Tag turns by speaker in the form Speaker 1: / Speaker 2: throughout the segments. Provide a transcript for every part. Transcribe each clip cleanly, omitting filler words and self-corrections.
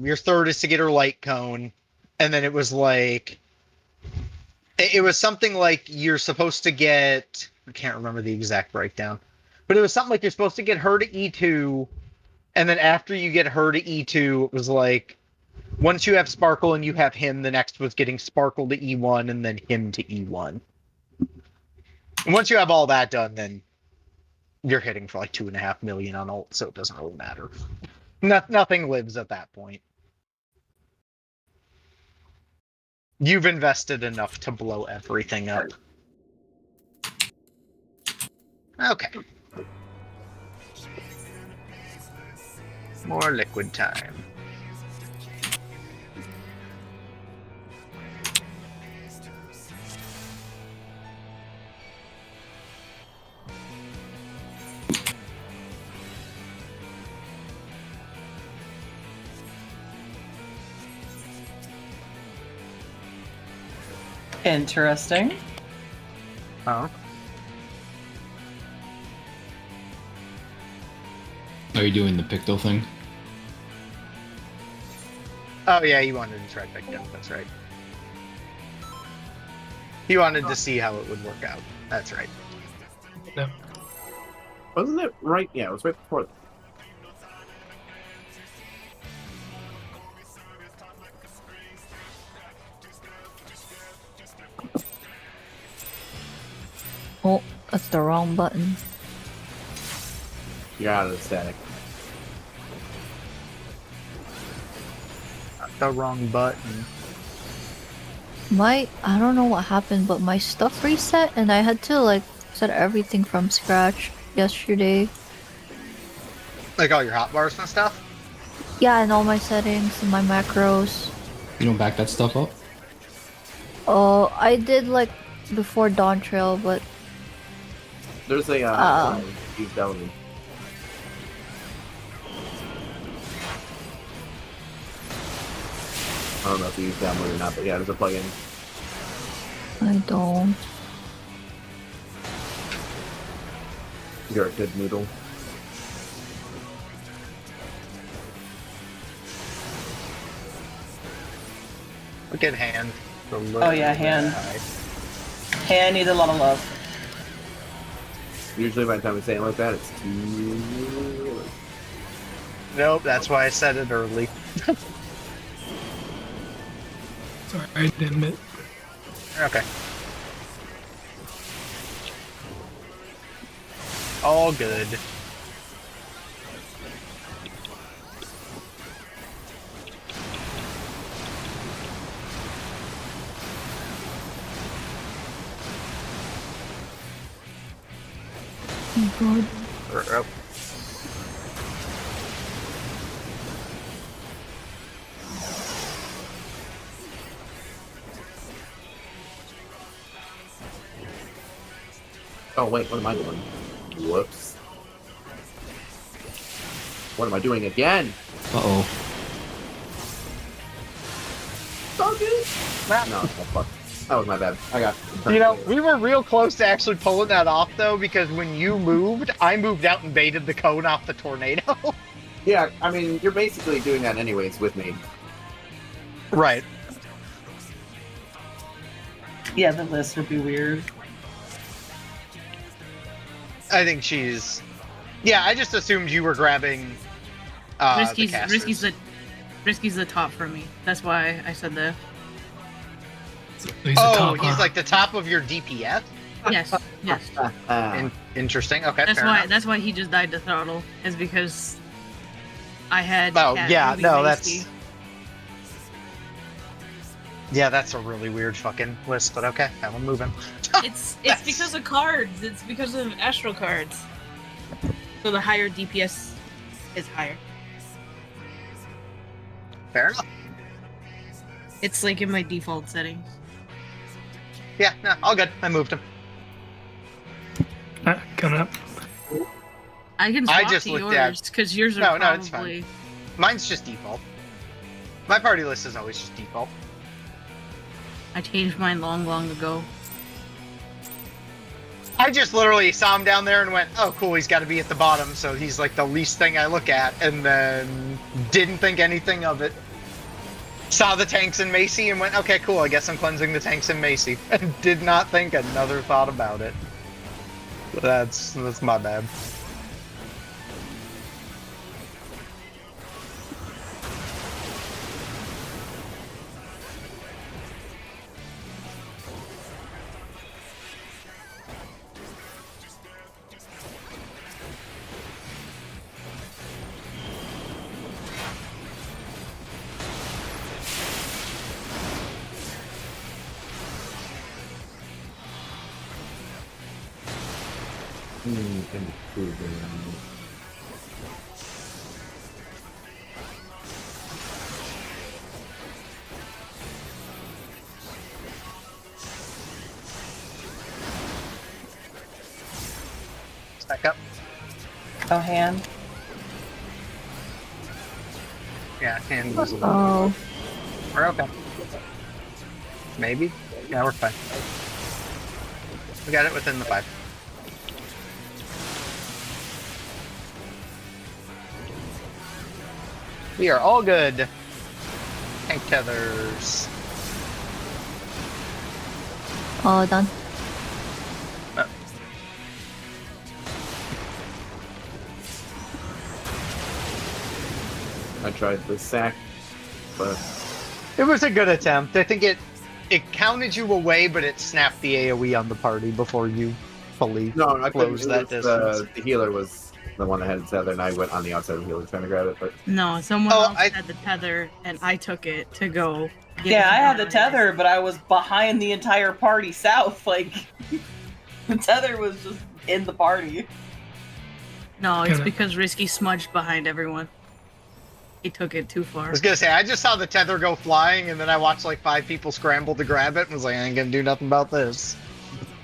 Speaker 1: Your third is to get her light cone, and then it was like it was something like you're supposed to get. I can't remember the exact breakdown, but it was something like you're supposed to get her to E2, and then after you get her to E2, it was like once you have Sparkle and you have him, the next was getting Sparkle to E1 and then him to E1. And once you have all that done, then you're hitting for like 2.5 million on ult, so it doesn't really matter. Nothing lives at that point. You've invested enough to blow everything up. Okay. More liquid time.
Speaker 2: Interesting.
Speaker 1: Oh.
Speaker 3: Are you doing the Picto thing?
Speaker 1: Oh yeah, you wanted to try Victim, that's right. You wanted to see how it would work out. That's right.
Speaker 4: No.
Speaker 5: Wasn't it right? Yeah, it was right before.
Speaker 6: Oh, that's the wrong button.
Speaker 5: You're out of the static.
Speaker 1: The wrong button.
Speaker 6: I don't know what happened, but my stuff reset and I had to like set everything from scratch yesterday.
Speaker 1: Like all your hotbars and stuff?
Speaker 6: Yeah, and all my settings and my macros.
Speaker 3: You don't back that stuff up?
Speaker 6: Oh, I did like before Dawn Trail, but
Speaker 5: There's a use Bellamy. I don't know if you use download or not, but yeah, there's a plugin.
Speaker 6: I don't.
Speaker 5: You're a good noodle.
Speaker 1: Look at hand.
Speaker 2: Oh yeah, hand. Hand needs a lot of love.
Speaker 5: Usually by the time we say it like that, it's too...
Speaker 1: Nope, that's why I said it early.
Speaker 4: Sorry, I didn't admit.
Speaker 1: Okay. All good.
Speaker 6: Oh god.
Speaker 5: Oh wait, what am I doing? Whoops. What am I doing again?
Speaker 3: Uh-oh.
Speaker 5: So good. No, oh, fuck. That was my bad. I got...
Speaker 1: You know, we were real close to actually pulling that off, though, because when you moved, I moved out and baited the cone off the tornado.
Speaker 5: Yeah, I mean, you're basically doing that anyways with me.
Speaker 1: Right.
Speaker 2: Yeah, the list would be weird.
Speaker 1: I think she's... Yeah, I just assumed you were grabbing
Speaker 7: Risky's
Speaker 1: the
Speaker 7: Risky's the top for me. That's why I said that.
Speaker 4: So he's the
Speaker 1: Oh,
Speaker 4: top,
Speaker 1: he's
Speaker 4: huh?
Speaker 1: like the top of your DPS?
Speaker 7: Yes, yes.
Speaker 1: Interesting. Okay,
Speaker 7: That's
Speaker 1: fair
Speaker 7: why.
Speaker 1: enough.
Speaker 7: That's why he just died to throttle. Is because I had.
Speaker 1: Oh,
Speaker 7: Cat
Speaker 1: yeah,
Speaker 7: moving
Speaker 1: no,
Speaker 7: Risky.
Speaker 1: that's... Yeah, that's a really weird fucking list, but okay, I will move him.
Speaker 7: It's because of cards. It's because of Astro cards. So the higher DPS is higher.
Speaker 1: Fair enough.
Speaker 7: It's like in my default settings.
Speaker 1: Yeah, no, all good. I moved him.
Speaker 4: Coming up.
Speaker 7: I can
Speaker 1: I
Speaker 7: swap
Speaker 1: just
Speaker 7: to
Speaker 1: looked at-
Speaker 7: yours because yours are
Speaker 1: No,
Speaker 7: probably.
Speaker 1: no, it's fine. Mine's just default. My party list is always just default.
Speaker 7: I changed mine long ago.
Speaker 1: I just literally saw him down there and went, oh, cool, he's got to be at the bottom, so he's like the least thing I look at, and then didn't think anything of it. Saw the tanks in Macy and went, okay, cool, I guess I'm cleansing the tanks in Macy, and did not think another thought about it. That's my bad. Back up.
Speaker 2: Oh, hand.
Speaker 1: Yeah, hand was a little.
Speaker 6: Oh,
Speaker 1: We're okay. Maybe? Yeah, we're fine. We got it within the 5. We are all good. Tank tethers.
Speaker 6: all done.
Speaker 5: I tried the sack, but
Speaker 1: It was a good attempt. I think it counted you away, but it snapped the AoE on the party before you fully
Speaker 5: no, I couldn't.
Speaker 1: closed that
Speaker 5: The
Speaker 1: distance.
Speaker 5: healer was the one that had the tether, and I went on the outside of the healer trying to grab it. But
Speaker 7: No, someone
Speaker 1: Oh,
Speaker 7: else had the tether, and I took it to go. get
Speaker 2: Yeah,
Speaker 7: it
Speaker 2: I had the
Speaker 7: from
Speaker 2: tether, but I was behind the entire party south. Like, the tether was just in the party.
Speaker 7: No, it's
Speaker 4: Kinda.
Speaker 7: because Risky smudged behind everyone. He took it too
Speaker 1: I
Speaker 7: far.
Speaker 1: was gonna say, I just saw the tether go flying, and then I watched like 5 people scramble to grab it, and was like, I ain't gonna do nothing about this.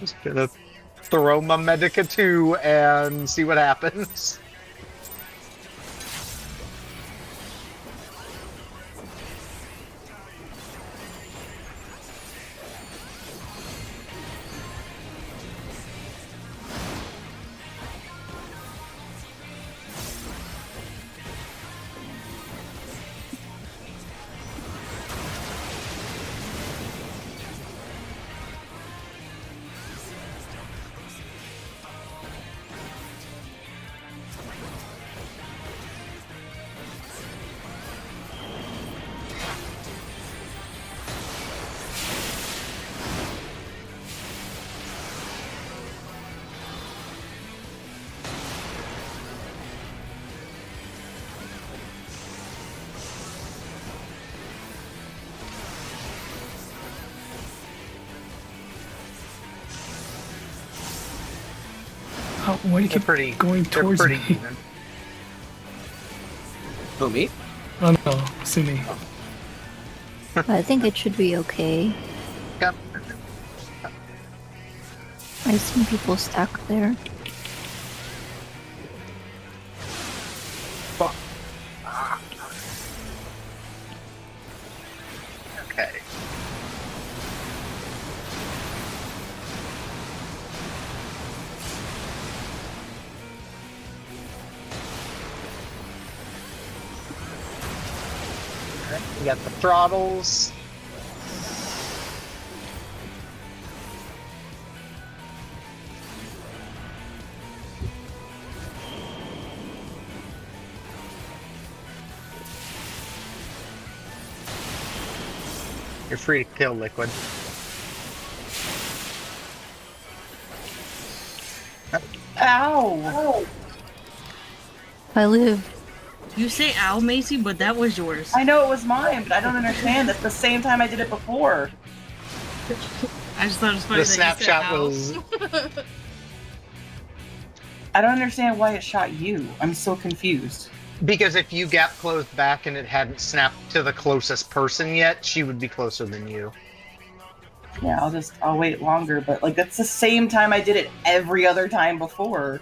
Speaker 1: Just gonna throw my Medica 2 and see what happens.
Speaker 4: Oh, why do you
Speaker 1: They're
Speaker 4: keep
Speaker 1: pretty
Speaker 4: going
Speaker 1: they're
Speaker 4: towards
Speaker 1: pretty
Speaker 4: me?
Speaker 1: even.
Speaker 5: who, me?
Speaker 4: Oh no, Sumi.
Speaker 6: I think it should be okay.
Speaker 1: Yep.
Speaker 6: I've seen people stack there.
Speaker 1: Fuck. Okay. Alright, we got the throttles. You're free to kill Liquid.
Speaker 2: Ow!
Speaker 6: I live.
Speaker 7: You say ow, Macy, but that was yours.
Speaker 2: I know it was mine, but I don't understand. That's the same time I did it before.
Speaker 7: I just thought it was funny
Speaker 1: The
Speaker 7: that you said
Speaker 1: snapshot
Speaker 7: ow.
Speaker 1: was
Speaker 2: I don't understand why it shot you. I'm so confused.
Speaker 1: because if you gap closed back and it hadn't snapped to the closest person yet, she would be closer than you.
Speaker 2: Yeah, I'll wait longer, but like that's the same time I did it every other time before.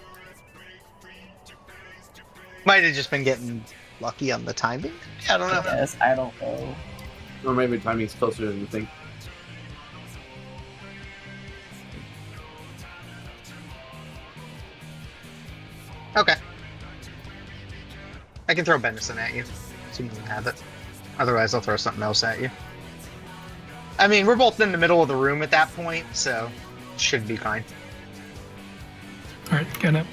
Speaker 1: Might have just been getting lucky on the timing. I don't know.
Speaker 2: Yes, I don't know.
Speaker 5: Or maybe timing's closer than you think.
Speaker 1: I can throw Benison at you. So you can have it. Otherwise, I'll throw something else at you. I mean, we're both in the middle of the room at that point, so should be fine.
Speaker 4: Alright, get it.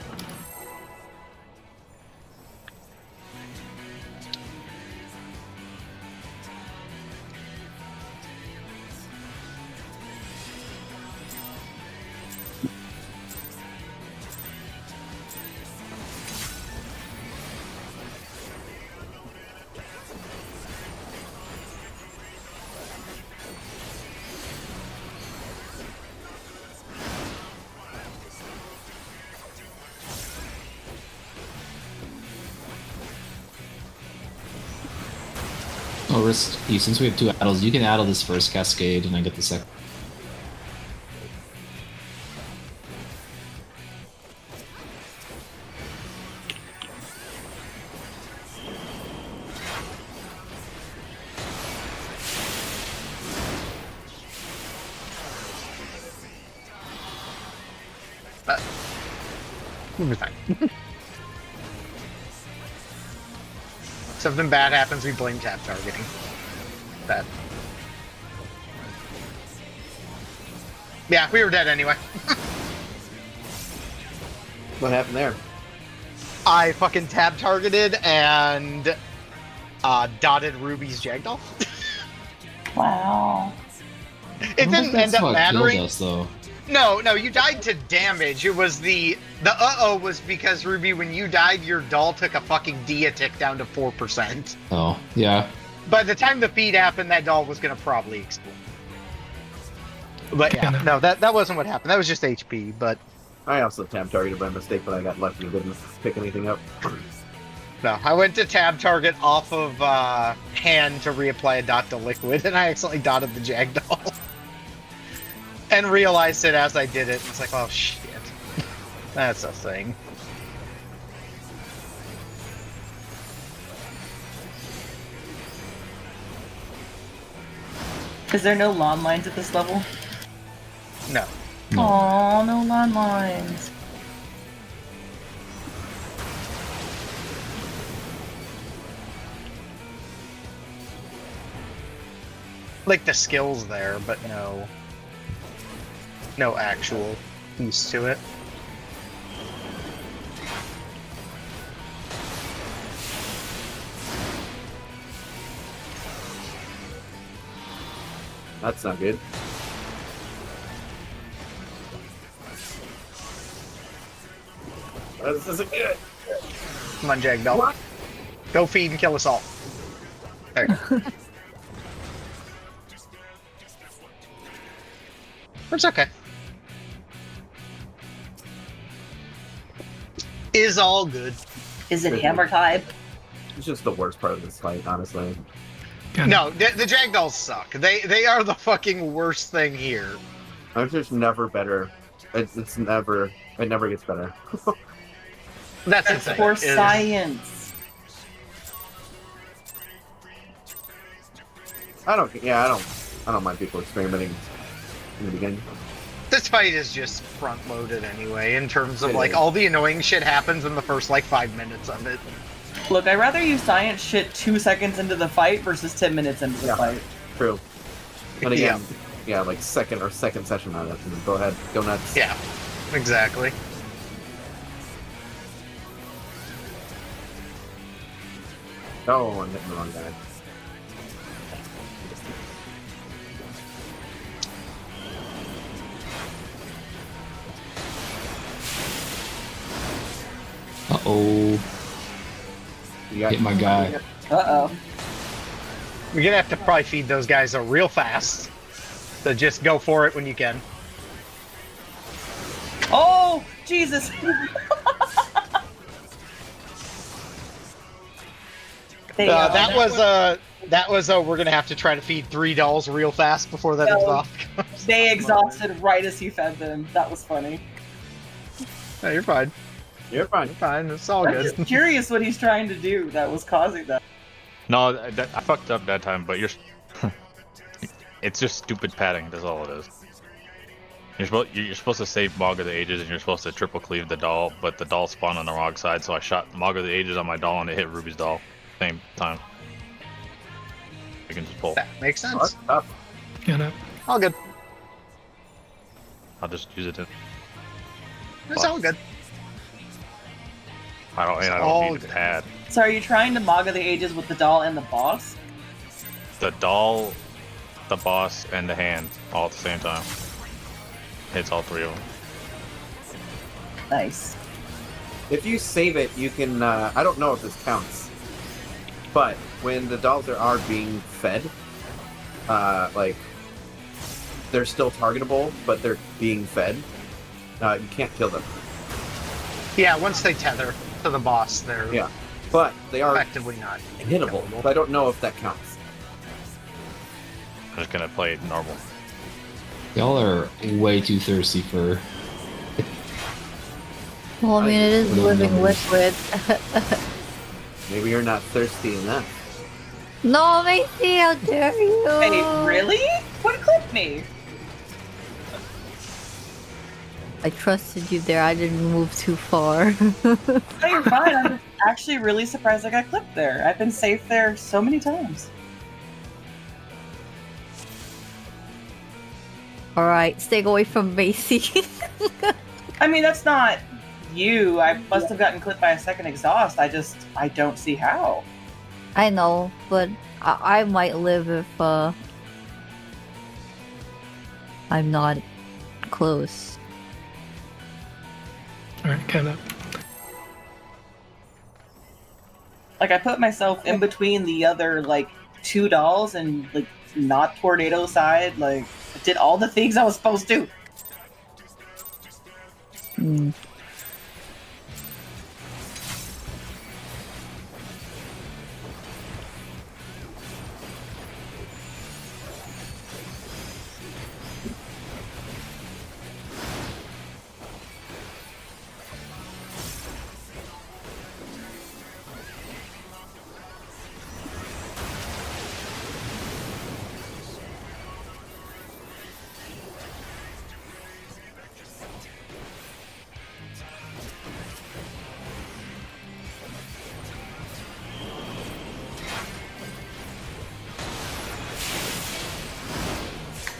Speaker 3: Oh, since we have 2 addles, you can addle this first cascade and I get the second.
Speaker 1: We'll be fine. Something bad happens, we blame tab targeting. Bad. Yeah, we were dead anyway.
Speaker 5: What happened there?
Speaker 1: I fucking tab targeted and dotted Ruby's Jagdoll.
Speaker 2: Wow.
Speaker 1: It didn't end up mattering.
Speaker 3: Killed us, though.
Speaker 1: No, you died to damage. It was the was because Ruby, when you died, your doll took a fucking Dia tick down to 4%.
Speaker 3: Oh, yeah.
Speaker 1: By the time the feed happened, that doll was gonna probably explode. But yeah,
Speaker 4: Yeah.
Speaker 1: no, that wasn't what happened. That was just HP. But
Speaker 5: I also tab targeted by mistake, but I got lucky and didn't pick anything up.
Speaker 1: no, I went to tab target off of hand to reapply a dot to liquid, and I accidentally dotted the Jag doll. And realized it as I did it. It's like, oh shit. That's a thing.
Speaker 2: Is there no lawn lines at this level?
Speaker 1: No.
Speaker 3: No.
Speaker 2: Aw, no lawn lines.
Speaker 1: Like the skills there, but no actual piece to it.
Speaker 5: That's not good. This isn't good.
Speaker 1: Come on, Jag doll. Go feed and kill us all. There you go. It's okay. Is all good.
Speaker 2: Is it hammer time?
Speaker 5: It's just the worst part of this fight, honestly.
Speaker 4: Get it.
Speaker 1: No, the Jag dolls suck. They are the fucking worst thing here.
Speaker 5: It's just never better. It never gets better.
Speaker 1: That's the
Speaker 2: That's
Speaker 1: thing.
Speaker 2: for
Speaker 1: is-
Speaker 2: science.
Speaker 5: I don't mind people experimenting in the beginning.
Speaker 1: This fight is just front loaded anyway, in terms of
Speaker 5: It
Speaker 1: like
Speaker 5: is.
Speaker 1: all the annoying shit happens in the first like 5 minutes of it.
Speaker 2: Look, I'd rather use science shit 2 seconds into the fight versus 10 minutes into the
Speaker 5: Yeah.
Speaker 2: fight.
Speaker 5: True. And again, yeah, like second session on it. Go ahead, go nuts.
Speaker 1: Yeah, exactly.
Speaker 5: Oh, I'm hitting the wrong guy.
Speaker 3: Uh-oh.
Speaker 5: You got
Speaker 3: Hit my guy.
Speaker 2: Uh-oh.
Speaker 1: You're gonna have to probably feed those guys real fast. So just go for it when you can.
Speaker 2: Oh, Jesus!
Speaker 1: That was we're gonna have to try to feed 3 dolls real fast before that
Speaker 2: No.
Speaker 1: exhaust comes.
Speaker 2: They exhausted right as he fed them. That was funny.
Speaker 1: No, you're fine.
Speaker 5: You're fine.
Speaker 1: You're fine. It's all
Speaker 2: I'm
Speaker 1: good.
Speaker 2: just curious what he's trying to do that was causing that.
Speaker 8: No, I fucked up that time, but you're. It's just stupid padding. That's all it is. You're supposed to save Mog of the Ages, and you're supposed to triple cleave the doll, but the doll spawned on the wrong side, so I shot Mog of the Ages on my doll, and it hit Ruby's doll same time. You can just pull.
Speaker 1: That makes
Speaker 5: Oh, that's
Speaker 1: sense.
Speaker 5: tough.
Speaker 4: Get up.
Speaker 1: All good.
Speaker 8: I'll just use it.
Speaker 1: It's all good.
Speaker 8: I don't
Speaker 1: all
Speaker 8: need the pad.
Speaker 2: So are you trying to Mog of the Ages with the doll and the boss?
Speaker 8: The doll, the boss, and the hand all at the same time. Hits all three of them.
Speaker 2: Nice.
Speaker 5: If you save it, you can. I don't know if this counts, but when the dolls are being fed, like they're still targetable, but they're being fed. You can't kill them.
Speaker 1: Yeah, once they tether to the boss, they're
Speaker 5: Yeah, but they are
Speaker 1: effectively not
Speaker 5: hittable.
Speaker 1: killable.
Speaker 5: So I don't know if that counts.
Speaker 8: I'm just gonna play it normal.
Speaker 3: Y'all are way too thirsty for.
Speaker 6: Well, I mean, it is living liquid.
Speaker 5: Maybe you're not thirsty enough.
Speaker 6: No, Macy, how dare you?
Speaker 2: Wait, really? What clipped me?
Speaker 6: I trusted you there. I didn't move too far.
Speaker 2: No, you're fine. I'm just actually really surprised I got clipped there. I've been safe there so many times.
Speaker 6: Alright, stay away from Macy.
Speaker 2: I mean, that's not you. I must have gotten clipped by a second exhaust. I don't see how.
Speaker 6: I know, but I might live if I'm not close.
Speaker 4: Alright, get up.
Speaker 2: Like, I put myself in between the other, like, two dolls and, like, not tornado side. Like, I did all the things I was supposed to.
Speaker 6: Hmm.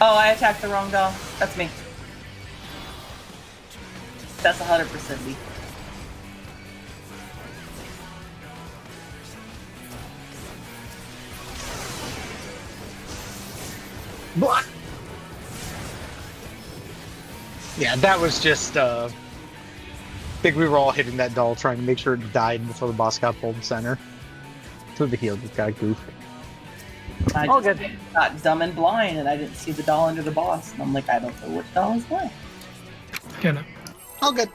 Speaker 2: Oh, I attacked the wrong doll. That's me. That's 100% me.
Speaker 5: What?
Speaker 1: Yeah, that was just I think we were all hitting that doll trying to make sure it died before the boss got pulled center. So the heal just got goofed.
Speaker 2: I
Speaker 1: All
Speaker 2: just
Speaker 1: good.
Speaker 2: got dumb and blind, and I didn't see the doll under the boss. And I'm like, I don't know which doll is what.
Speaker 4: Get up.
Speaker 1: All good.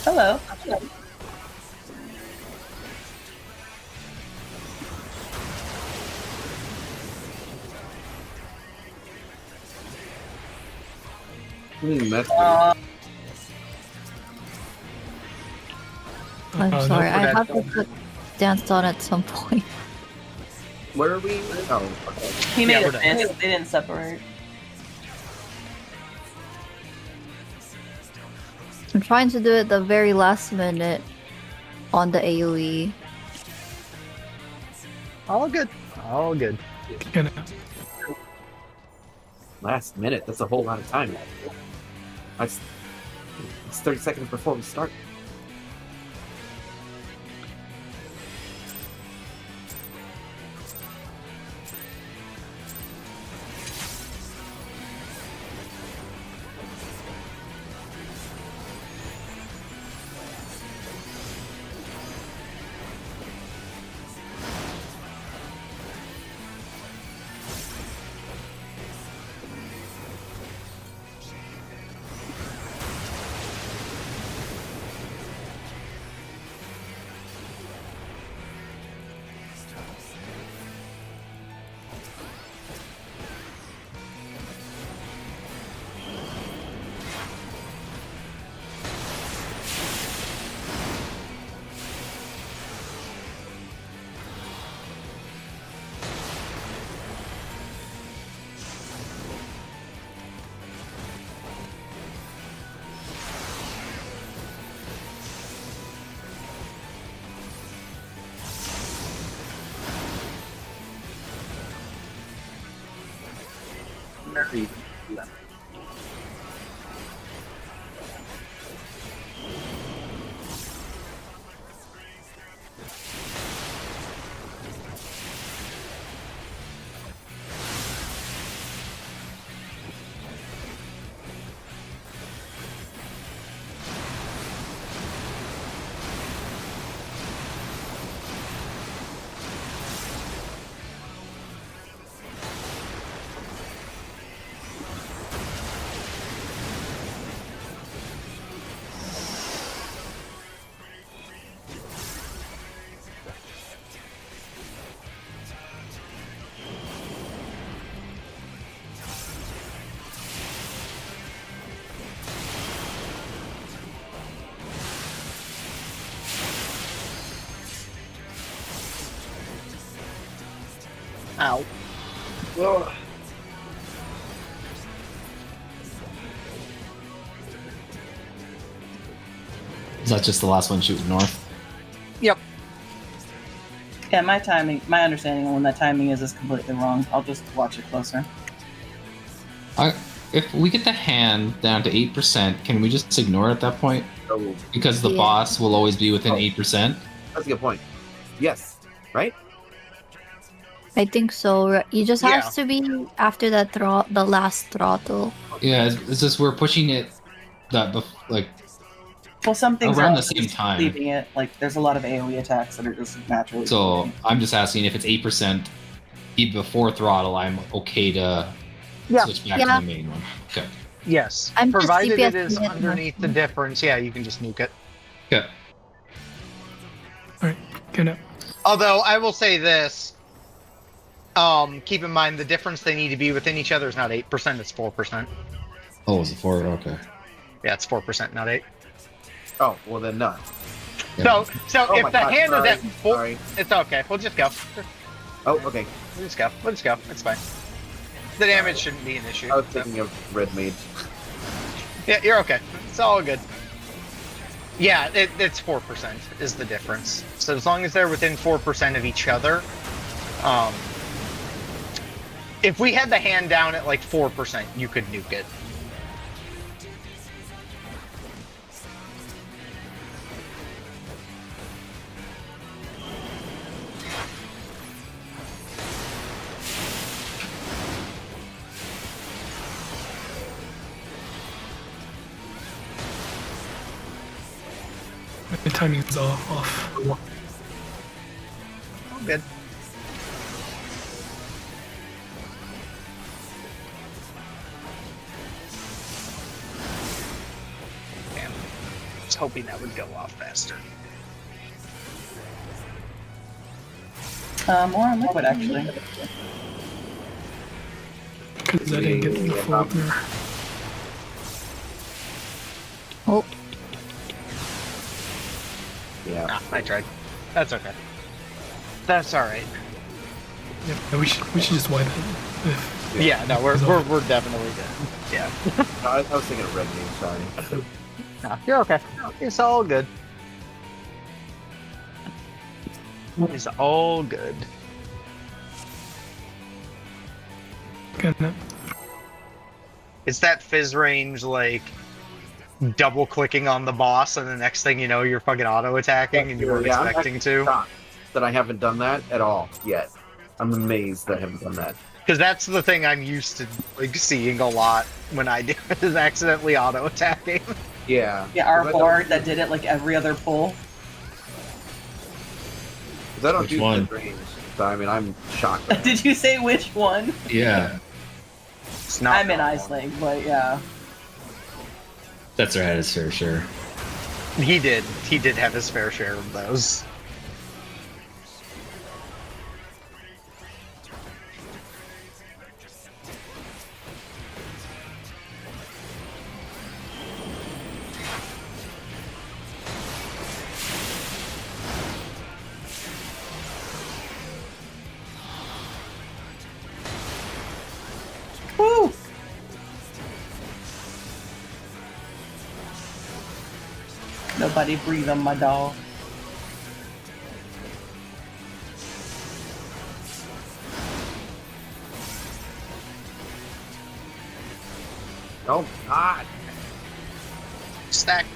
Speaker 2: Hello.
Speaker 5: That's
Speaker 6: I'm
Speaker 4: no,
Speaker 6: sorry, I
Speaker 1: that
Speaker 6: have to put dance on at some point.
Speaker 5: Where are we? Oh, okay.
Speaker 2: He made
Speaker 1: Yeah,
Speaker 2: a
Speaker 1: we're done.
Speaker 2: miss. They didn't separate.
Speaker 6: I'm trying to do it the very last minute on the AoE.
Speaker 1: All good. All good.
Speaker 4: Get up.
Speaker 5: Last minute. That's a whole lot of time. It's 30 seconds before we start. Very easy.
Speaker 1: Ow.
Speaker 3: Is that just the last one shooting north?
Speaker 1: Yep.
Speaker 2: Yeah, my understanding on when that timing is completely wrong. I'll just watch it closer.
Speaker 3: If we get the hand down to 8%, can we just ignore it at that point?
Speaker 5: So
Speaker 3: Because the
Speaker 6: Yeah.
Speaker 3: boss will always be within
Speaker 5: Oh.
Speaker 3: 8%?
Speaker 5: that's a good point. Yes, right?
Speaker 6: I think so. You just
Speaker 1: Yeah.
Speaker 6: have to be after that the last throttle.
Speaker 3: Yeah, it's just we're pushing it like
Speaker 2: Well, some things
Speaker 3: around
Speaker 2: are
Speaker 3: the same
Speaker 2: just
Speaker 3: time.
Speaker 2: leaving it. Like, there's a lot of AoE attacks that are just naturally.
Speaker 3: So
Speaker 2: leaving.
Speaker 3: I'm just asking if it's 8% before throttle, I'm okay to
Speaker 1: Yeah.
Speaker 3: switch back
Speaker 6: Yeah.
Speaker 3: to the main one. Okay.
Speaker 1: Yes.
Speaker 6: I'm just
Speaker 1: Provided it
Speaker 6: DPS
Speaker 1: is
Speaker 6: -ing it.
Speaker 1: underneath the difference, yeah, you can just nuke it.
Speaker 3: Okay.
Speaker 4: Alright, get up.
Speaker 1: Although I will say this, keep in mind the difference they need to be within each other is not 8%, it's 4%.
Speaker 3: Oh, is it forward? Okay.
Speaker 1: Yeah, it's 4%, not 8.
Speaker 5: Oh, well then no.
Speaker 3: Yeah.
Speaker 1: So
Speaker 5: Oh
Speaker 1: if
Speaker 5: my
Speaker 1: the
Speaker 5: God,
Speaker 1: hand
Speaker 5: sorry,
Speaker 1: is at 4,
Speaker 5: sorry.
Speaker 1: it's okay. We'll just go.
Speaker 5: Oh, okay.
Speaker 1: We'll just go. We'll just go. It's fine. The damage shouldn't be an issue.
Speaker 5: I was thinking of Red Mage.
Speaker 1: Yeah, you're okay. It's all good. Yeah, it's 4% is the difference. So as long as they're within 4% of each other, if we had the hand down at like 4%, you could nuke it.
Speaker 4: My timing's off.
Speaker 1: All good. Damn. I was hoping that would go off faster.
Speaker 2: More on liquid, actually.
Speaker 4: Because I didn't get the full opener.
Speaker 6: Oh,
Speaker 5: Yeah.
Speaker 1: Ah, I tried. That's okay. That's all right.
Speaker 4: Yeah, we should just wipe it.
Speaker 1: Yeah, no, we're definitely good. Yeah.
Speaker 5: No, I was thinking of Red Mage, sorry.
Speaker 1: No, you're okay. It's all good. It's all good.
Speaker 4: Kinda.
Speaker 1: It's that fizz range, like, double clicking on the boss, and the next thing you know, you're fucking auto attacking, and you weren't
Speaker 5: Yeah, I'm
Speaker 1: expecting to.
Speaker 5: shocked that I haven't done that at all yet. I'm amazed that I haven't done that.
Speaker 1: Because that's the thing I'm used to like seeing a lot when I do it, is accidentally auto attacking.
Speaker 5: Yeah.
Speaker 2: Yeah, our
Speaker 5: 'Cause I
Speaker 2: board that did it like every other pull.
Speaker 5: Because I don't
Speaker 3: Which
Speaker 5: do
Speaker 3: one?
Speaker 5: Red Range, so I mean, I'm shocked. By
Speaker 2: Did you say which one?
Speaker 3: Yeah.
Speaker 1: It's not
Speaker 2: I'm in
Speaker 1: normal.
Speaker 2: Ice Lake, but yeah.
Speaker 3: That's right, his fair share.
Speaker 1: He did have his fair share of those.
Speaker 2: Woo! Nobody breathe on my dog.
Speaker 5: Oh God!
Speaker 1: Stacked.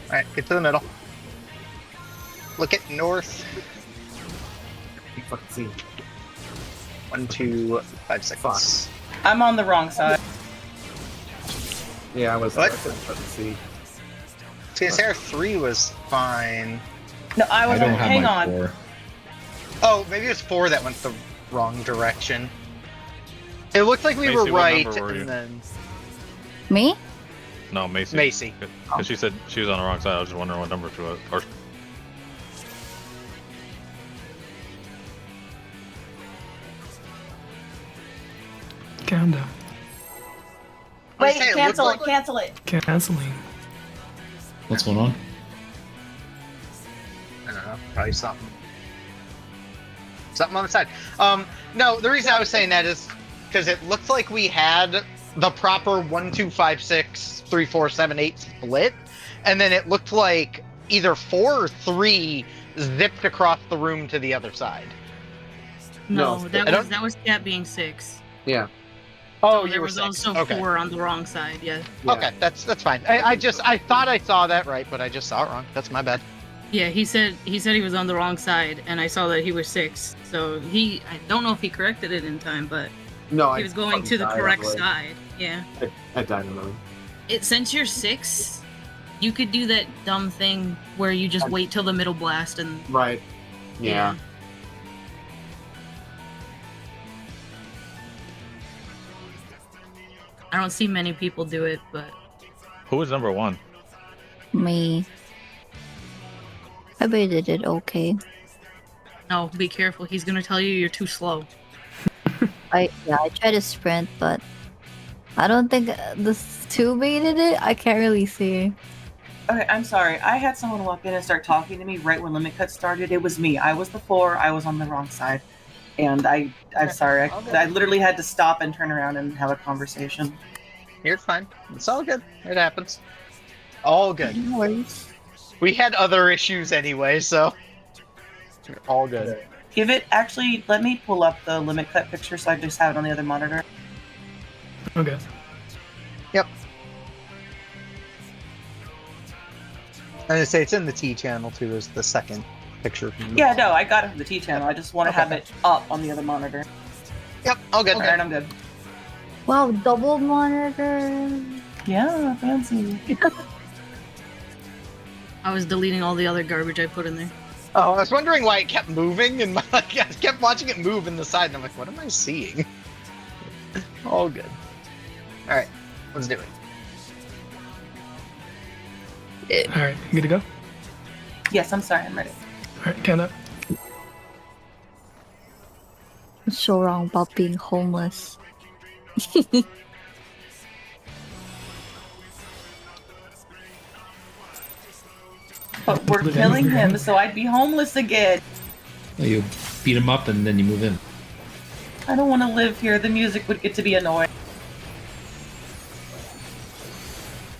Speaker 1: Alright, get to the middle. Look at north.
Speaker 5: You fucking see.
Speaker 1: 1, 2, 5 seconds.
Speaker 2: I'm on the wrong side.
Speaker 5: Yeah, I was.
Speaker 1: What?
Speaker 5: I couldn't fucking see.
Speaker 1: Sarah 3 was fine.
Speaker 2: No, I
Speaker 3: I
Speaker 2: was
Speaker 3: don't
Speaker 2: on.
Speaker 3: have
Speaker 2: Hang
Speaker 3: my
Speaker 2: on.
Speaker 3: 4.
Speaker 1: Oh, maybe it was 4 that went the wrong direction. It looked like we
Speaker 8: Macy,
Speaker 1: were
Speaker 8: what
Speaker 1: right,
Speaker 8: number were you?
Speaker 1: and then
Speaker 6: Me?
Speaker 8: No, Macy.
Speaker 1: Macy.
Speaker 8: Because she said she was on the wrong side. I was just wondering what number she was. Or
Speaker 4: Countdown.
Speaker 1: I was
Speaker 2: Wait,
Speaker 1: saying, it
Speaker 2: cancel
Speaker 1: looked
Speaker 2: it, cancel it.
Speaker 4: Canceling.
Speaker 3: What's going on?
Speaker 1: I don't know, probably something. Something on the side. No, the reason I was saying that is because it looked like we had the proper 1, 2, 5, 6, 3, 4, 7, 8 split, and then it looked like either 4 or 3 zipped across the room to the other side.
Speaker 7: No,
Speaker 5: No,
Speaker 7: that was Cat being 6.
Speaker 5: Yeah.
Speaker 1: Oh,
Speaker 7: So
Speaker 1: you
Speaker 7: there
Speaker 1: were
Speaker 7: was
Speaker 1: 6.
Speaker 7: also
Speaker 1: Okay.
Speaker 7: 4 on the wrong side. Yeah.
Speaker 5: Yeah.
Speaker 1: Okay, that's fine. I thought I saw that right, but I just saw it wrong. That's my bad.
Speaker 7: Yeah, he said he was on the wrong side, and I saw that he was 6. So I don't know if he corrected it in time, but
Speaker 5: No,
Speaker 7: he was going to the correct side. Yeah.
Speaker 5: I died on the way.
Speaker 7: Since you're 6, you could do that dumb thing where you just wait till the middle blast and
Speaker 5: Right. Yeah.
Speaker 7: I don't see many people do it, but
Speaker 8: who was number 1?
Speaker 6: Me. I baited it okay.
Speaker 7: no, be careful. He's gonna tell you you're too slow.
Speaker 6: I tried to sprint, but I don't think this 2 baited it. I can't really see.
Speaker 2: Okay, I'm sorry. I had someone walk in and start talking to me right when Limit Cut started. It was me. I was the 4. I was on the wrong side. And I'm sorry. I literally had to stop and turn around and have a conversation.
Speaker 1: You're fine. It's all good. It happens. All good.
Speaker 6: No worries.
Speaker 1: We had other issues anyway, so you're all good.
Speaker 2: Give it, actually, let me pull up the Limit Cut picture so I just have it on the other monitor.
Speaker 4: Okay.
Speaker 1: Yep. And I say it's in the T channel too. Is the second picture.
Speaker 2: Yeah, no, I got it from the T channel. I just want to have it up on the other monitor.
Speaker 1: Yep. All good.
Speaker 2: Alright, I'm good.
Speaker 6: Wow, double monitor.
Speaker 2: Yeah, fancy.
Speaker 7: I was deleting all the other garbage I put in there.
Speaker 1: Oh, I was wondering why it kept moving, and I kept watching it move in the side, and I'm like, what am I seeing? All good. All right, let's do it.
Speaker 4: All right, you good to go?
Speaker 2: Yes, I'm sorry, I'm ready.
Speaker 4: All right, count up.
Speaker 6: What's so wrong about being homeless?
Speaker 2: But we're
Speaker 4: Put it
Speaker 2: killing
Speaker 4: in.
Speaker 2: him, so I'd be homeless again.
Speaker 3: You beat him up and then you move in.
Speaker 2: I don't want to live here. The music would get to be annoying.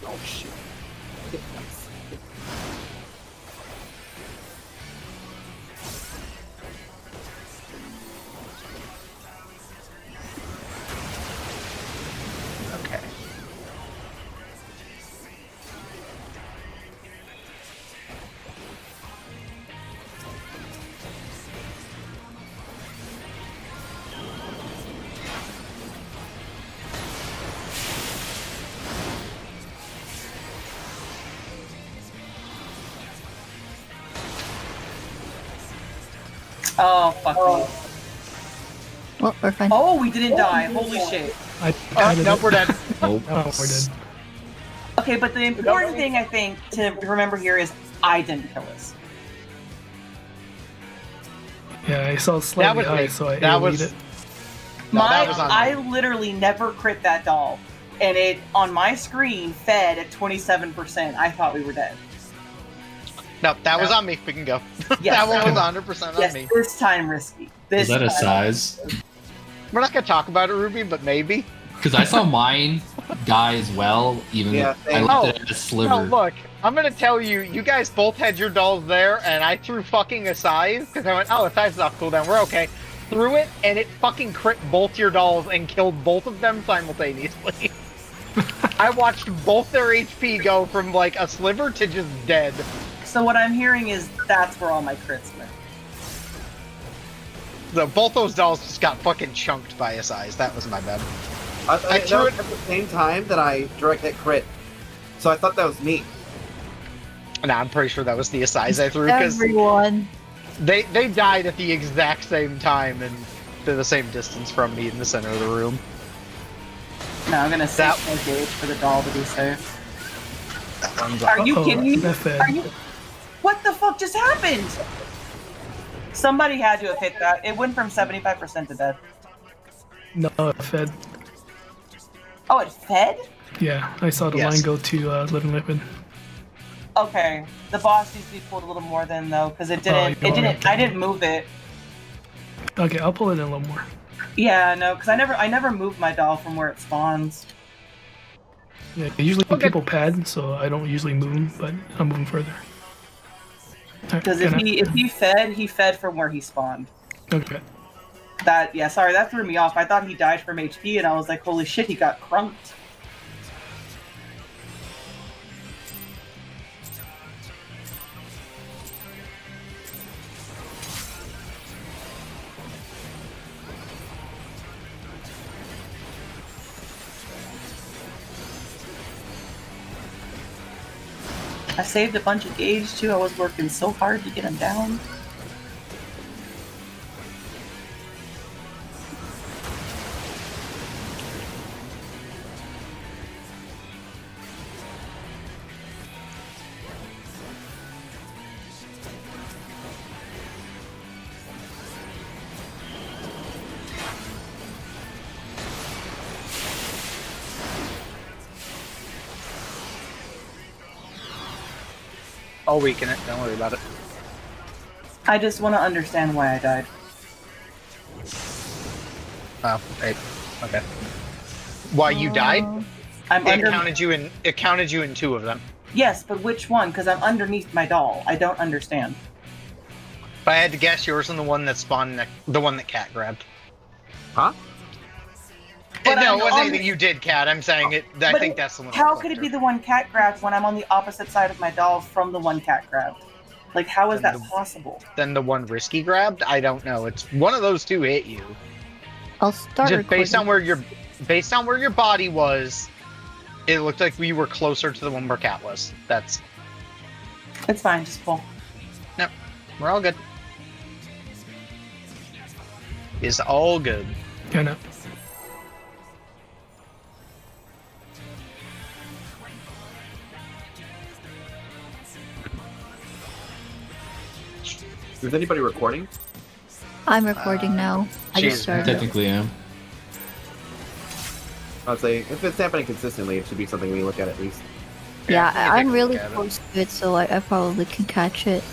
Speaker 5: Oh shit.
Speaker 1: Okay.
Speaker 2: Oh, fuck me.
Speaker 6: Well, we're fine.
Speaker 2: Oh, we didn't die. Holy shit.
Speaker 4: I
Speaker 1: Nope, we're dead.
Speaker 3: Nope.
Speaker 4: Oh, we're dead.
Speaker 2: Okay, but the important thing, I think, to remember here is I didn't kill us.
Speaker 4: Yeah, I saw it slightly
Speaker 1: was
Speaker 4: high,
Speaker 1: me.
Speaker 4: so I
Speaker 1: That
Speaker 4: AoE'd
Speaker 1: was-
Speaker 4: it.
Speaker 1: No, that was on me.
Speaker 2: I literally never crit that doll. And it, on my screen, fed at 27%. I thought we were dead.
Speaker 1: No, that was on me. We can go.
Speaker 2: Yes.
Speaker 1: That one was 100% on
Speaker 2: Yes,
Speaker 1: me.
Speaker 2: this time risky. This
Speaker 3: Was that a
Speaker 2: time.
Speaker 3: size?
Speaker 1: We're not gonna talk about it, Ruby, but maybe.
Speaker 3: Because I saw mine die as well, even
Speaker 5: Yeah,
Speaker 3: though I
Speaker 5: same.
Speaker 3: looked at it as a sliver.
Speaker 1: No, look, I'm gonna tell you, you guys both had your dolls there, and I threw fucking Ffxiv, because I went, oh, Ffxiv's off cooldown, we're okay. Threw it, and it fucking crit both your dolls and killed both of them simultaneously. I watched both their HP go from like a sliver to just dead.
Speaker 2: So what I'm hearing is that's where all my crits went.
Speaker 1: So both those dolls just got fucking chunked by Ffxiv. That was my bad.
Speaker 5: I
Speaker 1: I
Speaker 5: that
Speaker 1: threw
Speaker 5: was
Speaker 1: it-
Speaker 5: at the same time that I direct hit crit. So I thought that was me.
Speaker 1: Nah, I'm pretty sure that was the Ffxiv I threw, because
Speaker 6: Everyone.
Speaker 1: they died at the exact same time and they're the same distance from me in the center of the room.
Speaker 2: No, I'm gonna
Speaker 1: That-
Speaker 2: save my gauge for the doll to be safe.
Speaker 1: That one's
Speaker 2: Are you
Speaker 4: Uh-oh,
Speaker 2: kidding me?
Speaker 4: that fed.
Speaker 2: Are you? What the fuck just happened? Somebody had to have hit that. It went from 75% to dead.
Speaker 4: No, it fed.
Speaker 2: Oh, it fed?
Speaker 4: Yeah, I saw the
Speaker 1: Yes.
Speaker 4: line go to Living Liquid.
Speaker 2: Okay, the boss needs to be pulled a little more then though, because it
Speaker 4: Oh,
Speaker 2: didn't.
Speaker 4: you
Speaker 2: It
Speaker 4: want
Speaker 2: didn't.
Speaker 4: it?
Speaker 2: I didn't move it.
Speaker 4: Okay, I'll pull it in a little more.
Speaker 2: Yeah, no, because I never moved my doll from where it spawns.
Speaker 4: Yeah, usually
Speaker 1: Okay.
Speaker 4: people pad, so I don't usually move them, but I'm moving further.
Speaker 2: Because if he fed from where he spawned.
Speaker 4: Okay.
Speaker 2: Sorry, that threw me off. I thought he died from HP, and I was like, holy shit, he got crunked. I saved a bunch of gauge too. I was working so hard to get him down.
Speaker 1: I'll weaken it. Don't worry about it.
Speaker 2: I just want to understand why I died.
Speaker 1: Oh, right. Okay. Why you died?
Speaker 2: I'm
Speaker 1: It
Speaker 2: under.
Speaker 1: counted you in. It counted you in 2 of them.
Speaker 2: Yes, but which one? Because I'm underneath my doll. I don't understand.
Speaker 1: If I had to guess, yours and the one that spawned, the one that Cat grabbed.
Speaker 5: Huh?
Speaker 2: But
Speaker 1: No,
Speaker 2: I'm
Speaker 1: it wasn't
Speaker 2: on-
Speaker 1: anything you did, Cat. I'm saying it. I
Speaker 2: But
Speaker 1: think that's the one. that
Speaker 2: How
Speaker 1: clicked
Speaker 2: could it
Speaker 1: her.
Speaker 2: be the one cat grabbed when I'm on the opposite side of my doll from the one cat grabbed? Like, how is that
Speaker 1: Then the-
Speaker 2: possible?
Speaker 1: Then the one Risky grabbed? I don't know. It's one of those 2 hit you.
Speaker 6: I'll start
Speaker 1: Just based on
Speaker 6: recording.
Speaker 1: where your body was, it looked like we were closer to the one where Cat was. That's
Speaker 2: It's fine, just pull.
Speaker 1: we're all good. It's all good.
Speaker 4: Yeah, no.
Speaker 5: Is anybody recording?
Speaker 6: I'm recording now. I
Speaker 1: she
Speaker 6: just
Speaker 1: is
Speaker 6: started.
Speaker 3: Technically, am.
Speaker 5: I'd say if it's happening consistently, it should be something we look at least.
Speaker 6: Yeah,
Speaker 1: you can
Speaker 6: I'm
Speaker 1: take a
Speaker 6: really
Speaker 1: look at it.
Speaker 6: close to it, so I probably can catch it.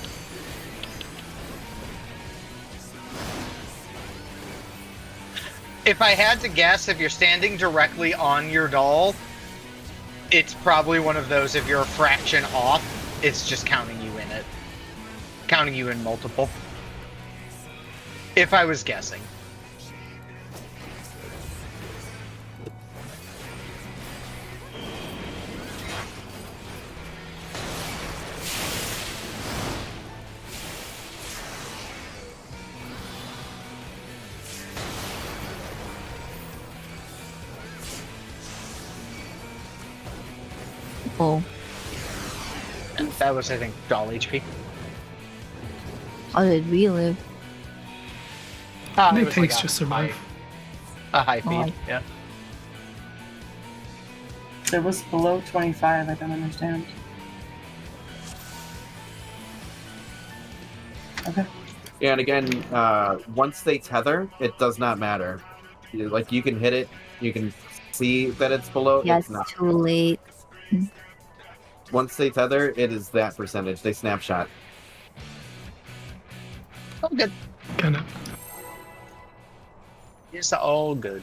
Speaker 1: If I had to guess, if you're standing directly on your doll, it's probably one of those. If you're a fraction off, it's just counting you in it, counting you in multiple. If I was guessing.
Speaker 6: Oh,
Speaker 1: That was, I think, doll HP.
Speaker 6: how did we live?
Speaker 4: How
Speaker 1: it
Speaker 4: many
Speaker 1: was like
Speaker 4: tanks just survive?
Speaker 1: a high feed.
Speaker 6: Oh.
Speaker 1: Yeah.
Speaker 2: It was below 25. I don't understand. Okay.
Speaker 5: Yeah, and again, once they tether, it does not matter. Like you can hit it, you can see that it's below.
Speaker 6: Yeah,
Speaker 5: It's
Speaker 6: it's
Speaker 5: not.
Speaker 6: too late.
Speaker 5: Once they tether, it is that percentage. They snapshot.
Speaker 1: All good.
Speaker 4: Kind of.
Speaker 1: It's all good.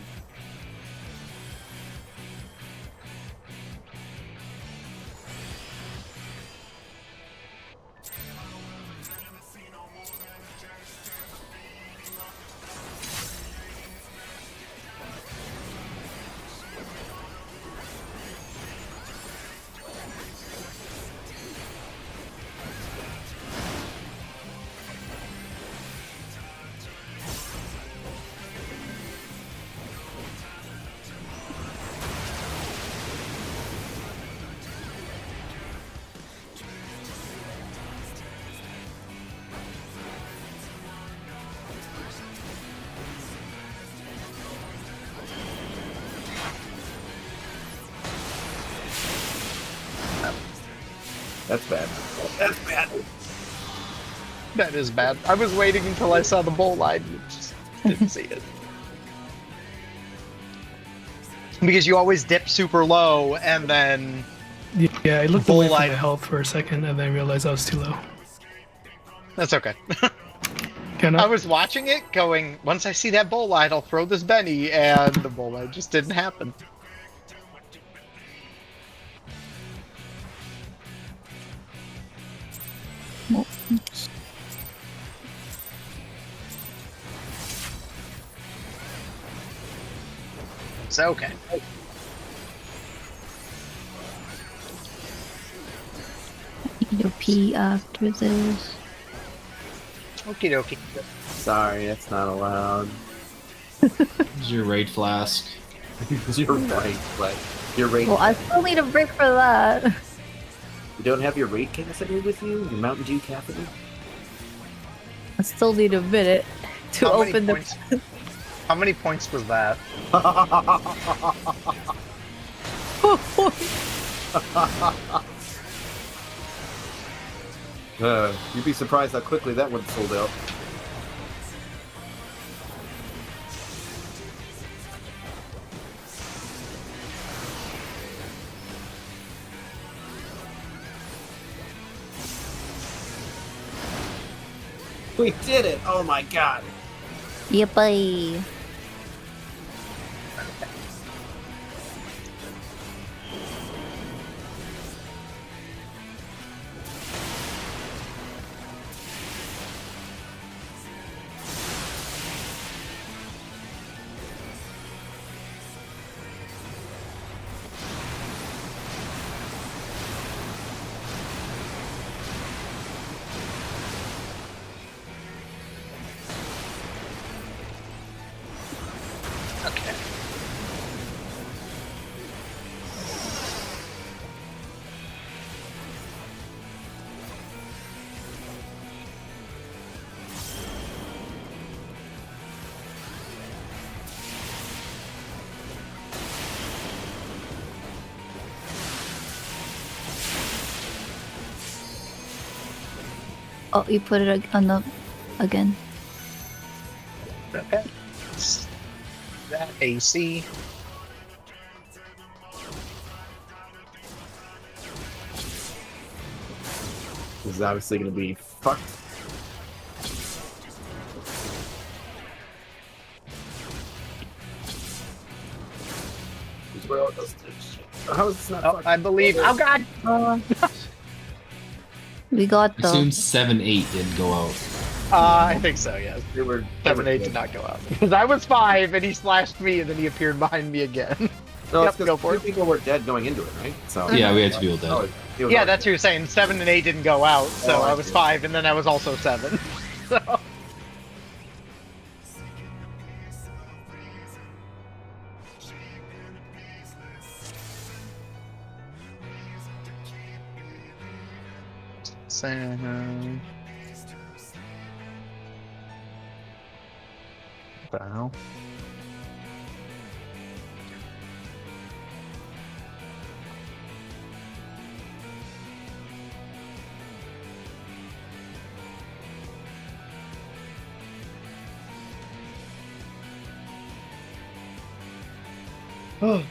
Speaker 5: That's bad. That's bad.
Speaker 1: That is bad. I was waiting until I saw the bowl line. You just didn't see it. Because you always dip super low and then
Speaker 4: Yeah, I looked
Speaker 1: Bull
Speaker 4: away from my
Speaker 1: line.
Speaker 4: health for a second and then realized I was too low.
Speaker 1: that's okay.
Speaker 4: Kind
Speaker 1: I
Speaker 4: of.
Speaker 1: was watching it going, once I see that bowl line, I'll throw this Benny, and the bowl line just didn't happen. It's okay.
Speaker 6: Your pee after this.
Speaker 1: Okie dokie.
Speaker 5: Sorry, that's not allowed.
Speaker 3: Here's your raid flask.
Speaker 5: You're right, but your rate.
Speaker 6: Well, I still need a break for that.
Speaker 5: You don't have your rate cassidy with you? Your Mountain Dew cassidy?
Speaker 6: I still need a minute to
Speaker 1: How many
Speaker 6: open the.
Speaker 1: points? How many points was that?
Speaker 5: You'd be surprised how quickly that one sold out. We did it! Oh my god!
Speaker 6: Yippee!
Speaker 1: Okay.
Speaker 6: Oh, you put it on the again.
Speaker 1: Okay. That AC.
Speaker 5: This is obviously going to be fucked. How is this not
Speaker 1: Oh,
Speaker 5: fucked?
Speaker 1: I believe. Oh God!
Speaker 6: We got
Speaker 3: I
Speaker 6: the.
Speaker 3: assume 7-8 didn't go out.
Speaker 1: I think so. Yes.
Speaker 5: They were
Speaker 1: 7-8 did not go out because I was 5 and he slashed me and then he appeared behind me again.
Speaker 5: No,
Speaker 1: Yep,
Speaker 5: it's 'cause
Speaker 1: go for
Speaker 5: two
Speaker 1: it.
Speaker 5: people were dead going into it, right? So
Speaker 3: Yeah, we had 2 people dead.
Speaker 5: Oh, it was
Speaker 1: Yeah,
Speaker 5: all-
Speaker 1: that's what you're saying. 7 and 8 didn't go out, so
Speaker 5: Oh, I
Speaker 1: I was
Speaker 5: see.
Speaker 1: 5 and then I was also 7. So. the hell?
Speaker 4: Oh,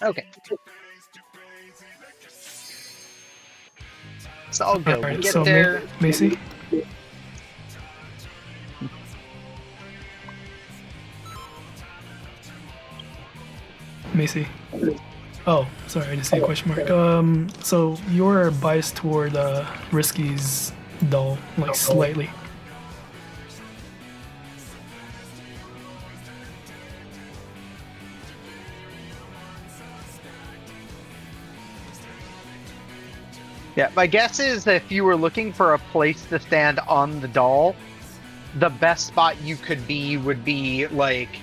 Speaker 1: Okay. It's all good.
Speaker 4: alright,
Speaker 1: We get
Speaker 4: so
Speaker 1: there.
Speaker 4: Macy? Macy. Oh, sorry, I just see a question mark. So you're biased toward Risky's doll, like slightly.
Speaker 1: Yeah, my guess is that if you were looking for a place to stand on the doll, the best spot you could be would be like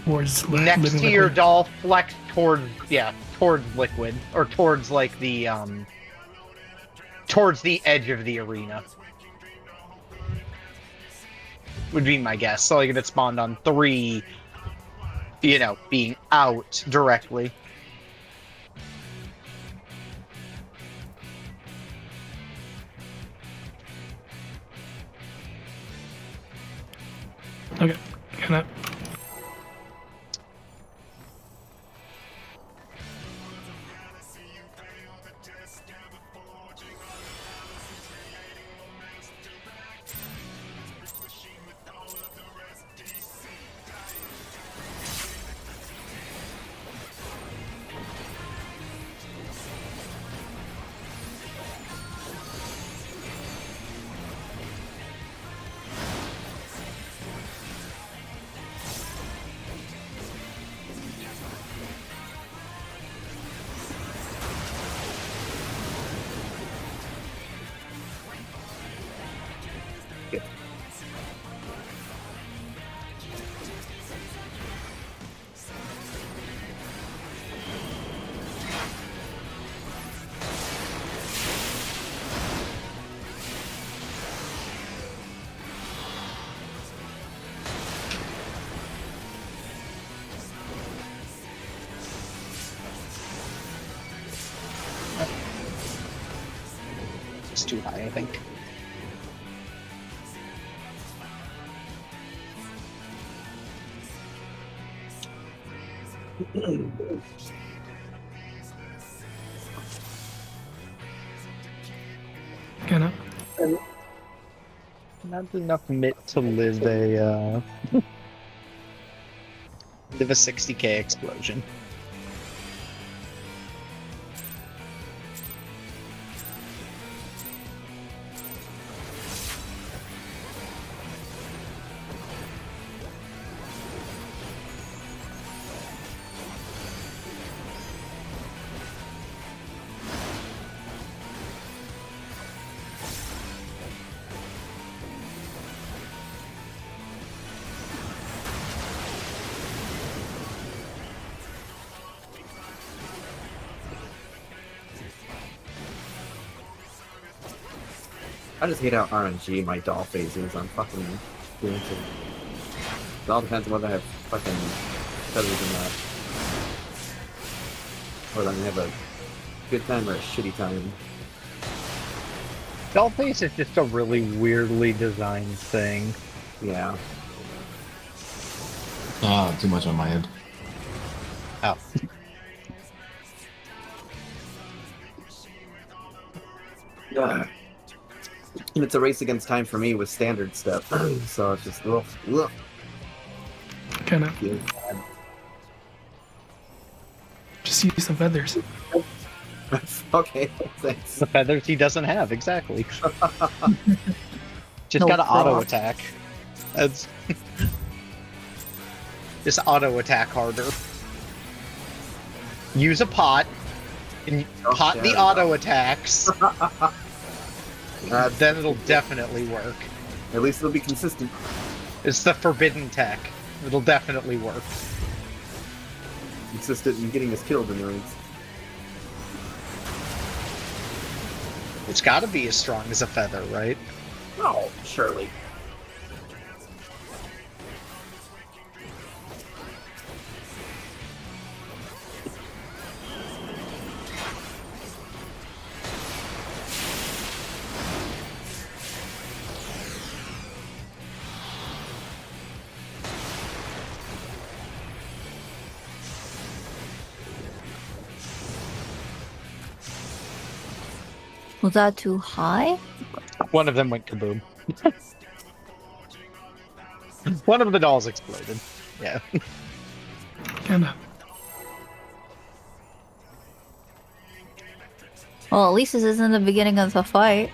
Speaker 4: Towards
Speaker 1: next
Speaker 4: living
Speaker 1: to your
Speaker 4: liquid.
Speaker 1: doll, flex towards towards liquid or towards like the towards the edge of the arena. Would be my guess. So like if it spawned on 3, you know, being out directly.
Speaker 4: Okay, can I?
Speaker 1: It's too high, I think.
Speaker 4: Can I?
Speaker 1: Not enough mitt to live a live a 60k explosion.
Speaker 5: I just hate how RNG my doll phases. I'm fucking doing it. It all depends on whether I have fucking feathers or not. Whether I'm gonna have a good time or a shitty time.
Speaker 1: Dollface is just a really weirdly designed thing.
Speaker 5: Yeah.
Speaker 3: Ah, too much on my end.
Speaker 1: Oh.
Speaker 5: Ugh. And it's a race against time for me with standard stuff. So it's just, ugh.
Speaker 4: Kind of
Speaker 5: Feels bad.
Speaker 4: just use some feathers.
Speaker 5: Okay, thanks.
Speaker 1: The feathers he doesn't have, exactly. Just
Speaker 6: No
Speaker 1: gotta auto
Speaker 6: flaw.
Speaker 1: attack. That's just auto attack harder. Use a pot and pot the
Speaker 5: yeah.
Speaker 1: auto attacks.
Speaker 5: That's-
Speaker 1: Then it'll definitely work.
Speaker 5: At least it'll be consistent.
Speaker 1: It's the forbidden tech. It'll definitely work.
Speaker 5: Consistent in getting us killed in the rings.
Speaker 1: It's gotta be as strong as a feather, right?
Speaker 5: Oh, surely.
Speaker 6: Was that too high?
Speaker 1: One of them went kaboom. One of the dolls exploded. Yeah.
Speaker 4: Kind of.
Speaker 6: Well, at least this isn't the beginning of the fight.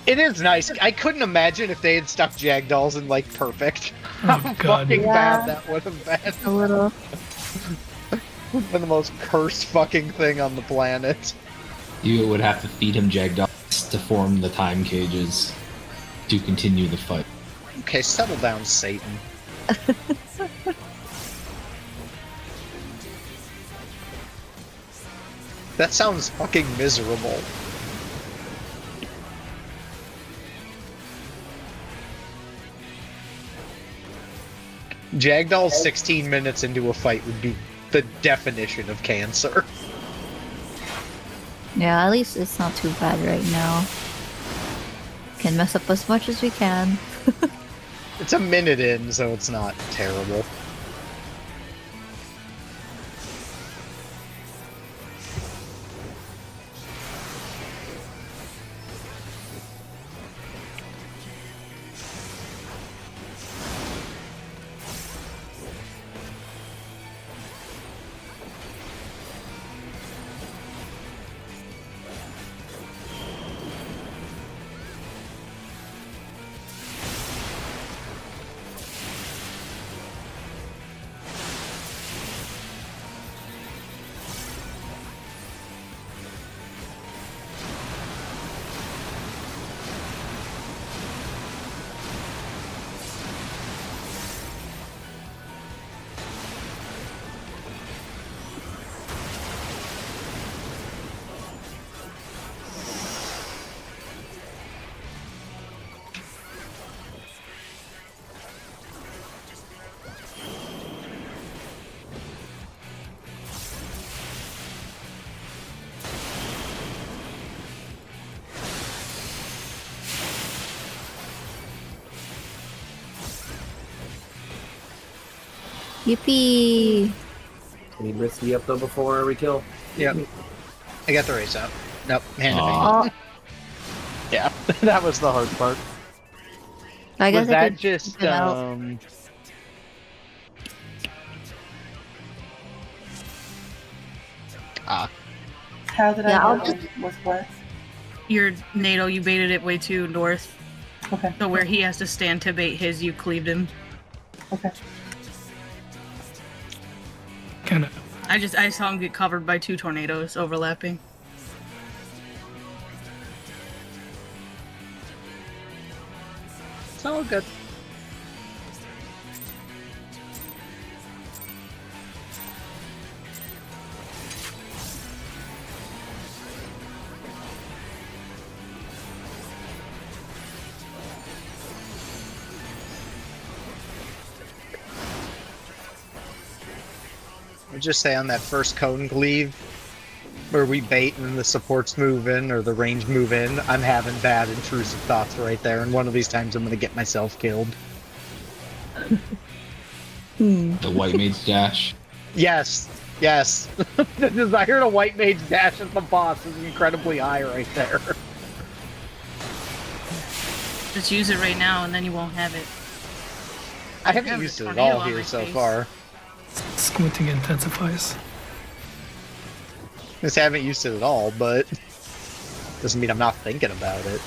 Speaker 1: It is nice. I couldn't imagine if they had stuck Jag dolls in like perfect.
Speaker 4: Oh
Speaker 1: How
Speaker 4: god.
Speaker 1: fucking
Speaker 6: Yeah.
Speaker 1: bad that would have been.
Speaker 6: A little.
Speaker 1: Been the most cursed fucking thing on the planet.
Speaker 3: You would have to feed him Jackdaws to form the time cages to continue the fight.
Speaker 1: Okay, settle down, Satan. That sounds fucking miserable. Jagdoll 16 minutes into a fight would be the definition of cancer.
Speaker 6: Yeah, at least it's not too bad right now. Can mess up as much as we can.
Speaker 1: It's a minute in, so it's not terrible.
Speaker 6: Yippee!
Speaker 5: Need Risky up though before we kill.
Speaker 1: Yep. I got the race out. Nope, hand to me.
Speaker 6: Oh,
Speaker 1: Yeah, that was the hard part.
Speaker 6: I guess
Speaker 1: Was
Speaker 6: I
Speaker 1: that
Speaker 6: could
Speaker 1: just,
Speaker 6: keep it out.
Speaker 2: How did
Speaker 6: Yeah,
Speaker 2: I
Speaker 6: I'll
Speaker 2: do it? With what?
Speaker 7: Your NATO, you baited it way too north.
Speaker 2: Okay.
Speaker 7: So where he has to stand to bait his, you cleaved him.
Speaker 2: Okay.
Speaker 4: Kind of.
Speaker 7: I saw him get covered by two tornadoes overlapping.
Speaker 1: It's all good. I'll just say on that first cone cleave, where we bait and the supports move in or the range move in, I'm having bad intrusive thoughts right there, and one of these times I'm gonna get myself killed.
Speaker 3: The White Mage Dash.
Speaker 1: Yes, yes. The desire to white mage dash at the boss is incredibly high right there.
Speaker 7: Just use it right now, and then you won't have it.
Speaker 1: I haven't
Speaker 7: have a
Speaker 1: used it at
Speaker 7: tornado
Speaker 1: all
Speaker 7: on
Speaker 1: here
Speaker 7: my
Speaker 1: so
Speaker 7: face.
Speaker 1: far.
Speaker 4: Squinting intensifies.
Speaker 1: I haven't used it at all, but doesn't mean I'm not thinking about it.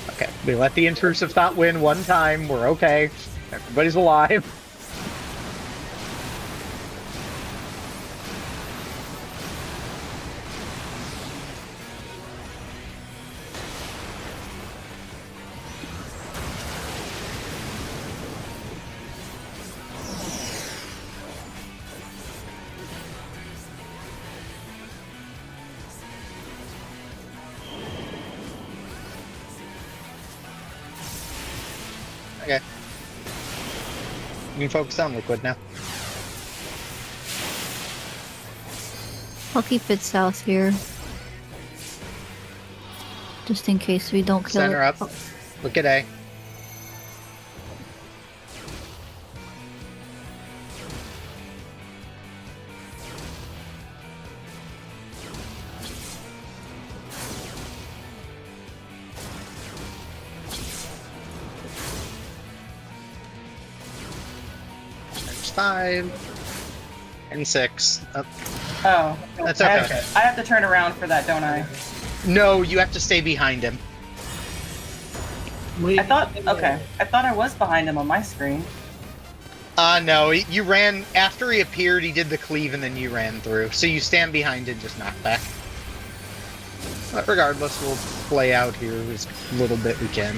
Speaker 1: Okay, we let the intrusive thought win one time. We're okay. Everybody's alive. Okay. You can focus on liquid now.
Speaker 6: I'll keep it south here. Just in case we don't kill
Speaker 1: Center
Speaker 6: it.
Speaker 1: up. Look at A. There's 5 and 6. Oh,
Speaker 2: Oh,
Speaker 1: that's
Speaker 2: I
Speaker 1: okay.
Speaker 2: I have to turn around for that, don't I?
Speaker 1: No, you have to stay behind him.
Speaker 2: I thought. Okay, I thought I was behind him on my screen.
Speaker 1: No, you ran after he appeared. He did the cleave, and then you ran through. So you stand behind and just knock back. But regardless, we'll play out here as little bit we can.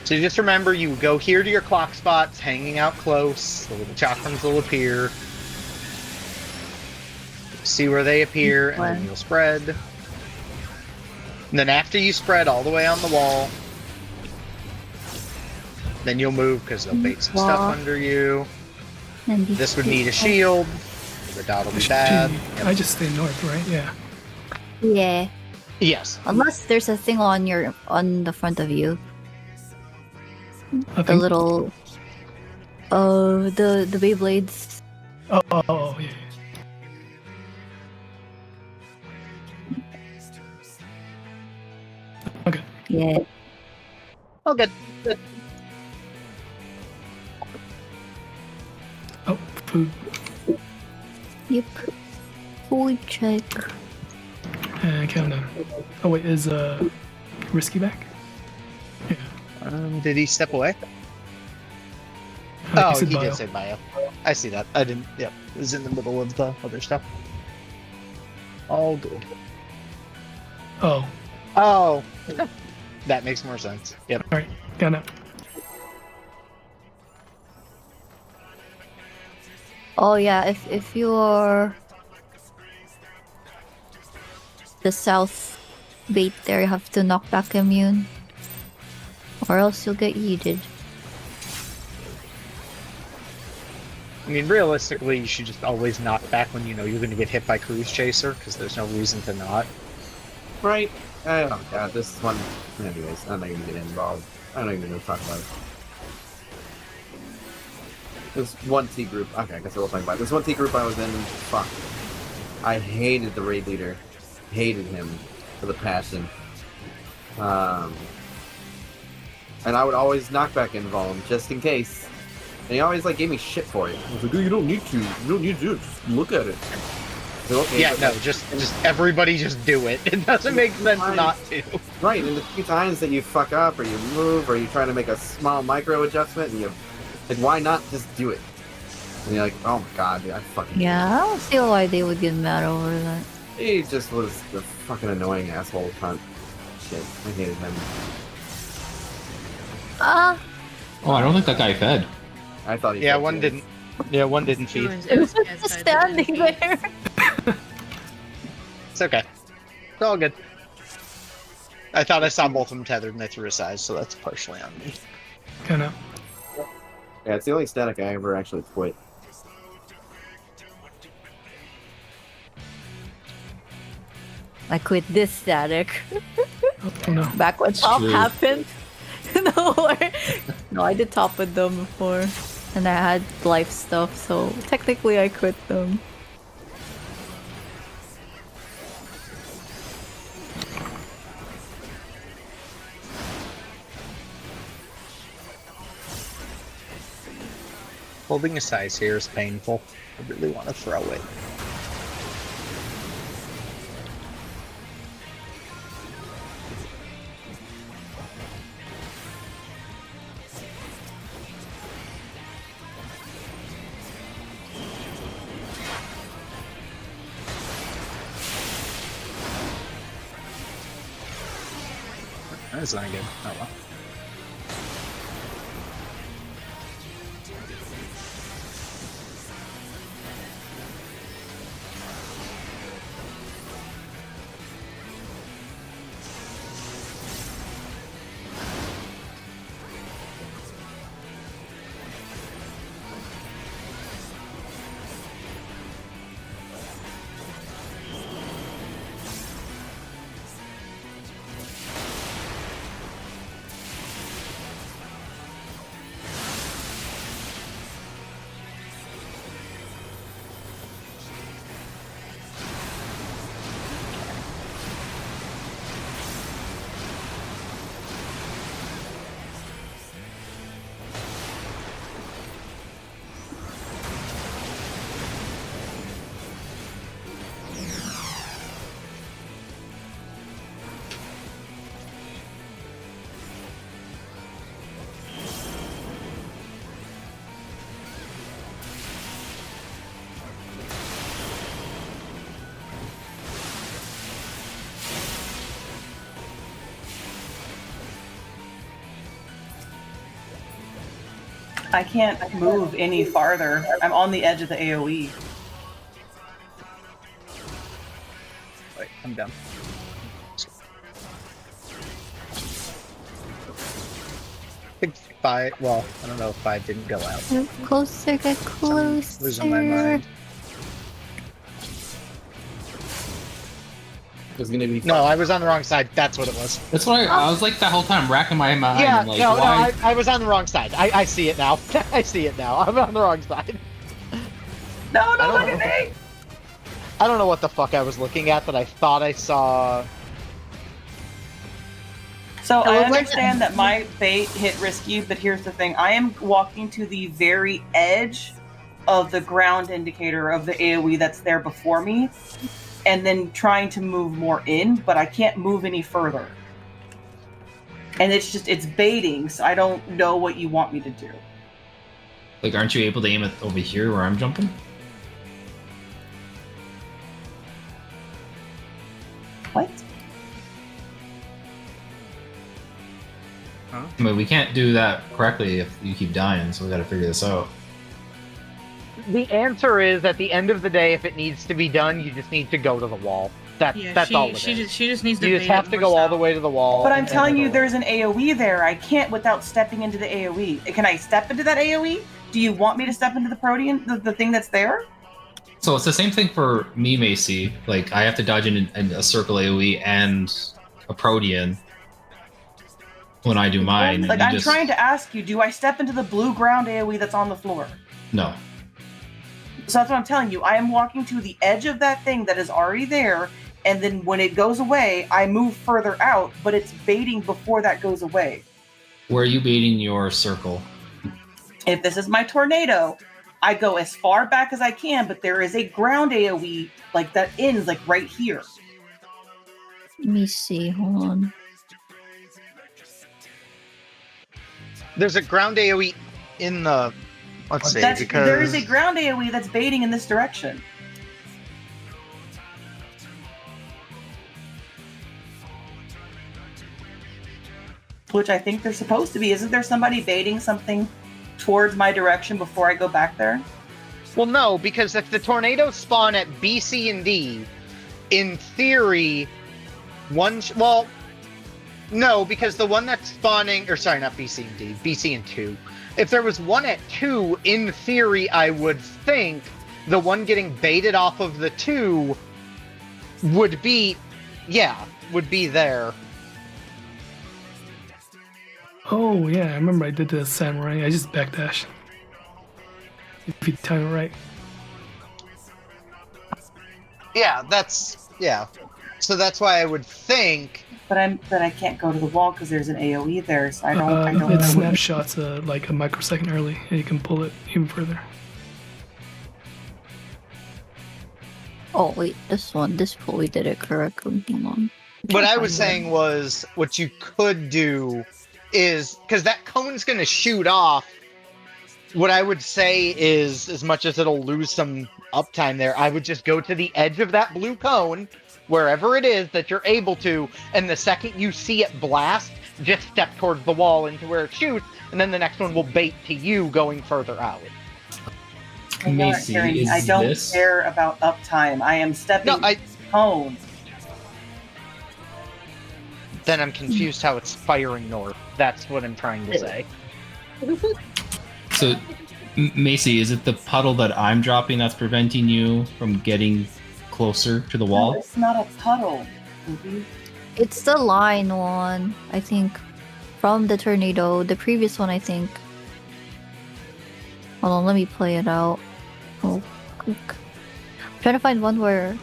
Speaker 1: So just remember, you go here to your clock spots, hanging out close. So the chakrams will appear. See where they appear, and then you'll spread. And then after you spread all the way on the wall, then you'll move because they'll bait some stuff under you.
Speaker 6: And
Speaker 1: This would need a shield. The dot will be bad.
Speaker 4: I just stay north, right? Yeah.
Speaker 6: Yeah.
Speaker 1: Yes.
Speaker 6: Unless there's a thing on the front of you.
Speaker 4: I
Speaker 6: The
Speaker 4: think.
Speaker 6: little the Beyblades.
Speaker 4: Oh, yeah. Okay.
Speaker 6: Yeah.
Speaker 1: Oh, good.
Speaker 4: Oh, food.
Speaker 6: Yep. Food check.
Speaker 4: And countdown. Oh wait, is Risky back? Yeah.
Speaker 1: Did he step away?
Speaker 4: He
Speaker 1: Oh,
Speaker 4: said
Speaker 1: he
Speaker 4: bio.
Speaker 1: did say bio. I see that. I didn't. Yep. It was in the middle of the other stuff. All good.
Speaker 4: Oh,
Speaker 1: Oh. That makes more sense. Yep.
Speaker 4: all right. Got it.
Speaker 6: Oh yeah, if you're the south bait there, you have to knock back immune, or else you'll get yeeted.
Speaker 1: I mean, realistically, you should just always knock back when you know you're going to get hit by Cruise Chaser, because there's no reason to not.
Speaker 5: Right? Oh god, this one. Anyways, I'm not even gonna get involved. I'm not even gonna talk about it. This one T group. Okay, I guess I will talk about it. This one T group I was in. Fuck. I hated the raid leader. Hated him for the passion. And I would always knock back invul him just in case. And he always like gave me shit for it. He was like, "Oh, you don't need to. You don't need to do it. Just look at it." So, okay,
Speaker 1: Yeah,
Speaker 5: but
Speaker 1: no, just everybody just do it. It doesn't make sense not to.
Speaker 5: right, and the few times that you fuck up or you move or you try to make a small micro adjustment and you like, why not just do it? And you're like, oh my god, dude, I fucking
Speaker 6: Yeah, I don't see why they would get mad over that.
Speaker 5: he just was the fucking annoying asshole cunt. Shit, I hated him.
Speaker 6: Ah,
Speaker 3: Oh, I don't think that guy fed.
Speaker 5: I thought he
Speaker 1: Yeah,
Speaker 5: felt
Speaker 1: one
Speaker 5: good.
Speaker 1: didn't. Yeah, one didn't
Speaker 7: It
Speaker 1: feed.
Speaker 7: was,
Speaker 6: it was
Speaker 7: cat
Speaker 6: just
Speaker 7: side that didn't
Speaker 6: standing
Speaker 7: feed.
Speaker 6: there.
Speaker 1: It's okay. It's all good. I thought I saw both of them tethered and they threw aside, so that's partially on me.
Speaker 4: Kind of.
Speaker 5: Yeah, it's the only static I ever actually quit.
Speaker 6: I quit this static.
Speaker 4: Oh no.
Speaker 6: Back when top
Speaker 3: true.
Speaker 6: happened. No, I did top with them before. And I had life stuff, so technically I quit them.
Speaker 1: Holding a size here is painful. I really want to throw it. That's not good. Oh well.
Speaker 2: I can't move any farther. I'm on the edge of the AoE.
Speaker 1: Wait, I'm down. I think 5. Well, I don't know if 5 didn't go out.
Speaker 6: Get closer, get
Speaker 1: I'm
Speaker 6: closer.
Speaker 1: losing my mind.
Speaker 5: It's gonna be
Speaker 1: No, I was on the wrong side. That's what it was.
Speaker 3: That's what I was like the whole time racking my mind.
Speaker 1: Yeah,
Speaker 3: I'm like,
Speaker 1: no,
Speaker 3: why?
Speaker 1: I was on the wrong side. I see it now. I see it now. I'm on the wrong side.
Speaker 2: No,
Speaker 1: I
Speaker 2: no,
Speaker 1: don't
Speaker 2: look
Speaker 1: know.
Speaker 2: at me!
Speaker 1: I don't know what the fuck I was looking at, but I thought I saw.
Speaker 2: So
Speaker 1: It
Speaker 2: I
Speaker 1: looked like-
Speaker 2: understand that my bait hit risky, but here's the thing. I am walking to the very edge of the ground indicator of the AoE that's there before me, and then trying to move more in, but I can't move any further. And it's baiting, so I don't know what you want me to do.
Speaker 3: Like, aren't you able to aim it over here where I'm jumping?
Speaker 2: What?
Speaker 3: I mean, we can't do that correctly if you keep dying, so we gotta figure this out.
Speaker 1: The answer is, at the end of the day, if it needs to be done, you just need to go to the wall.
Speaker 7: Yeah,
Speaker 1: That's all it
Speaker 7: she
Speaker 1: is.
Speaker 7: just needs to.
Speaker 1: You just
Speaker 7: bait
Speaker 1: have
Speaker 7: it
Speaker 1: to
Speaker 7: more
Speaker 1: go all the
Speaker 7: south.
Speaker 1: way to the wall.
Speaker 2: But I'm
Speaker 1: and
Speaker 2: telling you,
Speaker 1: it'll-
Speaker 2: there's an AoE there. I can't without stepping into the AoE. Can I step into that AoE? Do you want me to step into the Protean, the thing that's there?
Speaker 3: So it's the same thing for me, Macy. Like, I have to dodge in a circle AoE and a Protean when I do mine.
Speaker 2: Like,
Speaker 3: and you
Speaker 2: I'm
Speaker 3: just...
Speaker 2: trying to ask you, do I step into the blue ground AoE that's on the floor?
Speaker 3: No.
Speaker 2: So that's what I'm telling you. I am walking to the edge of that thing that is already there, and then when it goes away, I move further out, but it's baiting before that goes away.
Speaker 3: Where are you baiting your circle?
Speaker 2: If this is my tornado, I go as far back as I can, but there is a ground AoE like that ends like right here.
Speaker 6: Let me see, hold on.
Speaker 1: There's a ground AoE in the. Let's see,
Speaker 2: That's,
Speaker 1: because
Speaker 2: there is a ground AoE that's baiting in this direction. Which I think they're supposed to be. Isn't there somebody baiting something towards my direction before I go back there?
Speaker 1: Well, no, because if the tornadoes spawn at B, C, and D, in theory, well, no, because the one that's spawning, or sorry, not B, C, and D, B, C, and 2. If there was one at 2, in theory, I would think the one getting baited off of the 2 would be yeah, would be there.
Speaker 4: Oh yeah, I remember I did the samurai. I just backdash. If you time it right.
Speaker 1: Yeah, so that's why I would think.
Speaker 2: But I can't go to the wall because there's an AOE there, so I don't
Speaker 4: It
Speaker 2: know. what-
Speaker 4: snapshots like a microsecond early, and you can pull it even further.
Speaker 6: Oh wait, this pull we did it correctly. Hold on.
Speaker 1: What I was saying was, what you could do is, because that cone's going to shoot off. What I would say is, as much as it'll lose some uptime there, I would just go to the edge of that blue cone, wherever it is that you're able to, and the second you see it blast, just step towards the wall into where it shoots, and then the next one will bait to you going further out.
Speaker 3: Macy, is
Speaker 2: I don't
Speaker 3: this?
Speaker 2: care about uptime. I am stepping cone.
Speaker 1: Then I'm confused how it's firing north. That's what I'm trying to say.
Speaker 3: So, Macy, is it the puddle that I'm dropping that's preventing you from getting closer to the
Speaker 2: No,
Speaker 3: wall?
Speaker 2: it's not a puddle. Ruby.
Speaker 6: It's the line one, I think, from the tornado. The previous one, I think. Hold on, let me play it out. Oh, quick. I'm trying to find one where,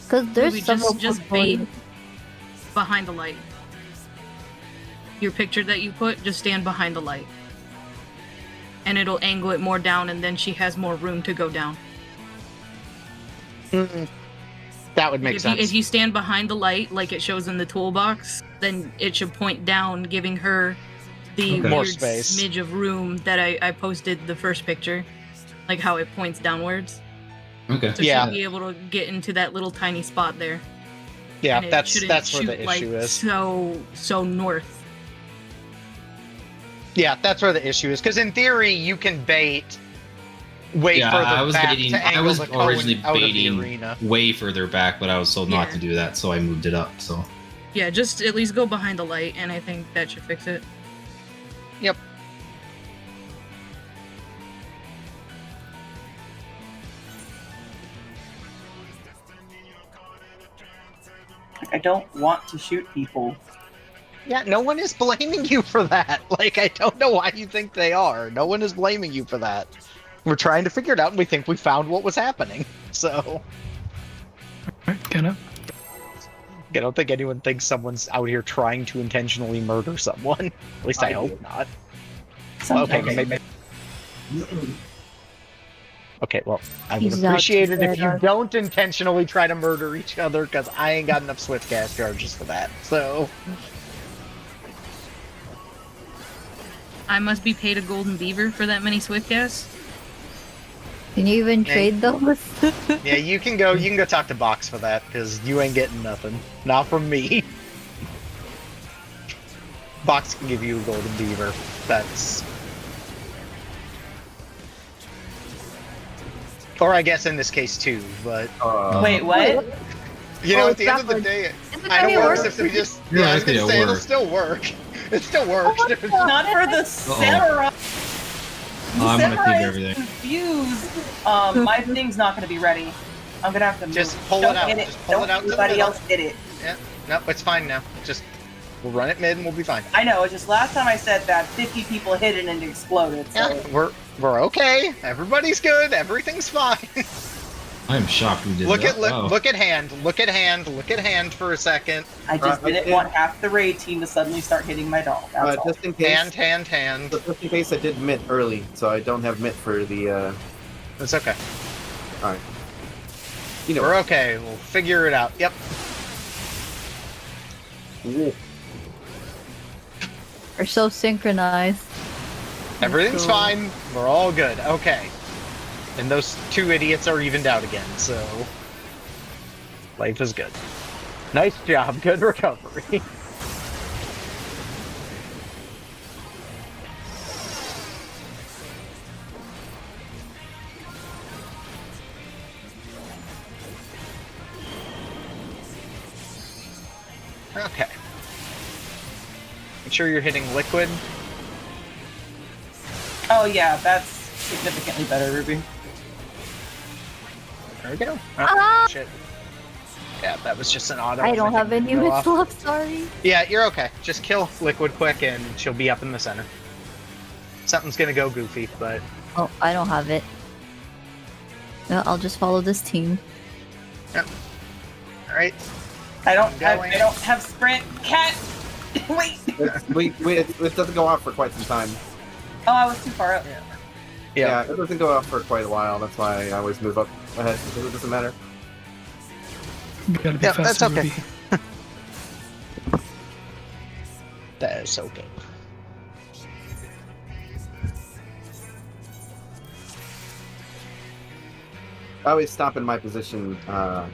Speaker 6: because there's
Speaker 7: Ruby,
Speaker 6: several.
Speaker 7: just bait behind the light. Your picture that you put, just stand behind the light. And it'll angle it more down, and then she has more room to go down.
Speaker 1: That would make sense.
Speaker 7: If you stand behind the light, like it shows in the toolbox, then it should point down, giving her the
Speaker 3: Okay.
Speaker 1: More
Speaker 7: weird
Speaker 1: space.
Speaker 7: smidge of room that I posted the first picture. Like how it points downwards.
Speaker 3: Okay.
Speaker 7: So
Speaker 1: Yeah.
Speaker 7: she'll be able to get into that little tiny spot there.
Speaker 1: Yeah,
Speaker 7: And it
Speaker 1: that's
Speaker 7: shouldn't
Speaker 1: where
Speaker 7: shoot,
Speaker 1: the
Speaker 7: like,
Speaker 1: issue is.
Speaker 7: So north.
Speaker 1: Yeah, that's where the issue is. Because in theory, you can bait way
Speaker 3: Yeah,
Speaker 1: further
Speaker 3: I was
Speaker 1: back
Speaker 3: baiting.
Speaker 1: to
Speaker 3: I
Speaker 1: angle
Speaker 3: was
Speaker 1: the cone
Speaker 3: originally
Speaker 1: out of the
Speaker 3: baiting
Speaker 1: arena.
Speaker 3: way further back, but I was told not
Speaker 7: Yeah.
Speaker 3: to do that, so I moved it up. So
Speaker 7: Yeah, just at least go behind the light, and I think that should fix it.
Speaker 1: Yep.
Speaker 2: I don't want to shoot people.
Speaker 1: Yeah, no one is blaming you for that. Like, I don't know why you think they are. No one is blaming you for that. We're trying to figure it out, and we think we found what was happening. So,
Speaker 4: Alright, Kenna.
Speaker 1: I don't think anyone thinks someone's out here trying to intentionally murder someone. At least I hope not.
Speaker 2: Sometimes.
Speaker 1: Okay, maybe. Okay, well, I would
Speaker 6: He's out
Speaker 1: appreciate
Speaker 6: to
Speaker 1: it if
Speaker 6: get
Speaker 1: you
Speaker 6: us.
Speaker 1: don't intentionally try to murder each other, because I ain't got enough swift gas charges for that. So,
Speaker 7: I must be paid a golden beaver for that many swift gas.
Speaker 6: Can you even
Speaker 1: Hey.
Speaker 6: trade those?
Speaker 1: yeah, you can go talk to Box for that, because you ain't getting nothing. Not from me. Box can give you a golden beaver. That's... Or I guess in this case too, but...
Speaker 2: Wait, what?
Speaker 1: You know,
Speaker 6: Oh,
Speaker 1: at the end of the
Speaker 6: exactly.
Speaker 1: day,
Speaker 6: Is it
Speaker 1: I
Speaker 6: gonna
Speaker 1: know it works
Speaker 6: work?
Speaker 1: if we just...
Speaker 3: You're
Speaker 1: Yeah, I was
Speaker 3: right,
Speaker 1: gonna
Speaker 3: it'll
Speaker 1: say, it'll
Speaker 3: work.
Speaker 1: still work. It still works.
Speaker 2: Not for the samurai.
Speaker 3: I'm gonna
Speaker 2: Samurai
Speaker 3: keep
Speaker 2: is
Speaker 3: everything.
Speaker 2: confused. My thing's not gonna be ready. I'm gonna have to move.
Speaker 1: Just pull
Speaker 2: Don't
Speaker 1: it out.
Speaker 2: hit it.
Speaker 1: Just pull
Speaker 2: Don't
Speaker 1: it out to the
Speaker 2: anybody
Speaker 1: middle.
Speaker 2: else hit it.
Speaker 1: Yeah, no, it's fine now. Just... We'll run it mid and we'll be fine.
Speaker 2: I know. It's just last time I said that 50 people hit it and it exploded. So.
Speaker 1: Yeah, we're okay. Everybody's good. Everything's fine.
Speaker 3: I am shocked we did
Speaker 1: Look
Speaker 3: that.
Speaker 1: at
Speaker 3: Wow.
Speaker 1: look at hand. Look at hand. Look at hand for a second.
Speaker 2: I just
Speaker 5: I
Speaker 2: didn't
Speaker 5: did-
Speaker 2: want half the raid team to suddenly start hitting my doll. That's all.
Speaker 5: Just in case.
Speaker 1: Hand.
Speaker 5: Just in case I did mit early, so I don't have mit for the.
Speaker 1: It's okay.
Speaker 5: Alright. You know.
Speaker 1: We're okay. We'll figure it out. Yep.
Speaker 5: Ooh.
Speaker 6: We're so synchronized.
Speaker 1: Everything's
Speaker 6: Cool.
Speaker 1: fine. We're all good. Okay. And those two idiots are evened out again, so life is good. Nice job. Good recovery. Okay. Make sure you're hitting liquid.
Speaker 2: Oh yeah, that's significantly better, Ruby.
Speaker 1: There we go. Oh,
Speaker 6: Ah!
Speaker 1: shit. Yeah, that was just an auto.
Speaker 6: I don't have any
Speaker 1: go
Speaker 6: mits
Speaker 1: off.
Speaker 6: left, sorry.
Speaker 1: Yeah, you're okay. Just kill Liquid quick and she'll be up in the center. Something's gonna go goofy, but...
Speaker 6: Oh, I don't have it. Yeah, I'll just follow this team.
Speaker 1: Alright.
Speaker 2: I don't have sprint. Cat! Wait!
Speaker 5: It doesn't go off for quite some time.
Speaker 2: Oh, I was too far up.
Speaker 5: Yeah, it doesn't go off for quite a while. That's why I always move up ahead, because it doesn't matter.
Speaker 4: You gotta be
Speaker 1: Yeah,
Speaker 4: faster,
Speaker 1: that's okay.
Speaker 4: Ruby.
Speaker 1: That is okay.
Speaker 5: I always stop in my position,
Speaker 1: And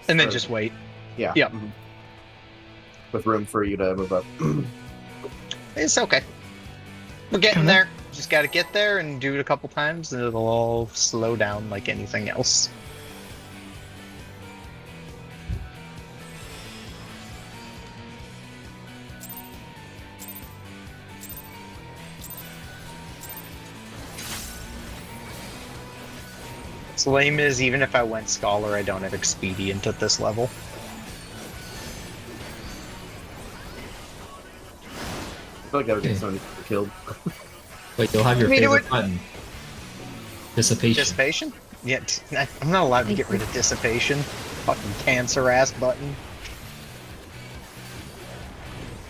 Speaker 1: then
Speaker 5: Or-
Speaker 1: just wait.
Speaker 5: yeah.
Speaker 1: Yep.
Speaker 5: mhm. With room for you to move up.
Speaker 1: It's okay. We're getting
Speaker 4: Mhm.
Speaker 1: there. Just gotta get there and do it a couple times and it'll all slow down like anything else. What's lame is even if I went Scholar, I don't have Expedient at this level.
Speaker 5: I feel like I would get someone killed.
Speaker 3: But you'll have your
Speaker 1: Me do
Speaker 3: favorite
Speaker 1: it.
Speaker 3: button. Dissipation.
Speaker 1: Dissipation? Yeah, I'm not allowed to get rid of Dissipation. Fucking cancer ass button.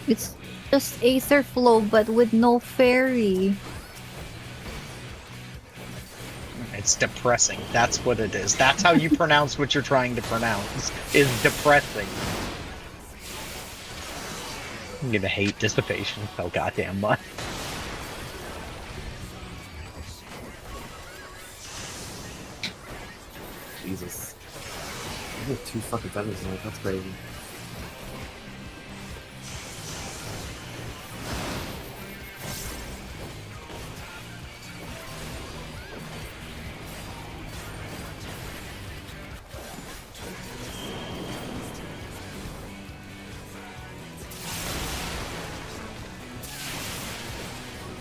Speaker 6: It's just Aether Flow, but with no fairy.
Speaker 1: It's depressing. That's what it is. That's how you pronounce what you're trying to pronounce. Is depressing. I'm gonna hate Dissipation so goddamn much.
Speaker 5: Jesus. I have 2 fucking feathers in it. That's crazy.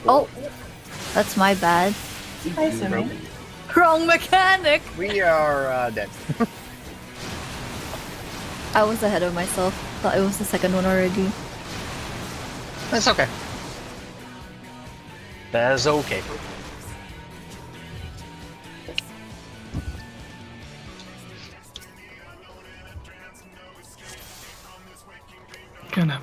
Speaker 6: Oh, that's my bad.
Speaker 2: Hi, Sumi.
Speaker 6: Wrong mechanic!
Speaker 1: We are dead.
Speaker 6: I was ahead of myself. Thought it was the second one already.
Speaker 1: That's okay. That's okay.
Speaker 4: Gonna.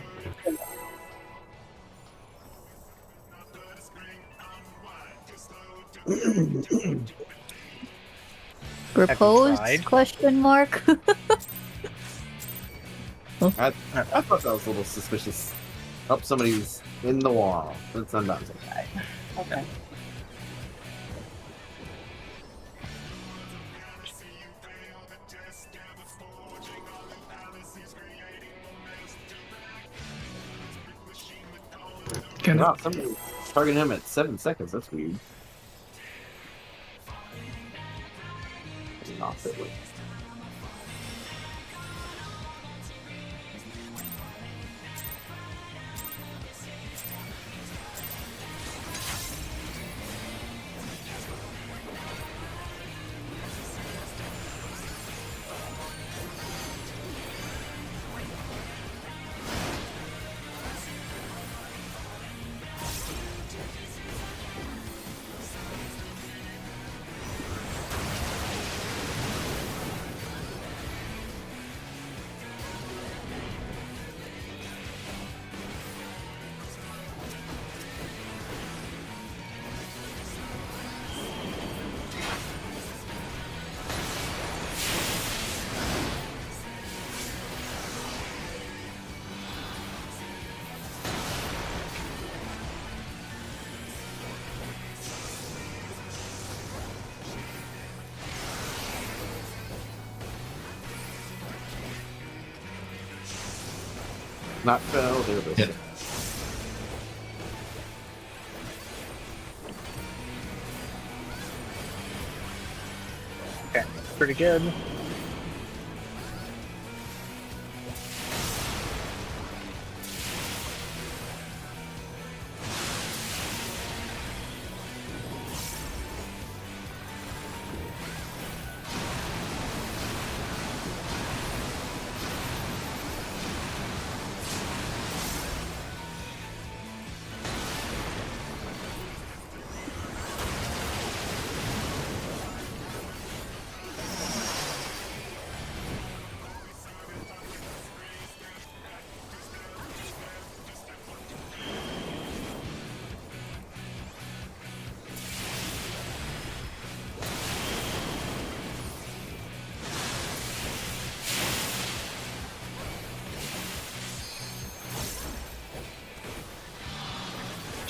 Speaker 6: Proposed?
Speaker 1: tried?
Speaker 6: Question mark.
Speaker 5: I thought that was a little suspicious. Oh, somebody's in the wall. That's not okay.
Speaker 2: Okay.
Speaker 4: Gonna.
Speaker 5: Wow, somebody targeted him at 7 seconds. That's weird. Not that way. Not fell, there it is.
Speaker 3: Yep.
Speaker 1: Okay, pretty good.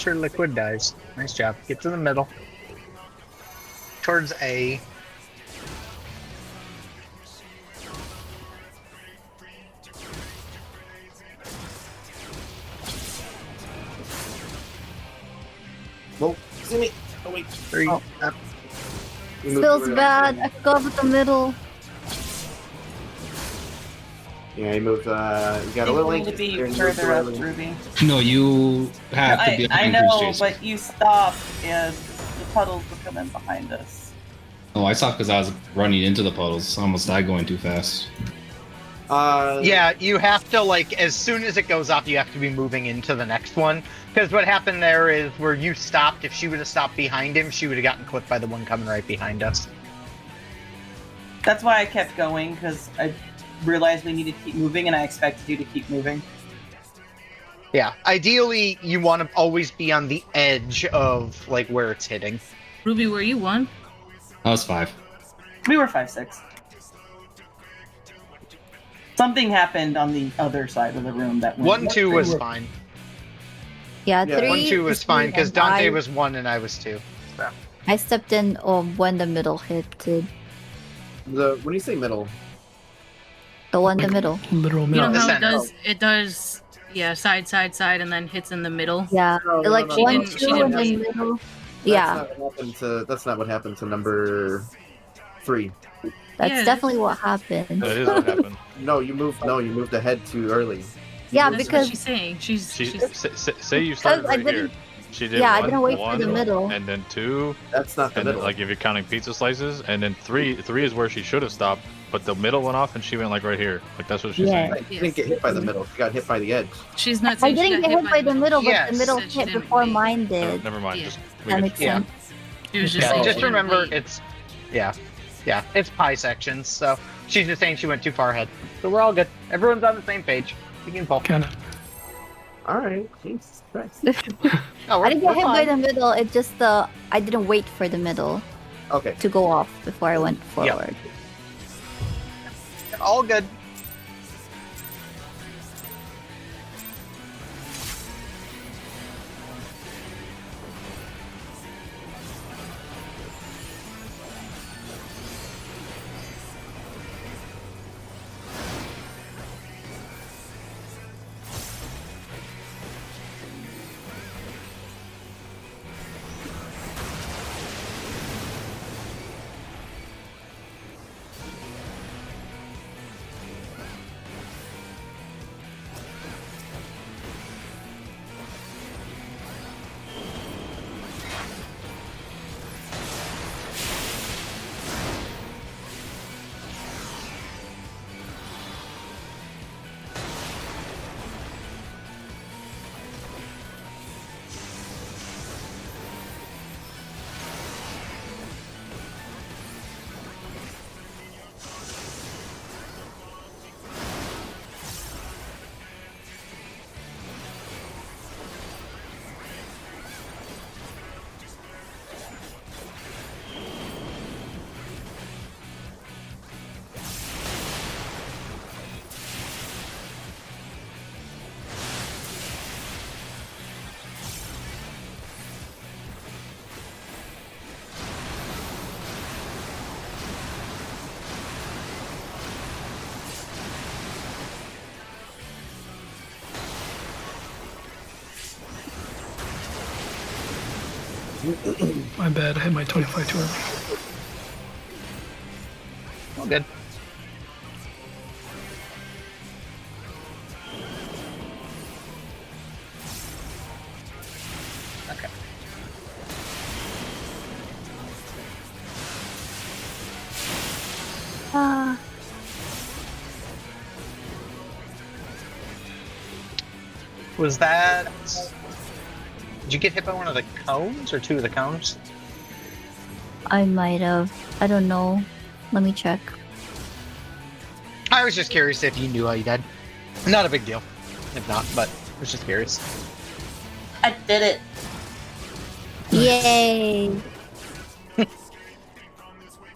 Speaker 1: watch her liquid dies. Nice job. Get to the middle. Towards A.
Speaker 5: Whoa, see me. Oh wait.
Speaker 1: 3.
Speaker 6: Oh.
Speaker 1: Up.
Speaker 5: You moved
Speaker 6: Feels
Speaker 5: over
Speaker 6: bad.
Speaker 5: there.
Speaker 6: I forgot about the middle.
Speaker 5: Yeah, you moved. You got
Speaker 2: You
Speaker 5: a little
Speaker 2: need to
Speaker 5: anxious
Speaker 2: be
Speaker 5: there and you moved
Speaker 2: further up,
Speaker 5: early.
Speaker 2: Ruby.
Speaker 3: No, you have to be
Speaker 2: I
Speaker 3: behind
Speaker 2: know,
Speaker 3: Jason.
Speaker 2: but you stopped and the puddles were coming behind us.
Speaker 3: Oh, I stopped because I was running into the puddles. I almost died going too fast.
Speaker 1: Yeah, you have to, like, as soon as it goes off, you have to be moving into the next one. Because what happened there is where you stopped, if she would have stopped behind him, she would have gotten clipped by the one coming right behind us.
Speaker 2: That's why I kept going, because I realized we needed to keep moving, and I expected you to keep moving.
Speaker 1: Yeah, ideally, you want to always be on the edge of, like, where it's hitting.
Speaker 7: Ruby, were you 1?
Speaker 3: I was 5.
Speaker 2: We were 5-6. Something happened on the other side of the room that went
Speaker 1: 1-2 was fine.
Speaker 6: Yeah,
Speaker 5: Yeah,
Speaker 6: 3.
Speaker 1: 1-2 was
Speaker 6: is
Speaker 1: fine,
Speaker 6: me,
Speaker 1: because
Speaker 6: and
Speaker 1: Dante was 1 and I was 2. So.
Speaker 6: I stepped in when the middle hit. The
Speaker 5: When you say middle,
Speaker 6: one in
Speaker 4: Like-
Speaker 6: the middle.
Speaker 4: Literal
Speaker 7: You know
Speaker 4: middle.
Speaker 1: the
Speaker 7: how it
Speaker 1: center.
Speaker 7: does? It does, yeah, side, and then hits in the middle.
Speaker 6: Yeah,
Speaker 5: No, no,
Speaker 6: like
Speaker 5: no,
Speaker 7: She
Speaker 6: 1,
Speaker 7: didn't-
Speaker 6: 2
Speaker 7: she
Speaker 6: in
Speaker 7: didn't
Speaker 6: the
Speaker 7: wait.
Speaker 6: middle.
Speaker 5: that's
Speaker 6: Yeah,
Speaker 5: not what happened to. That's not what happened to number 3.
Speaker 6: that's
Speaker 7: Yeah,
Speaker 6: definitely what happened.
Speaker 8: That is what happened.
Speaker 5: No, you moved. No, you moved ahead too early.
Speaker 6: Yeah,
Speaker 7: That's
Speaker 6: because
Speaker 7: what she's saying. She's
Speaker 8: Say you started
Speaker 6: I
Speaker 8: right here.
Speaker 6: didn't-
Speaker 8: She did
Speaker 6: yeah, I
Speaker 8: one,
Speaker 6: didn't wait for
Speaker 8: one,
Speaker 6: the middle.
Speaker 8: and then 2,
Speaker 5: That's not the
Speaker 8: and then,
Speaker 5: middle.
Speaker 8: like if you're counting pizza slices, and then 3 is where she should have stopped, but the middle went off and she went like right here. Like that's what she's
Speaker 6: Yeah.
Speaker 8: saying.
Speaker 5: Right, you didn't get hit by the middle. You got hit by the edge.
Speaker 7: she's not
Speaker 6: I
Speaker 7: saying she
Speaker 6: didn't
Speaker 7: got
Speaker 6: get hit by the middle, but
Speaker 1: Yes.
Speaker 6: the middle
Speaker 7: Said she
Speaker 6: hit
Speaker 7: didn't
Speaker 6: before
Speaker 7: wait.
Speaker 6: mine
Speaker 8: No,
Speaker 6: did.
Speaker 8: never mind.
Speaker 7: Yeah.
Speaker 8: Just
Speaker 6: That
Speaker 8: leave
Speaker 6: makes
Speaker 8: it.
Speaker 1: Yeah.
Speaker 6: sense.
Speaker 7: She was just
Speaker 1: Yeah,
Speaker 7: saying
Speaker 1: just
Speaker 7: she didn't
Speaker 1: remember,
Speaker 7: wait.
Speaker 1: it's... Yeah. Yeah, it's pie sections, so she's just saying she went too far ahead. So we're all good. Everyone's on the same page. We can pull.
Speaker 4: Kinda.
Speaker 5: All right. Jesus Christ.
Speaker 1: Oh,
Speaker 6: I didn't get hit by
Speaker 1: fine.
Speaker 6: the middle. It just I didn't wait for the middle
Speaker 5: Okay.
Speaker 6: to go off before I went forward.
Speaker 1: All good.
Speaker 4: My bad. I had my 25 too early.
Speaker 1: All good. Okay.
Speaker 6: Ah,
Speaker 1: Was that... Did you get hit by one of the cones, or 2 of the cones?
Speaker 6: I might have. I don't know. Let me check.
Speaker 1: I was just curious if you knew how you died. Not a big deal. If not, but I was just curious.
Speaker 2: I did it.
Speaker 6: Yay!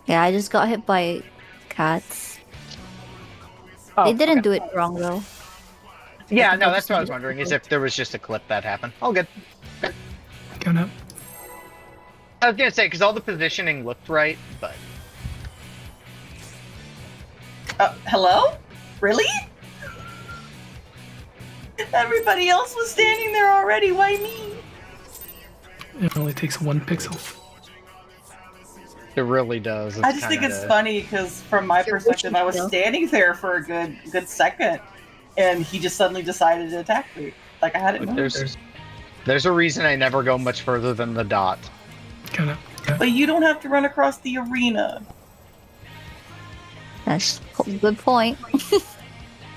Speaker 6: Yeah, I just got hit by cats.
Speaker 1: Oh,
Speaker 6: They didn't
Speaker 1: okay.
Speaker 6: do it wrong though.
Speaker 1: Yeah,
Speaker 6: think
Speaker 1: no,
Speaker 6: I
Speaker 1: that's
Speaker 6: just
Speaker 1: what I was
Speaker 6: needed
Speaker 1: wondering,
Speaker 6: to
Speaker 1: is
Speaker 6: go.
Speaker 1: if there was just a clip that happened. All good.
Speaker 4: Count up.
Speaker 1: I was gonna say because all the positioning looked right, but
Speaker 2: Hello? Really? Everybody else was standing there already. Why me?
Speaker 4: It only takes 1 pixel.
Speaker 1: it really does.
Speaker 2: I just think it's funny because from my perspective, I was standing there for a good second, and he just suddenly decided to attack me. Like I hadn't noticed.
Speaker 1: There's a reason I never go much further than the dot.
Speaker 4: Count up. Yeah.
Speaker 2: But you don't have to run across the arena.
Speaker 6: That's a good point.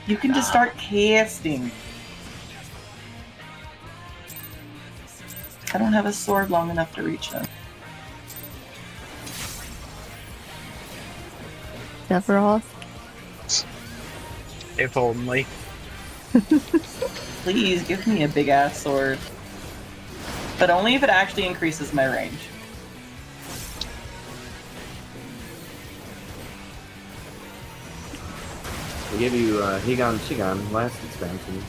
Speaker 2: You can just start casting. I don't have a sword long enough to reach him.
Speaker 6: Sephiroth.
Speaker 1: If only.
Speaker 2: Please give me a big ass sword. But only if it actually increases my range.
Speaker 5: We gave you Higan Shigan last expansion.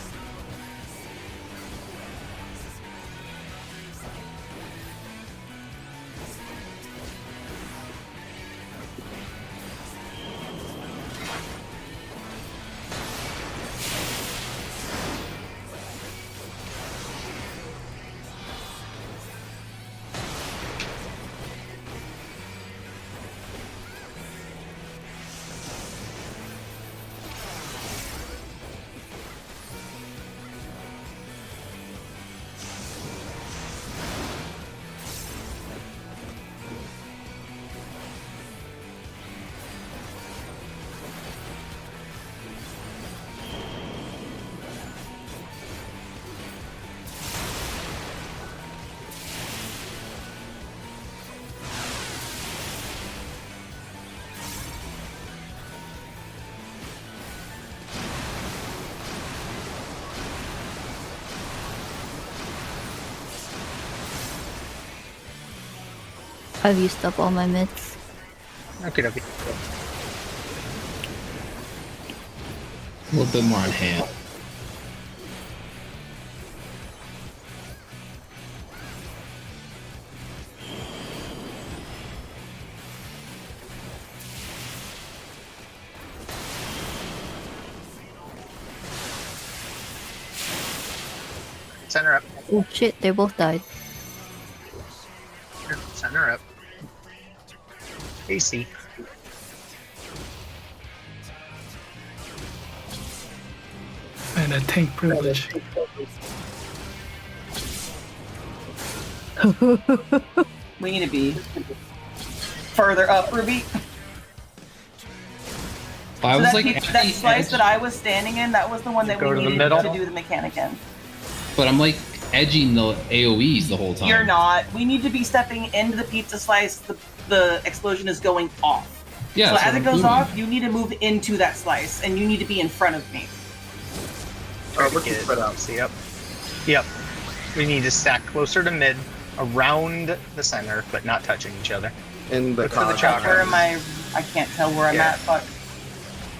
Speaker 6: I've used up all my mitts.
Speaker 1: Okay.
Speaker 3: A little bit more on hand.
Speaker 1: Center up.
Speaker 6: Oh shit, they both died.
Speaker 1: Center up. AC.
Speaker 4: And a tank privilege.
Speaker 2: We need to be further up, Ruby.
Speaker 3: I
Speaker 2: So
Speaker 3: was
Speaker 2: that,
Speaker 3: like,
Speaker 2: that slice that I was standing in, that was the one that
Speaker 1: Go
Speaker 2: we
Speaker 1: to the
Speaker 2: needed
Speaker 1: middle.
Speaker 2: to do the mechanic in.
Speaker 3: but I'm like edging the AoEs the whole time.
Speaker 2: You're not. We need to be stepping into the pizza slice. The explosion is going off.
Speaker 3: Yeah.
Speaker 2: So
Speaker 3: that's
Speaker 2: as
Speaker 3: what
Speaker 2: it
Speaker 3: I'm
Speaker 2: goes
Speaker 3: doing.
Speaker 2: off, you need to move into that slice, and you need to be in front of me.
Speaker 5: We're too spread out.
Speaker 1: See, yep. We need to stack closer to mid, around the center, but not touching each other.
Speaker 5: In the
Speaker 1: Look for the
Speaker 5: cog.
Speaker 1: chakra.
Speaker 2: Where am I? I can't tell where I'm
Speaker 1: Yeah.
Speaker 2: at. Fuck.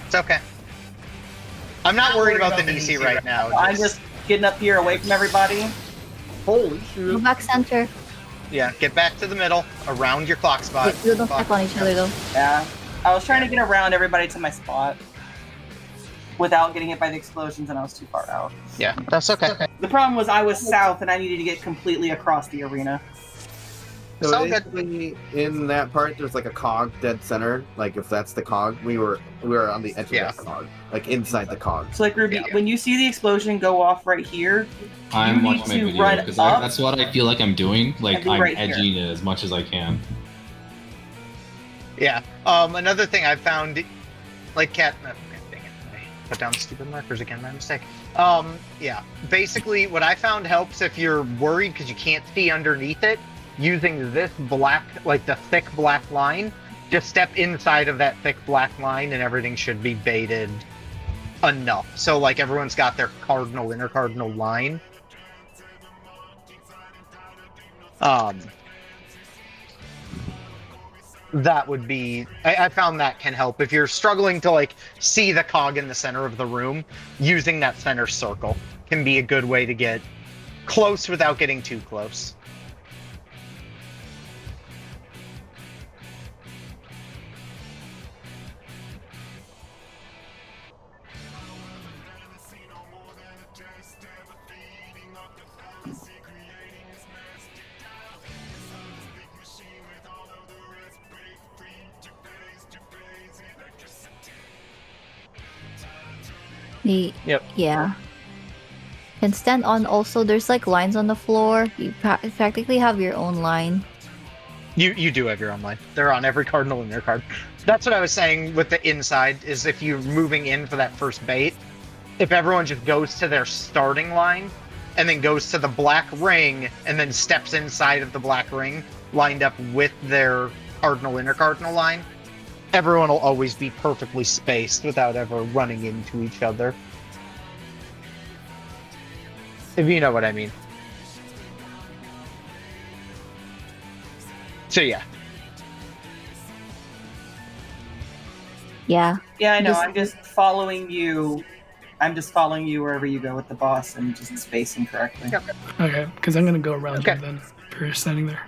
Speaker 1: It's okay. I'm not worried about the Nisi right now.
Speaker 2: I'm just getting up here away from everybody.
Speaker 5: Holy
Speaker 6: Go
Speaker 5: shoot.
Speaker 6: back center.
Speaker 1: Yeah, get back to the middle, around your clock spot.
Speaker 6: Wait, you don't step on each other though.
Speaker 2: Yeah. I was trying to get around everybody to my spot without getting hit by the explosions, and I was too far out.
Speaker 1: Yeah, that's okay.
Speaker 2: The problem was I was south, and I needed to get completely across the arena.
Speaker 1: It's
Speaker 5: So
Speaker 1: all good.
Speaker 5: basically, in that part, there's like a cog dead center. Like if that's the cog, we were on the edge of
Speaker 1: Yeah.
Speaker 5: that cog, like inside the cog.
Speaker 2: So, like, Ruby,
Speaker 1: Yeah.
Speaker 2: when you see the explosion go off right here,
Speaker 3: I'm
Speaker 2: you
Speaker 3: watching
Speaker 2: need
Speaker 3: my
Speaker 2: to
Speaker 3: video
Speaker 2: run
Speaker 3: because
Speaker 2: up
Speaker 3: that's what I feel like I'm doing. Like
Speaker 2: and be
Speaker 3: I'm
Speaker 2: right here.
Speaker 3: edging it as much as I can.
Speaker 1: Yeah. Another thing I found, like dang it, I put down the stupid markers again by mistake. Yeah. Basically, what I found helps if you're worried because you can't see underneath it. Using this black, like the thick black line, just step inside of that thick black line, and everything should be baited enough. So like everyone's got their cardinal, inner cardinal line. That would be, I found that can help. If you're struggling to like see the cog in the center of the room, using that center circle can be a good way to get close without getting too close. Yep.
Speaker 6: Yeah. Can stand on also, there's like lines on the floor. You practically have your own line.
Speaker 1: You do have your own line. They're on every cardinal in your card. That's what I was saying with the inside, is if you're moving in for that first bait, if everyone just goes to their starting line and then goes to the black ring and then steps inside of the black ring lined up with their cardinal inner cardinal line, everyone will always be perfectly spaced without ever running into each other. If you know what I mean. So yeah.
Speaker 6: Yeah.
Speaker 2: Yeah, I know.
Speaker 6: Just-
Speaker 2: I'm just following you. I'm just following you wherever you go with the boss and just spacing correctly.
Speaker 1: Yep.
Speaker 4: Okay, because I'm gonna go around
Speaker 1: Okay.
Speaker 4: you then. If you're standing there.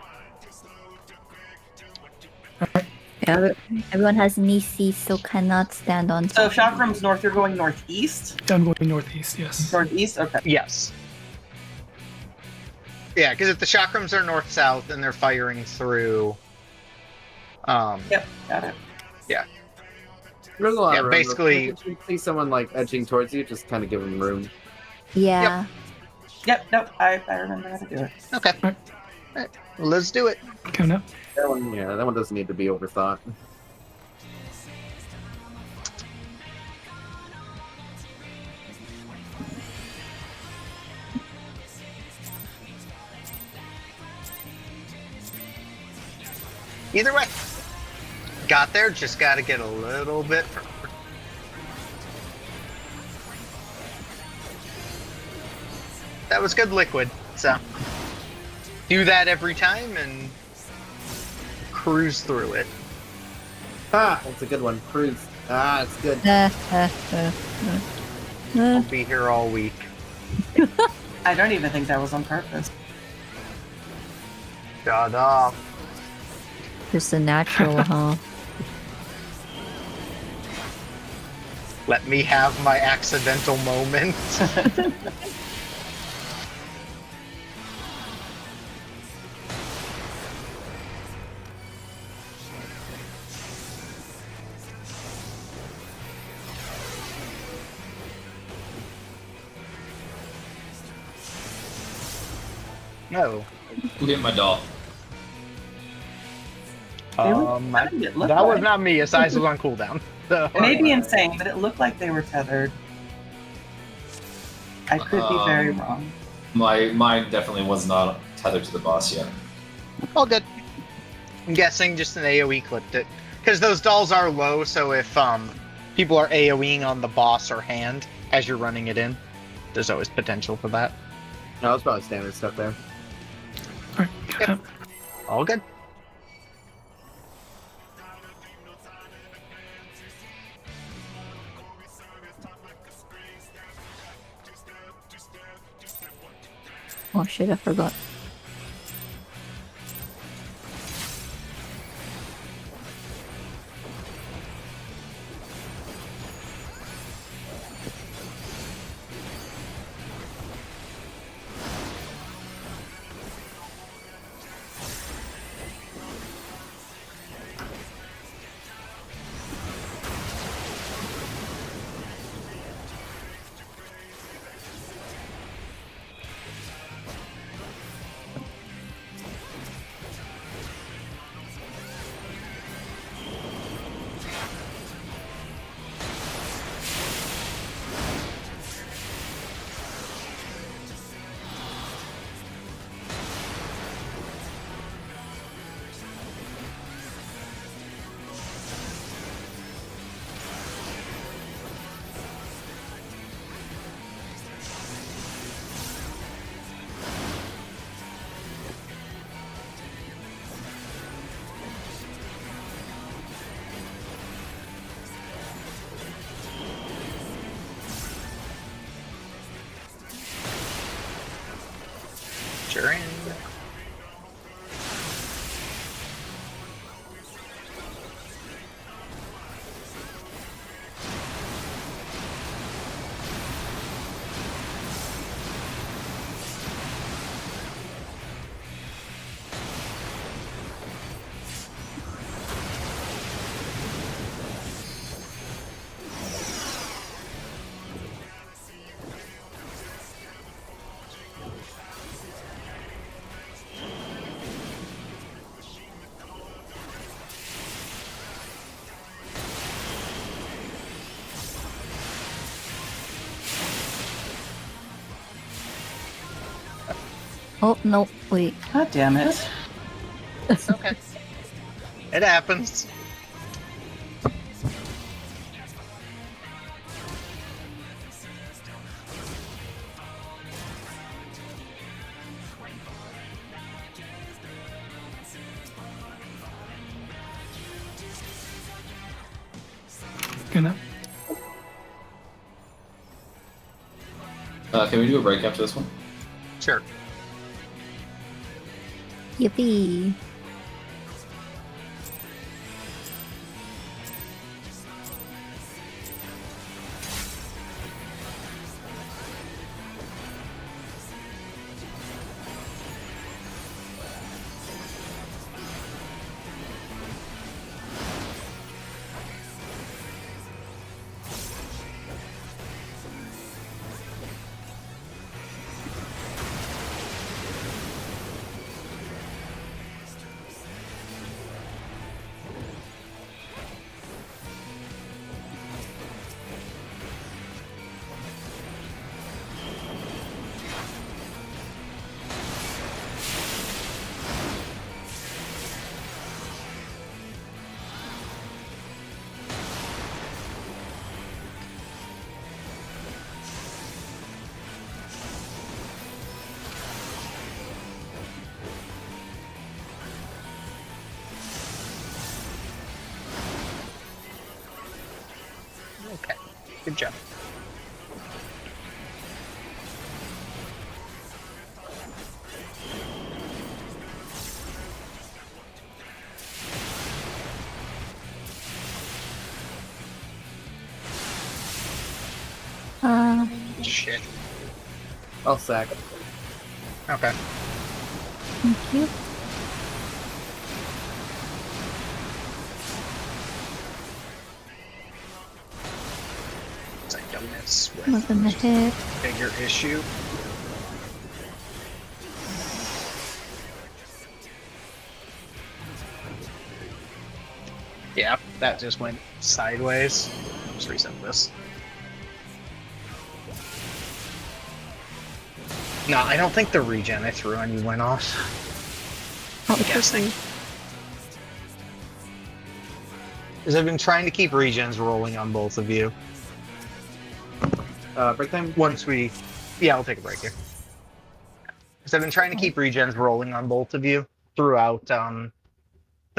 Speaker 6: Yeah, everyone has Nisi, so cannot stand on.
Speaker 2: So if Chakram's north, you're going northeast?
Speaker 4: I'm going northeast, yes.
Speaker 2: Northeast? Okay.
Speaker 1: Yes. Yeah, because if the chakrams are north-south and they're firing through...
Speaker 2: Yep, got it.
Speaker 5: There's a lot
Speaker 1: Yeah,
Speaker 5: of room.
Speaker 1: basically-
Speaker 5: If you see someone like edging towards you, just kind of give them room.
Speaker 6: Yeah.
Speaker 2: Yep, nope, I remember how to do it.
Speaker 1: Okay. Alright, let's do it.
Speaker 4: Coming up.
Speaker 5: That one doesn't need to be overthought.
Speaker 1: Either way. Got there, just gotta get a little bit further. That was good liquid, so do that every time and cruise through it.
Speaker 5: Ah, that's a good one. Cruise. Ah, it's good.
Speaker 1: I'll be here all week.
Speaker 2: I don't even think that was on purpose.
Speaker 1: Shut up.
Speaker 6: Just a natural, huh?
Speaker 1: Let me have my accidental moment. No.
Speaker 3: Who hit my doll?
Speaker 1: That
Speaker 2: It looked
Speaker 1: was
Speaker 2: like-
Speaker 1: not me. Asais was on cooldown. So.
Speaker 2: It may be insane, but it looked like they were tethered. I could be very wrong.
Speaker 9: Mine definitely was not tethered to the boss yet.
Speaker 1: All good. I'm guessing just an AoE clipped it. Because those dolls are low, so if people are AoEing on the boss or hand as you're running it in, there's always potential for that.
Speaker 5: No, it's probably standard stuff there.
Speaker 4: Alright, coming up.
Speaker 1: All good.
Speaker 6: Oh shit, I forgot.
Speaker 1: Sure in.
Speaker 6: Oh no! Wait.
Speaker 2: God damn it.
Speaker 1: It's okay. It happens.
Speaker 4: Gonna.
Speaker 9: Can we do a break after this one?
Speaker 1: Sure.
Speaker 6: Yippee!
Speaker 1: Okay. Good job. Shit.
Speaker 5: I'll sack.
Speaker 1: Okay.
Speaker 6: Thank you.
Speaker 1: It's like a miss with
Speaker 6: Not gonna hit.
Speaker 1: bigger issue. Yeah, that just went sideways. Just reset this. No, I don't think the regen I threw on you went off.
Speaker 6: Oh,
Speaker 1: I'm guessing. Because I've been trying to keep regens rolling on both of you.
Speaker 5: Break time?
Speaker 1: Once we... Yeah, I'll take a break here. Because I've been trying to keep regens rolling on both of you throughout the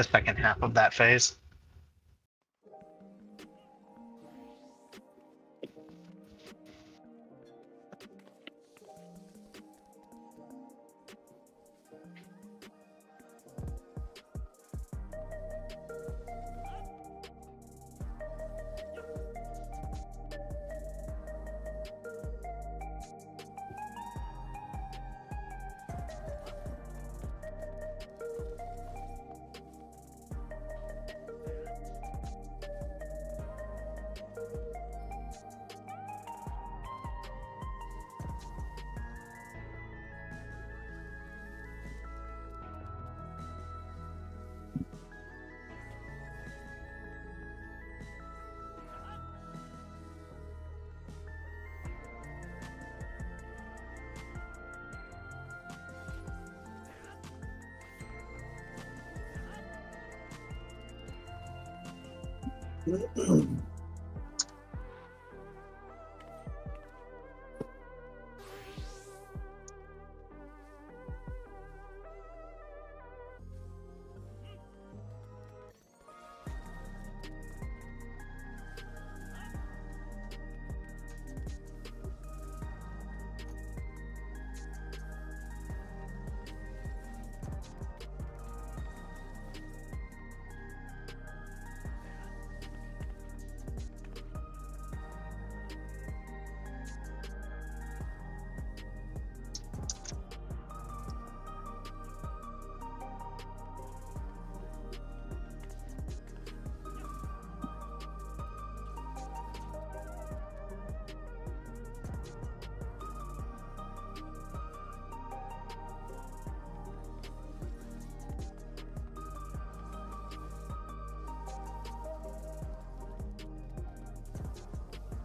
Speaker 1: second half of that phase.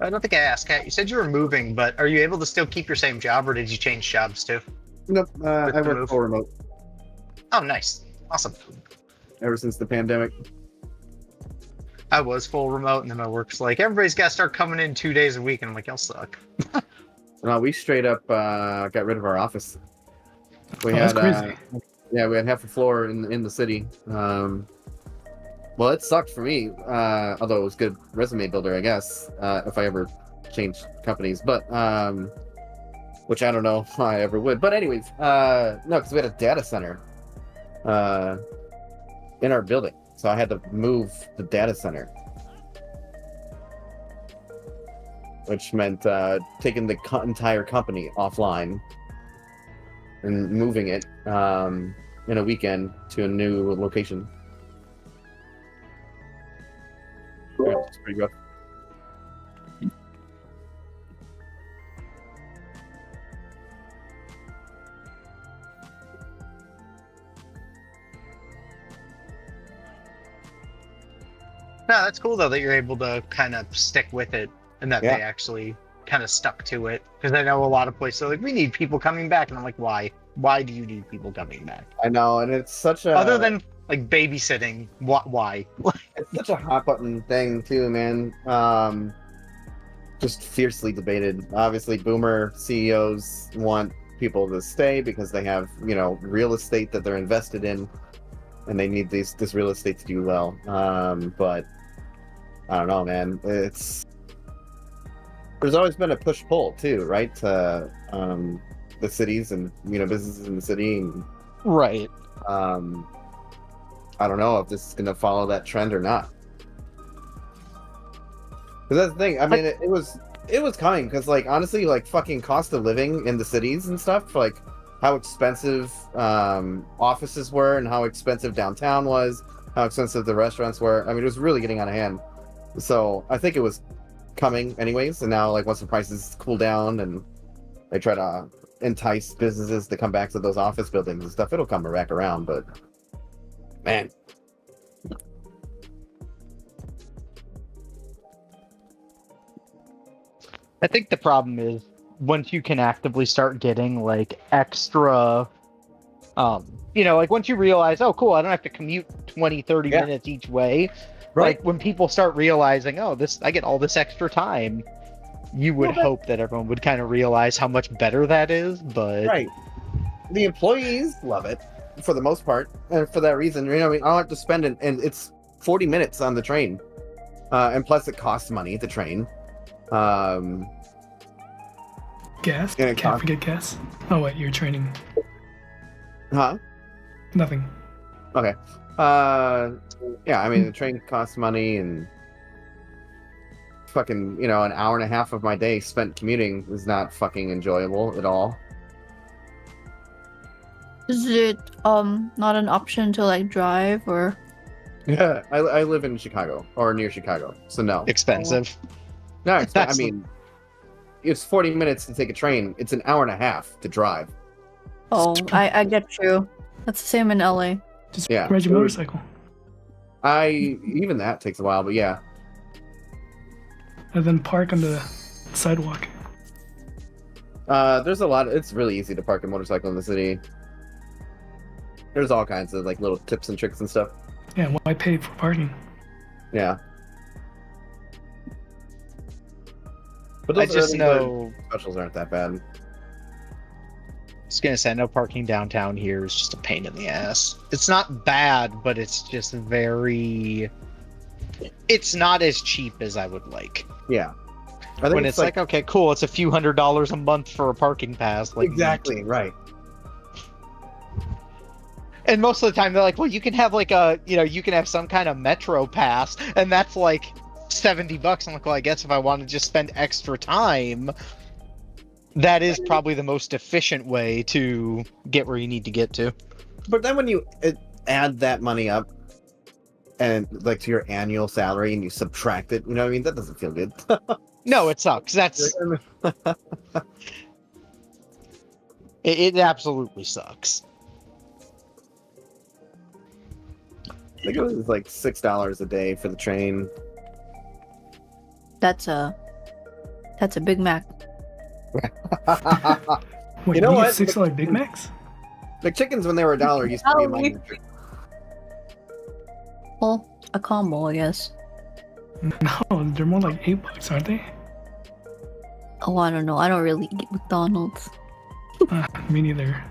Speaker 1: I don't think I asked, Kat. You said you were moving, but are you able to still keep your same job, or did you change jobs too?
Speaker 5: Nope. I
Speaker 1: the
Speaker 5: work
Speaker 1: move?
Speaker 5: full remote
Speaker 1: Oh, nice. Awesome.
Speaker 5: ever since the pandemic.
Speaker 1: I was full remote, and then my work's like, everybody's got to start coming in 2 days a week, and I'm like, y'all suck.
Speaker 5: We straight up got rid of our office. We
Speaker 4: Oh, that's
Speaker 5: had
Speaker 4: crazy.
Speaker 5: we had half a floor in the city. Well, it sucked for me, although it was good resume builder, I guess, if I ever changed companies. But which I don't know if I ever would. But anyways, no, because we had a data center in our building, so I had to move the data center, which meant taking the entire company offline and moving it in a weekend to a new location. Yeah, it's pretty rough.
Speaker 1: No, that's cool though that you're able to kind of stick with it, and that
Speaker 5: Yeah.
Speaker 1: they actually kind of stuck to it. Because I know a lot of places are like, we need people coming back, and I'm like, why? Why do you need people coming back?
Speaker 5: I know, and it's such a
Speaker 1: Other than like babysitting, why?
Speaker 5: it's such a hot button thing too, man. Just fiercely debated. Obviously, boomer CEOs want people to stay because they have, real estate that they're invested in, and they need this real estate to do well. But I don't know, man. There's always been a push pull too, right? To the cities and businesses in the city. And,
Speaker 1: Right.
Speaker 5: I don't know if this is gonna follow that trend or not. Because that's the thing. I mean, it was coming. Because honestly, fucking cost of living in the cities and stuff, like how expensive offices were and how expensive downtown was, how expensive the restaurants were. I mean, it was really getting out of hand. So I think it was coming anyways. And now, once the prices cool down and they try to entice businesses to come back to those office buildings and stuff, it'll come back around. But man.
Speaker 1: I think the problem is once you can actively start getting extra, once you realize, oh, cool, I don't have to commute 20, 30 minutes each way.
Speaker 5: Right.
Speaker 1: When people start realizing, oh, I get all this extra time, you would hope that everyone would kind of realize how much better that is. But
Speaker 5: right, the employees love it for the most part, and for that reason, I don't have to spend and it's 40 minutes on the train, and plus it costs money the train.
Speaker 4: Gas?
Speaker 5: Yeah,
Speaker 4: Can't forget gas. Oh wait, you're training.
Speaker 5: Huh?
Speaker 4: Nothing.
Speaker 5: Okay. Yeah, I mean the train costs money, and fucking an hour and a half of my day spent commuting is not fucking enjoyable at all.
Speaker 6: Is it not an option to drive or?
Speaker 5: Yeah, I live in Chicago or near Chicago, so no.
Speaker 1: expensive.
Speaker 5: No, I mean, it's 40 minutes to take a train. It's an hour and a half to drive.
Speaker 6: Oh, I get you. That's the same in LA.
Speaker 4: Just
Speaker 5: Yeah.
Speaker 4: ride your motorcycle.
Speaker 5: Even that takes a while, but yeah.
Speaker 4: And then park on the sidewalk.
Speaker 5: There's a lot. It's really easy to park a motorcycle in the city. There's all kinds of little tips and tricks and stuff.
Speaker 4: Yeah, why pay for parking?
Speaker 5: Yeah. But
Speaker 1: I
Speaker 5: those
Speaker 1: just
Speaker 5: early
Speaker 1: know.
Speaker 5: bird specials aren't that bad.
Speaker 1: I was gonna say, I know parking downtown here is just a pain in the ass. It's not bad, but it's just very. It's not as cheap as I would like.
Speaker 5: Yeah. I think
Speaker 1: When it's like, okay, cool, it's a few $100s a month for a parking pass.
Speaker 5: exactly right.
Speaker 1: And most of the time they're like, well, you can have you can have some kind of metro pass, and that's like $70. I'm like, well, I guess if I want to just spend extra time, that is probably the most efficient way to get where you need to get to.
Speaker 5: But then when you add that money up and to your annual salary and you subtract it, that doesn't feel good.
Speaker 1: No, it sucks. It absolutely sucks.
Speaker 5: I think it was $6 a day for the train.
Speaker 6: That's a Big Mac.
Speaker 4: Wait,
Speaker 5: You know
Speaker 4: you
Speaker 5: what?
Speaker 4: get $6 Big Macs?
Speaker 5: McChickens when they were $1 used to be
Speaker 6: Oh,
Speaker 5: my.
Speaker 6: Well, a combo, I guess.
Speaker 4: No, they're more like $8, aren't they?
Speaker 6: Oh, I don't know. I don't really eat McDonald's.
Speaker 4: Me neither.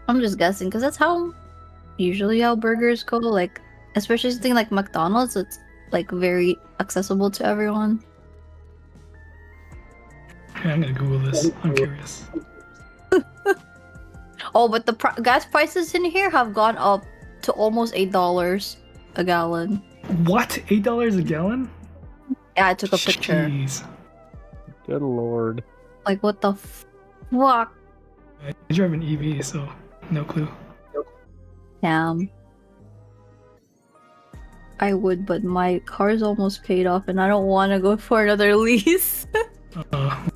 Speaker 6: I'm just guessing because that's how usually how burgers go. Like, especially something like McDonald's, it's like very accessible to everyone.
Speaker 4: Yeah, I'm gonna Google this. I'm curious.
Speaker 6: Oh, but the gas prices in here have gone up to almost $8 a gallon.
Speaker 4: What? $8 a gallon?
Speaker 6: Yeah, I took a picture.
Speaker 4: Jeez.
Speaker 1: Good lord.
Speaker 6: Like, what the fuck?
Speaker 4: I drive an EV, so no clue.
Speaker 6: Damn. I would, but my car's almost paid off and I don't want to go for another lease.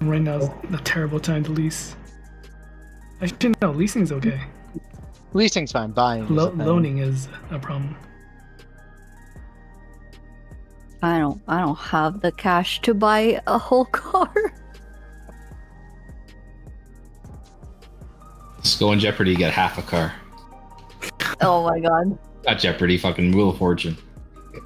Speaker 4: Right now is a terrible time to lease. Actually, no, leasing's okay.
Speaker 1: Leasing's fine. Buying. is a thing.
Speaker 4: Loaning is a problem.
Speaker 6: I don't have the cash to buy a whole car.
Speaker 3: Just go on Jeopardy, get half a car.
Speaker 6: Oh my god.
Speaker 3: Not Jeopardy, fucking Wheel of Fortune.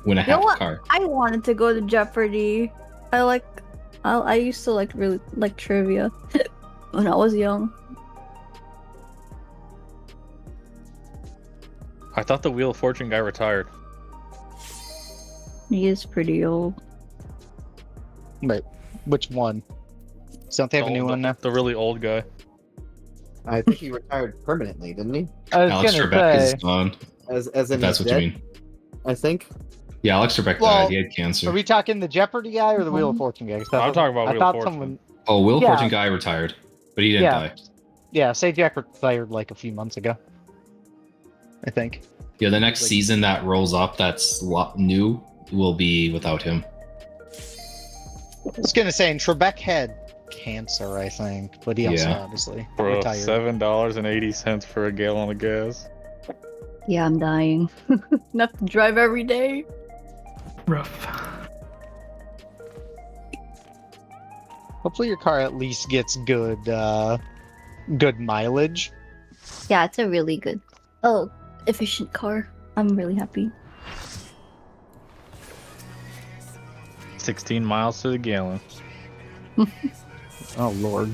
Speaker 3: Win a
Speaker 6: You know
Speaker 3: half a
Speaker 6: what?
Speaker 3: car.
Speaker 6: I wanted to go to Jeopardy. I used to really like trivia when I was young.
Speaker 8: I thought the Wheel of Fortune guy retired.
Speaker 6: He is pretty old.
Speaker 1: Wait, which one? Don't they have a new one now?
Speaker 8: The really old guy.
Speaker 5: I think he retired permanently, didn't he?
Speaker 1: I was
Speaker 3: Alex
Speaker 1: gonna
Speaker 3: Trebek
Speaker 1: say.
Speaker 3: is gone.
Speaker 5: As
Speaker 3: If
Speaker 5: in
Speaker 3: that's
Speaker 5: he's
Speaker 3: what
Speaker 5: dead,
Speaker 3: you mean.
Speaker 5: I think.
Speaker 3: Yeah, Alex Trebek
Speaker 1: Well,
Speaker 3: died. He had cancer.
Speaker 1: Are we talking the Jeopardy guy or the Wheel of Fortune guy? 'Cause
Speaker 8: I'm talking about
Speaker 1: I
Speaker 8: Wheel of
Speaker 1: thought
Speaker 8: Fortune.
Speaker 1: someone.
Speaker 3: Oh, Wheel of
Speaker 1: Yeah.
Speaker 3: Fortune guy retired, but he didn't
Speaker 1: Yeah.
Speaker 3: die.
Speaker 1: Yeah, say Jack retired like a few months ago. I think.
Speaker 3: Yeah, the next
Speaker 1: Like-
Speaker 3: season that rolls up that's new will be without him.
Speaker 1: I was gonna say, and Trebek had cancer, I think, but he also
Speaker 3: Yeah.
Speaker 1: obviously
Speaker 8: Bro,
Speaker 1: retired.
Speaker 8: $7.80 for a gallon of gas.
Speaker 6: Yeah, I'm dying. Enough to drive every day.
Speaker 4: Rough.
Speaker 1: Hopefully, your car at least gets good mileage.
Speaker 6: Yeah, it's a really good, efficient car. I'm really happy.
Speaker 8: 16 miles to the gallon.
Speaker 1: Oh lord.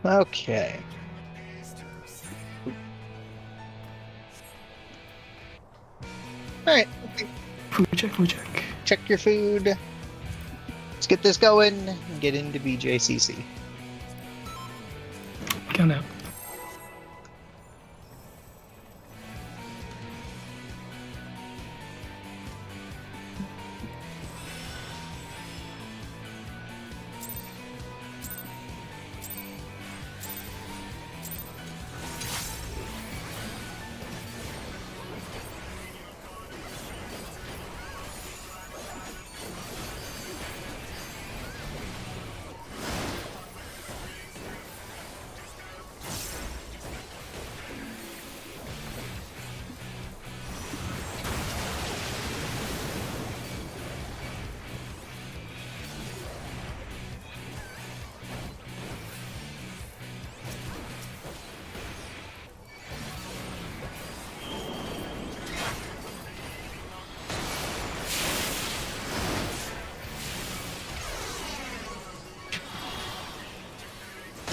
Speaker 1: Okay. All right.
Speaker 4: Food check, food check.
Speaker 1: Check your food. Let's get this going and get into BJCC.
Speaker 4: Count out.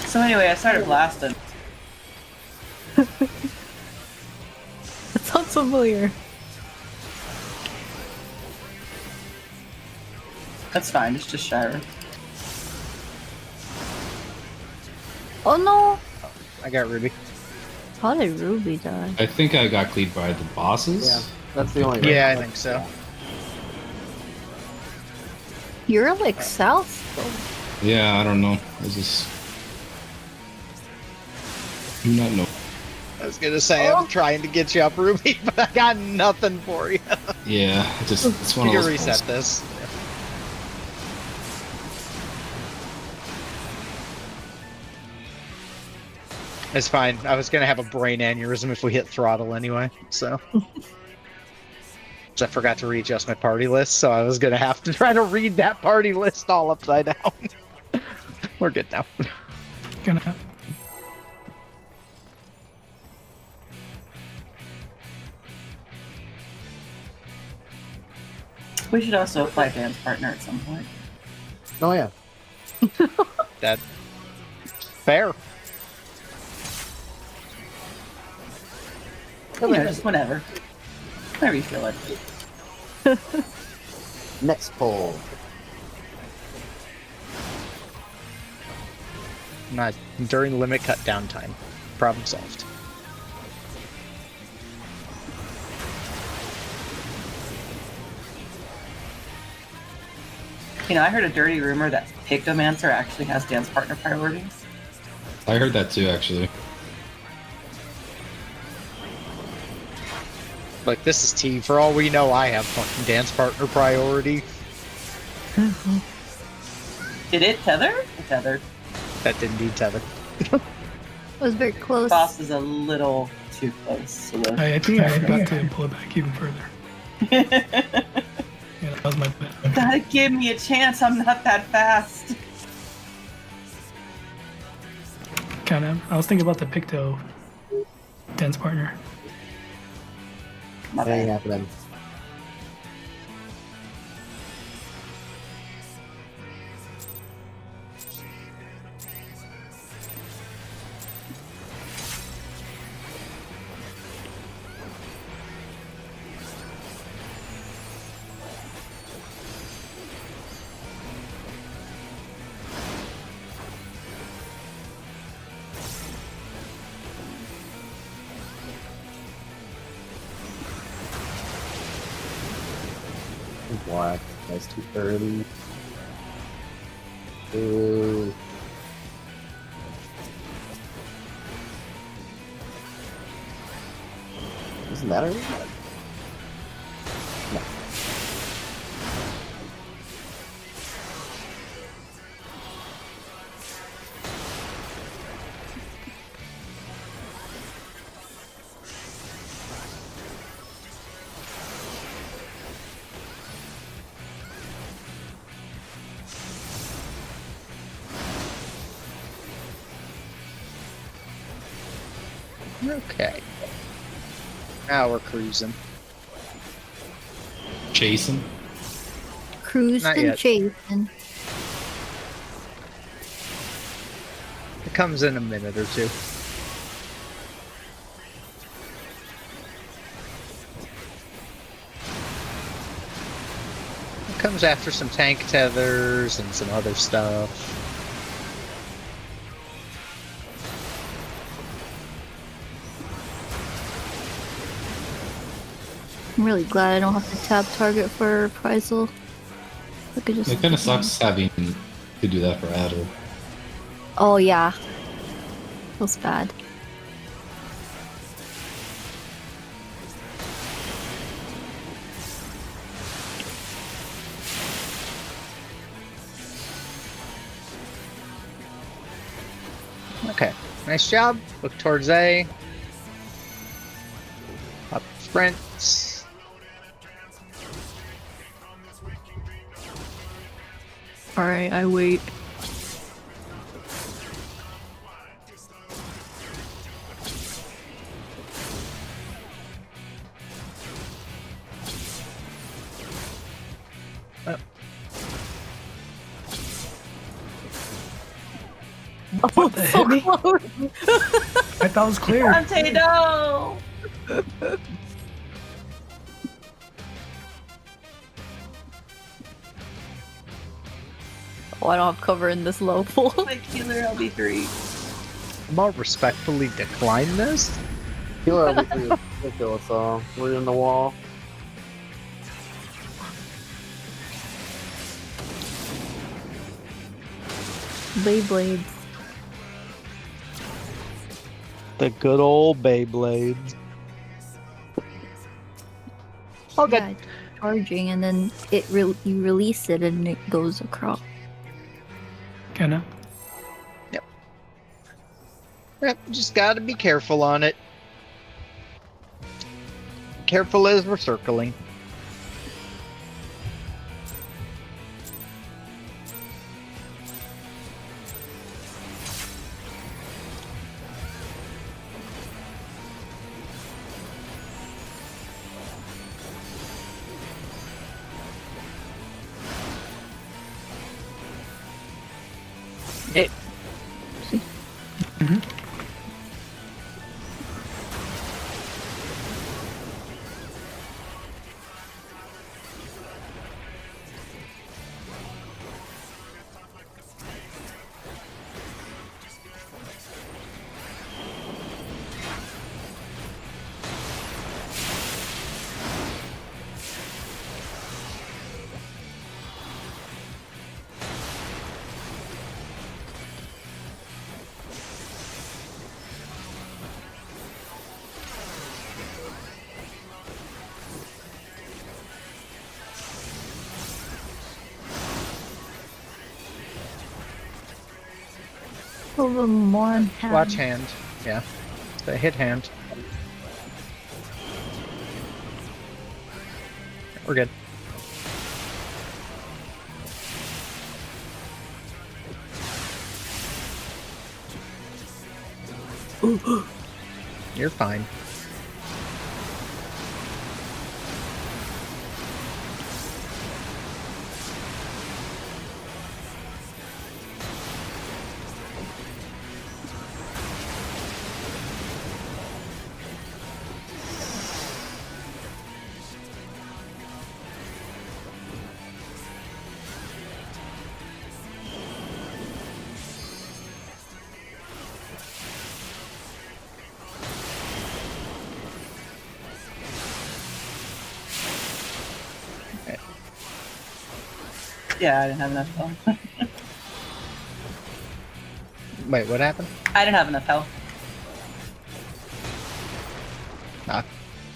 Speaker 2: So anyway, I started blasting.
Speaker 6: That sounds familiar.
Speaker 2: That's fine, it's just Shire.
Speaker 6: Oh no!
Speaker 1: I got Ruby.
Speaker 6: How did Ruby die?
Speaker 3: I think I got cleared by the bosses.
Speaker 5: Yeah, that's the only way.
Speaker 1: Yeah, I think so.
Speaker 6: You're like south though.
Speaker 3: Yeah, I don't know. It's just. I'm not know.
Speaker 1: I was gonna say I'm trying to get you up, Ruby, but I got nothing for you.
Speaker 3: Yeah, it's one
Speaker 1: You
Speaker 3: of
Speaker 1: can
Speaker 3: those.
Speaker 1: reset
Speaker 3: posts.
Speaker 1: this. It's fine. I was gonna have a brain aneurysm if we hit throttle anyway, so. I forgot to readjust my party list, so I was gonna have to try to read that party list all upside down. We're good now.
Speaker 4: Gonna.
Speaker 2: We should also apply dance partner at some point.
Speaker 5: Oh yeah.
Speaker 1: That fair.
Speaker 2: You know, just whenever. Whenever you feel it.
Speaker 5: Next poll.
Speaker 1: Not during limit cut downtime. Problem solved.
Speaker 2: You know, I heard a dirty rumor that Pictomancer actually has dance partner priority.
Speaker 3: I heard that too, actually.
Speaker 1: Like, this is T. For all we know, I have fucking dance partner priority.
Speaker 2: Did it tether? It tethered.
Speaker 1: That didn't need tether.
Speaker 6: It was very close.
Speaker 2: Boss is a little too close. So
Speaker 4: I think I forgot to pull it back even further. Yeah, that was my bad.
Speaker 2: Gotta give me a chance. I'm not that fast.
Speaker 4: Kind of. I was thinking about the Picto dance partner.
Speaker 2: My
Speaker 5: That ain't
Speaker 2: bad.
Speaker 5: happening. Black. That's too early. Ooh. Isn't that early? No.
Speaker 1: Okay. Now we're cruising.
Speaker 3: Chasing.
Speaker 6: Cruised
Speaker 1: Not
Speaker 6: and
Speaker 1: yet.
Speaker 6: chasing.
Speaker 1: It comes in a minute or two. It comes after some tank tethers and some other stuff.
Speaker 6: I'm really glad I don't have to tap target for Prizle. I could just.
Speaker 3: It kind of sucks having to do that for Adder.
Speaker 6: Oh yeah. Feels bad.
Speaker 1: Okay. Nice job. Look towards A. Up sprints.
Speaker 6: Alright, I wait.
Speaker 4: What the
Speaker 6: So
Speaker 4: heck?
Speaker 6: close.
Speaker 4: I thought it was clear.
Speaker 2: Dante, no!
Speaker 6: Oh, I don't have cover in this low pool.
Speaker 2: My killer LB3.
Speaker 1: I'm gonna respectfully decline this.
Speaker 5: Killer obviously is ridiculous, so we're in the wall.
Speaker 6: Beyblades.
Speaker 1: The good old Beyblades. Oh, good.
Speaker 6: Yeah, it's charging and then you release it and it goes across.
Speaker 4: Kinda.
Speaker 1: Yep, just gotta be careful on it. Careful as we're circling.
Speaker 4: Mhm.
Speaker 6: A little more on hand.
Speaker 1: Watch hand. Yeah. The hit hand. We're good. You're fine.
Speaker 2: Yeah, I didn't have enough health.
Speaker 1: Wait, what happened?
Speaker 2: I didn't have enough health.
Speaker 1: Ah.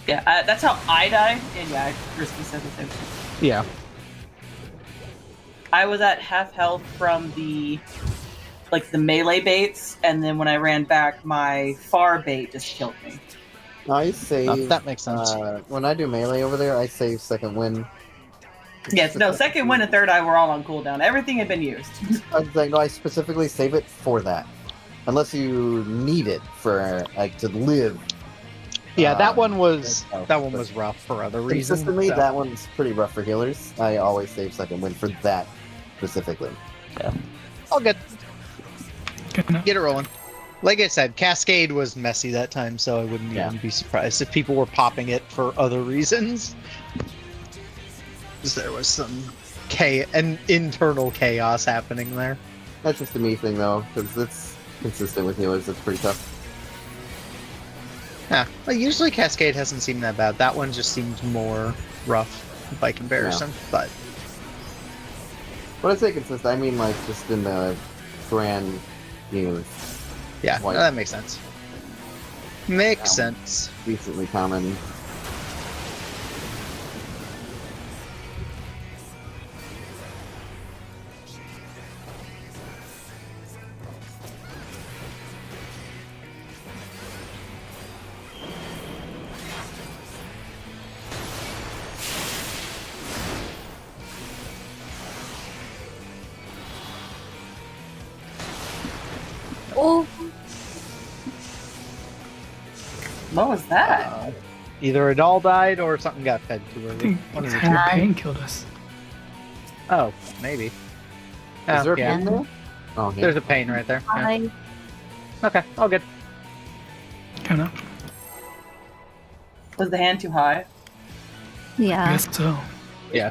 Speaker 2: Yeah, that's how I died. And yeah, Risky said the same thing.
Speaker 1: Yeah.
Speaker 2: I was at half health from the melee baits, and then when I ran back, my far bait just killed me.
Speaker 5: I save.
Speaker 1: That makes sense.
Speaker 5: When I do melee over there, I save second win.
Speaker 2: Yes, no, second win and third eye were all on cooldown. Everything had been used.
Speaker 5: I was like, no, I specifically save it for that, unless you need it for like to live.
Speaker 1: Yeah, that one was
Speaker 5: but
Speaker 1: rough for other reasons.
Speaker 5: consistently,
Speaker 1: so-
Speaker 5: that one's pretty rough for healers. I always save second win for that specifically.
Speaker 1: All good.
Speaker 4: Good enough.
Speaker 1: Get it rolling. Like I said, Cascade was messy that time, so I wouldn't
Speaker 5: Yeah.
Speaker 1: even be surprised if people were popping it for other reasons. 'Cause there was some internal chaos happening there.
Speaker 5: That's just a me thing though, because it's consistent with healers. It's pretty tough.
Speaker 1: Yeah, well, usually Cascade hasn't seemed that bad. That one just seemed more rough by comparison. But
Speaker 5: When I say consistent, I mean like just in the grand scheme of
Speaker 1: yeah, no,
Speaker 5: Like-
Speaker 1: that makes sense. Makes sense.
Speaker 5: decently common.
Speaker 6: Oh,
Speaker 2: What was that?
Speaker 1: Either a doll died or something got fed too
Speaker 4: I
Speaker 1: early.
Speaker 4: think
Speaker 1: One of the
Speaker 4: your
Speaker 1: two.
Speaker 4: pain killed us.
Speaker 1: Oh, maybe.
Speaker 5: Is
Speaker 1: Oh,
Speaker 5: there a
Speaker 1: yeah.
Speaker 5: pin there? Oh, yeah.
Speaker 1: There's a pain right there. Yeah.
Speaker 6: I
Speaker 1: Okay, all good.
Speaker 4: Kind of.
Speaker 2: Was the hand too high?
Speaker 4: I
Speaker 6: yeah.
Speaker 4: guess so.
Speaker 1: Yeah.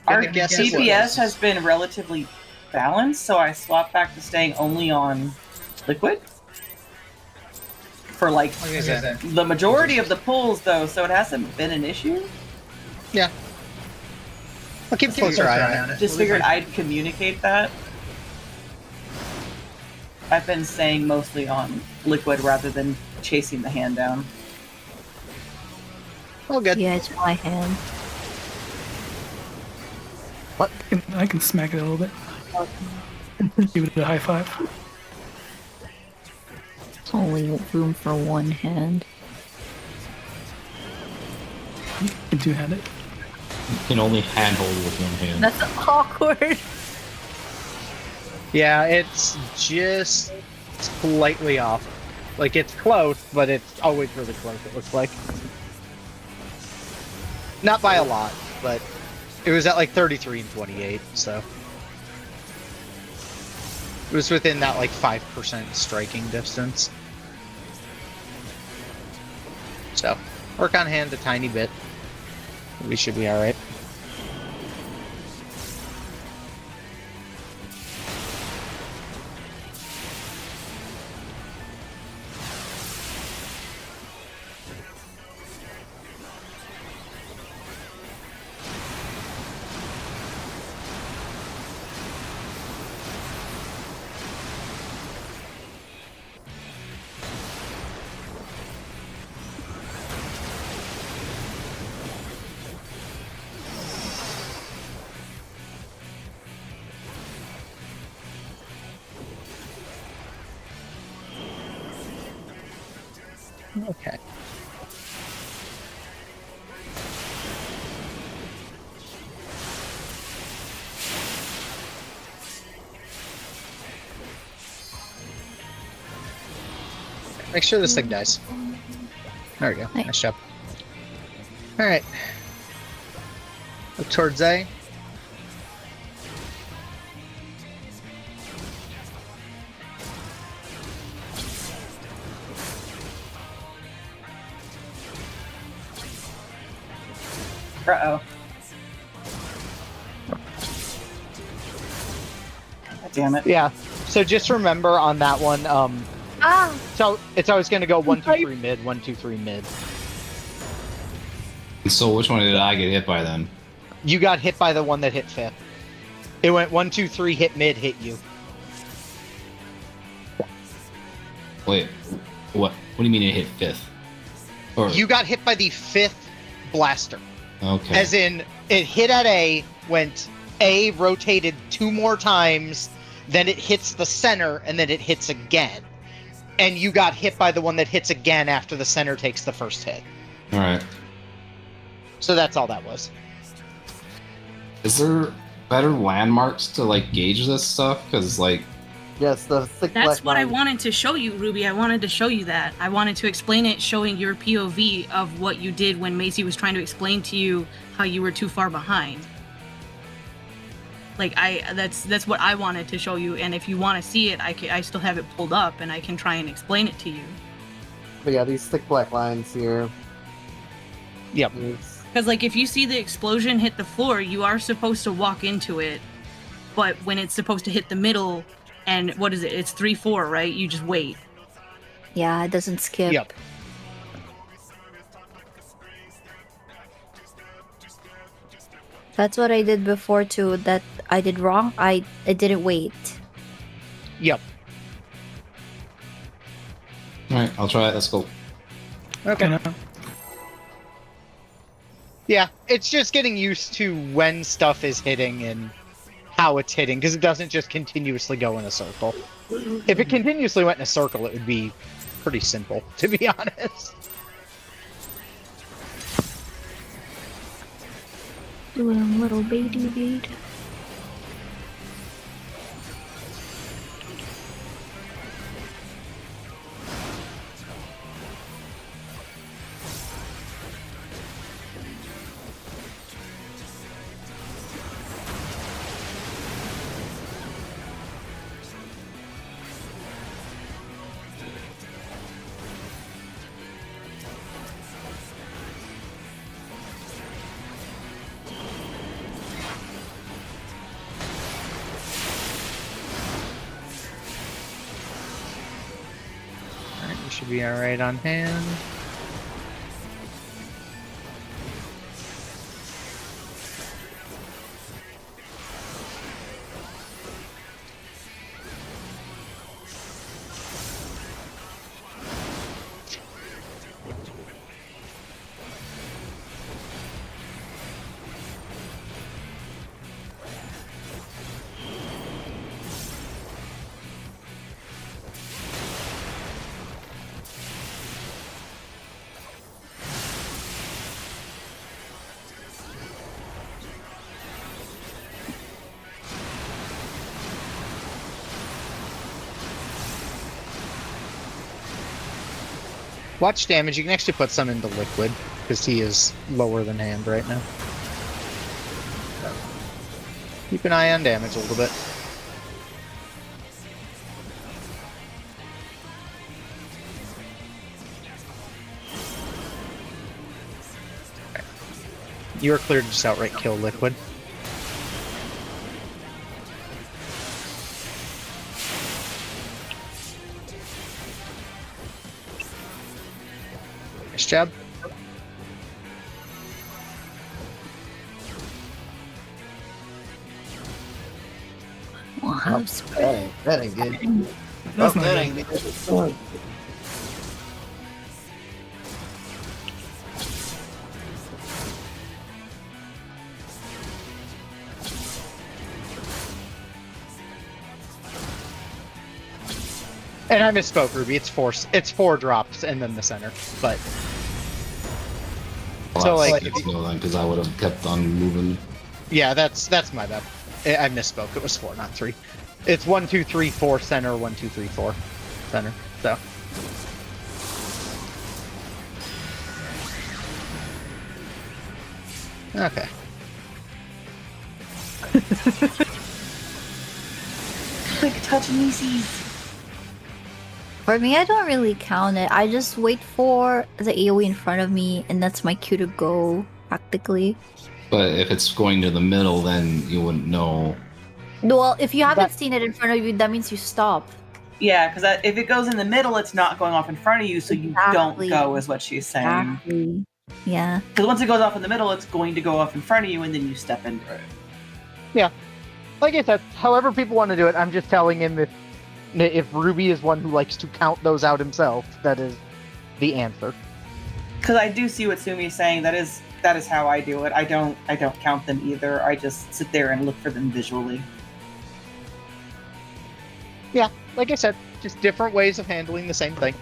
Speaker 2: Our
Speaker 1: Gonna guess it
Speaker 2: DPS
Speaker 1: was.
Speaker 2: has been relatively balanced, so I swapped back to staying only on liquid. For like
Speaker 1: Like I said,
Speaker 2: the majority of the pulls though, so it hasn't been an issue.
Speaker 1: I'll keep a closer eye on it.
Speaker 2: Just figured I'd communicate that. I've been staying mostly on liquid rather than chasing the hand down.
Speaker 1: All good.
Speaker 6: Yeah, it's my hand.
Speaker 4: I can smack it a little bit. Give it a high five.
Speaker 6: It's only room for one hand.
Speaker 4: You can two-hand it.
Speaker 3: You can only handhold with one hand.
Speaker 6: That's awkward.
Speaker 1: Yeah, it's just slightly off. Like, it's close, but it's always really close, it looks like. Not by a lot, but it was at like 33 and 28, so. It was within that like 5% striking distance. So, work on hand a tiny bit. We should be alright. Okay. Make sure this thing dies. There we go.
Speaker 6: Nice.
Speaker 1: Nice job. Alright. Look towards A.
Speaker 2: Uh-oh. God damn it.
Speaker 1: Yeah. So just remember on that one, so it's always going to go 1, 2, 3 mid, 1, 2, 3 mid.
Speaker 3: So which one did I get hit by then?
Speaker 1: You got hit by the one that hit fifth. It went 1, 2, 3, hit mid, hit you.
Speaker 3: Wait, what? What do you mean it hit fifth? Or
Speaker 1: You got hit by the fifth blaster.
Speaker 3: okay?
Speaker 1: As in, it hit at A, went A, rotated 2 more times, then it hits the center, and then it hits again. And you got hit by the one that hits again after the center takes the first hit.
Speaker 3: All right.
Speaker 1: So that's all that was.
Speaker 3: Is there better landmarks to like gauge this stuff? Because like,
Speaker 5: Yes, the thick
Speaker 7: That's
Speaker 5: black
Speaker 7: what I
Speaker 5: line.
Speaker 7: wanted to show you, Ruby. I wanted to show you that. I wanted to explain it, showing your POV of what you did when Macy was trying to explain to you how you were too far behind. Like that's what I wanted to show you, and if you want to see it, I still have it pulled up, and I can try and explain it to you.
Speaker 5: But yeah, these thick black lines here.
Speaker 1: Yep.
Speaker 5: It's-
Speaker 7: Because like if you see the explosion hit the floor, you are supposed to walk into it, but when it's supposed to hit the middle, and what is it? It's 3-4, right? You just wait.
Speaker 6: Yeah, it doesn't skip.
Speaker 1: Yep.
Speaker 6: That's what I did before too. That I did wrong. I didn't wait.
Speaker 1: Yep.
Speaker 3: all right, I'll try it. Let's go.
Speaker 1: Okay.
Speaker 4: Now.
Speaker 1: Yeah, it's just getting used to when stuff is hitting and how it's hitting, because it doesn't just continuously go in a circle. If it continuously went in a circle, it would be pretty simple, to be honest.
Speaker 6: Little baby bead.
Speaker 1: Alright, we should be alright on hand. Watch damage, you can actually put some into liquid, because he is lower than hand right now. Keep an eye on damage a little bit. You are clear to just outright kill Liquid. Nice job.
Speaker 5: That ain't good.
Speaker 4: That's not
Speaker 5: that
Speaker 4: good.
Speaker 5: ain't good.
Speaker 1: And I misspoke, Ruby. It's four drops and then the center. But so like,
Speaker 3: because I would have kept on moving.
Speaker 1: yeah, that's my bad. I misspoke. It was 4, not 3. It's 1, 2, 3, 4 center. 1, 2, 3, 4 center. So. Okay.
Speaker 2: Quick touch Macy's.
Speaker 6: For me, I don't really count it. I just wait for the AoE in front of me, and that's my cue to go, practically.
Speaker 3: But if it's going to the middle, then you wouldn't know.
Speaker 6: Well, if you haven't seen it in front of you, that means you stop.
Speaker 2: Yeah, because if it goes in the middle, it's not going off in front of you, so you
Speaker 6: Exactly.
Speaker 2: don't go, is what she's saying.
Speaker 6: Exactly. Yeah.
Speaker 2: Because once it goes off in the middle, it's going to go off in front of you, and then you step into it.
Speaker 1: Yeah. Like I said, however people want to do it, I'm just telling him if Ruby is one who likes to count those out himself, that is the answer.
Speaker 2: Because I do see what Sumi's saying. That is how I do it. I don't count them either. I just sit there and look for them visually.
Speaker 1: Yeah, like I said, just different ways of handling the same thing.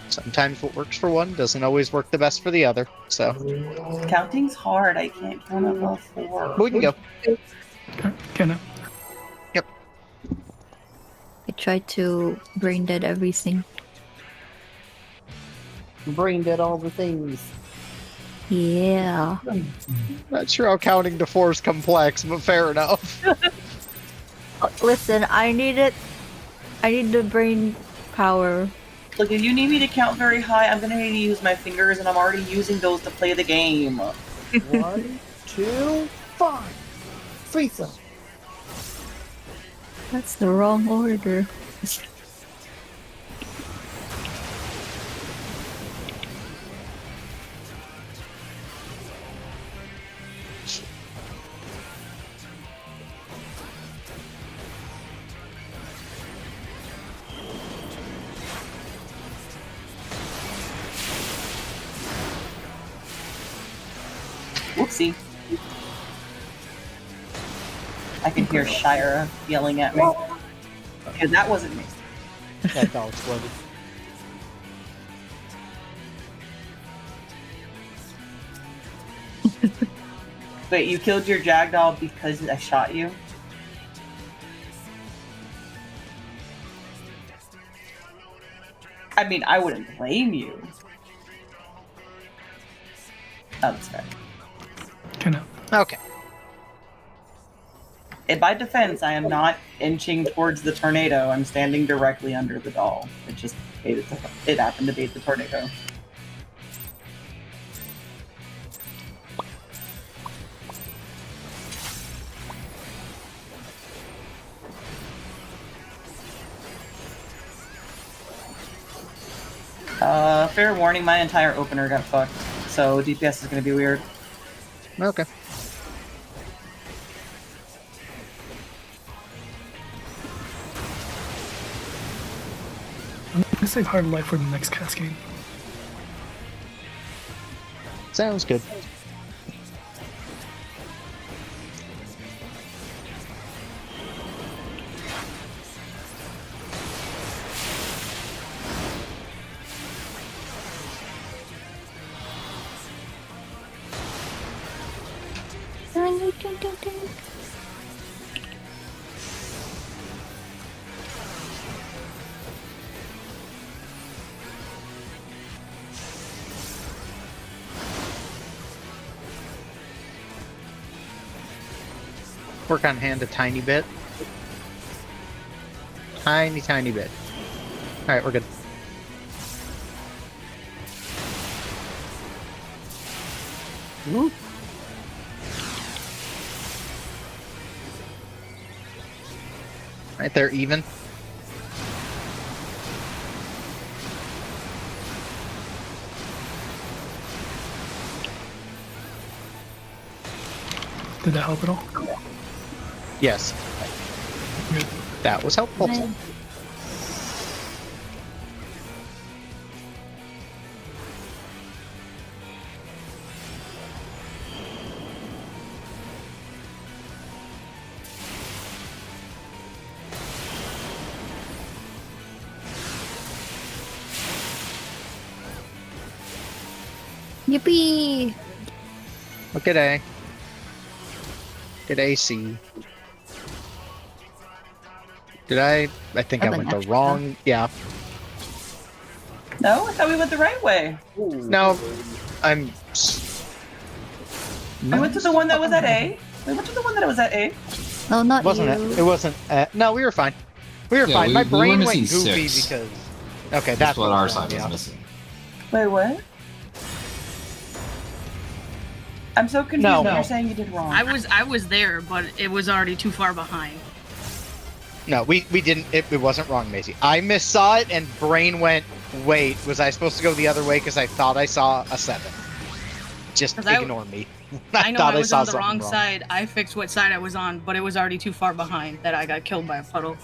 Speaker 1: Sometimes what works for one doesn't always work the best for the other, so.
Speaker 2: Counting's hard. I can't count above 4.
Speaker 1: We can go.
Speaker 4: Okay, now.
Speaker 1: Yep.
Speaker 6: I try to brain dead everything.
Speaker 5: Brain dead all the things.
Speaker 6: Yeah.
Speaker 1: Not sure how counting to 4 is complex, but fair enough.
Speaker 6: Listen, I need it. I need the brain power.
Speaker 2: Look, if you need me to count very high, I'm going to need to use my fingers, and I'm already using those to play the game.
Speaker 5: 1, 2, 5. Ffxiv.
Speaker 6: That's the wrong order.
Speaker 2: Whoopsie. I can hear Shira yelling at me. Okay, that wasn't me.
Speaker 1: That doll exploded.
Speaker 2: Wait, you killed your Jagdoll because I shot you? I mean, I wouldn't blame you. Oh, that's fair.
Speaker 4: Okay, now.
Speaker 1: Okay.
Speaker 2: In my defense, I am not inching towards the tornado. I'm standing directly under the doll. It just it happened to be the tornado. Fair warning, my entire opener got fucked, so DPS is gonna be weird.
Speaker 1: Okay.
Speaker 4: I'm gonna save Hard Life for the next cascade.
Speaker 1: Sounds good. Work on hand a tiny bit. Tiny bit. Alright, we're good.
Speaker 5: Woo.
Speaker 1: Right there, even.
Speaker 4: Did that help at all?
Speaker 1: Yes.
Speaker 4: Good.
Speaker 1: That was helpful.
Speaker 6: Nice. Yippee!
Speaker 1: Look at A. Look at AC. Did I think I
Speaker 6: Have an
Speaker 1: went the
Speaker 6: extra.
Speaker 1: wrong. Yeah.
Speaker 2: No, I thought we went the right way.
Speaker 1: No, I'm.
Speaker 2: We went to the one that was at A. We went to the one that was at A.
Speaker 6: No, not
Speaker 1: Wasn't
Speaker 6: you.
Speaker 1: it? It wasn't. No, we were fine. We were
Speaker 3: Yeah,
Speaker 1: fine. My
Speaker 3: we were
Speaker 1: brain went
Speaker 3: missing
Speaker 1: goofy
Speaker 3: 6.
Speaker 1: because. Okay,
Speaker 3: That's
Speaker 1: that's
Speaker 3: what
Speaker 1: was
Speaker 3: our
Speaker 1: wrong,
Speaker 3: side
Speaker 1: yeah.
Speaker 3: was missing.
Speaker 2: Wait, what? I'm so confused.
Speaker 1: No.
Speaker 2: What you're saying you did wrong.
Speaker 7: I was there, but it was already too far behind.
Speaker 1: No, we didn't. It wasn't wrong, Macy. I missaw it, and brain went. Wait, was I supposed to go the other way because I thought I saw a 7? Just
Speaker 7: 'Cause I-
Speaker 1: ignore me.
Speaker 7: I know
Speaker 1: thought
Speaker 7: I was
Speaker 1: saw
Speaker 7: on the
Speaker 1: something
Speaker 7: wrong side. I fixed what side I was on, but it was already too far behind that I got killed by a puddle.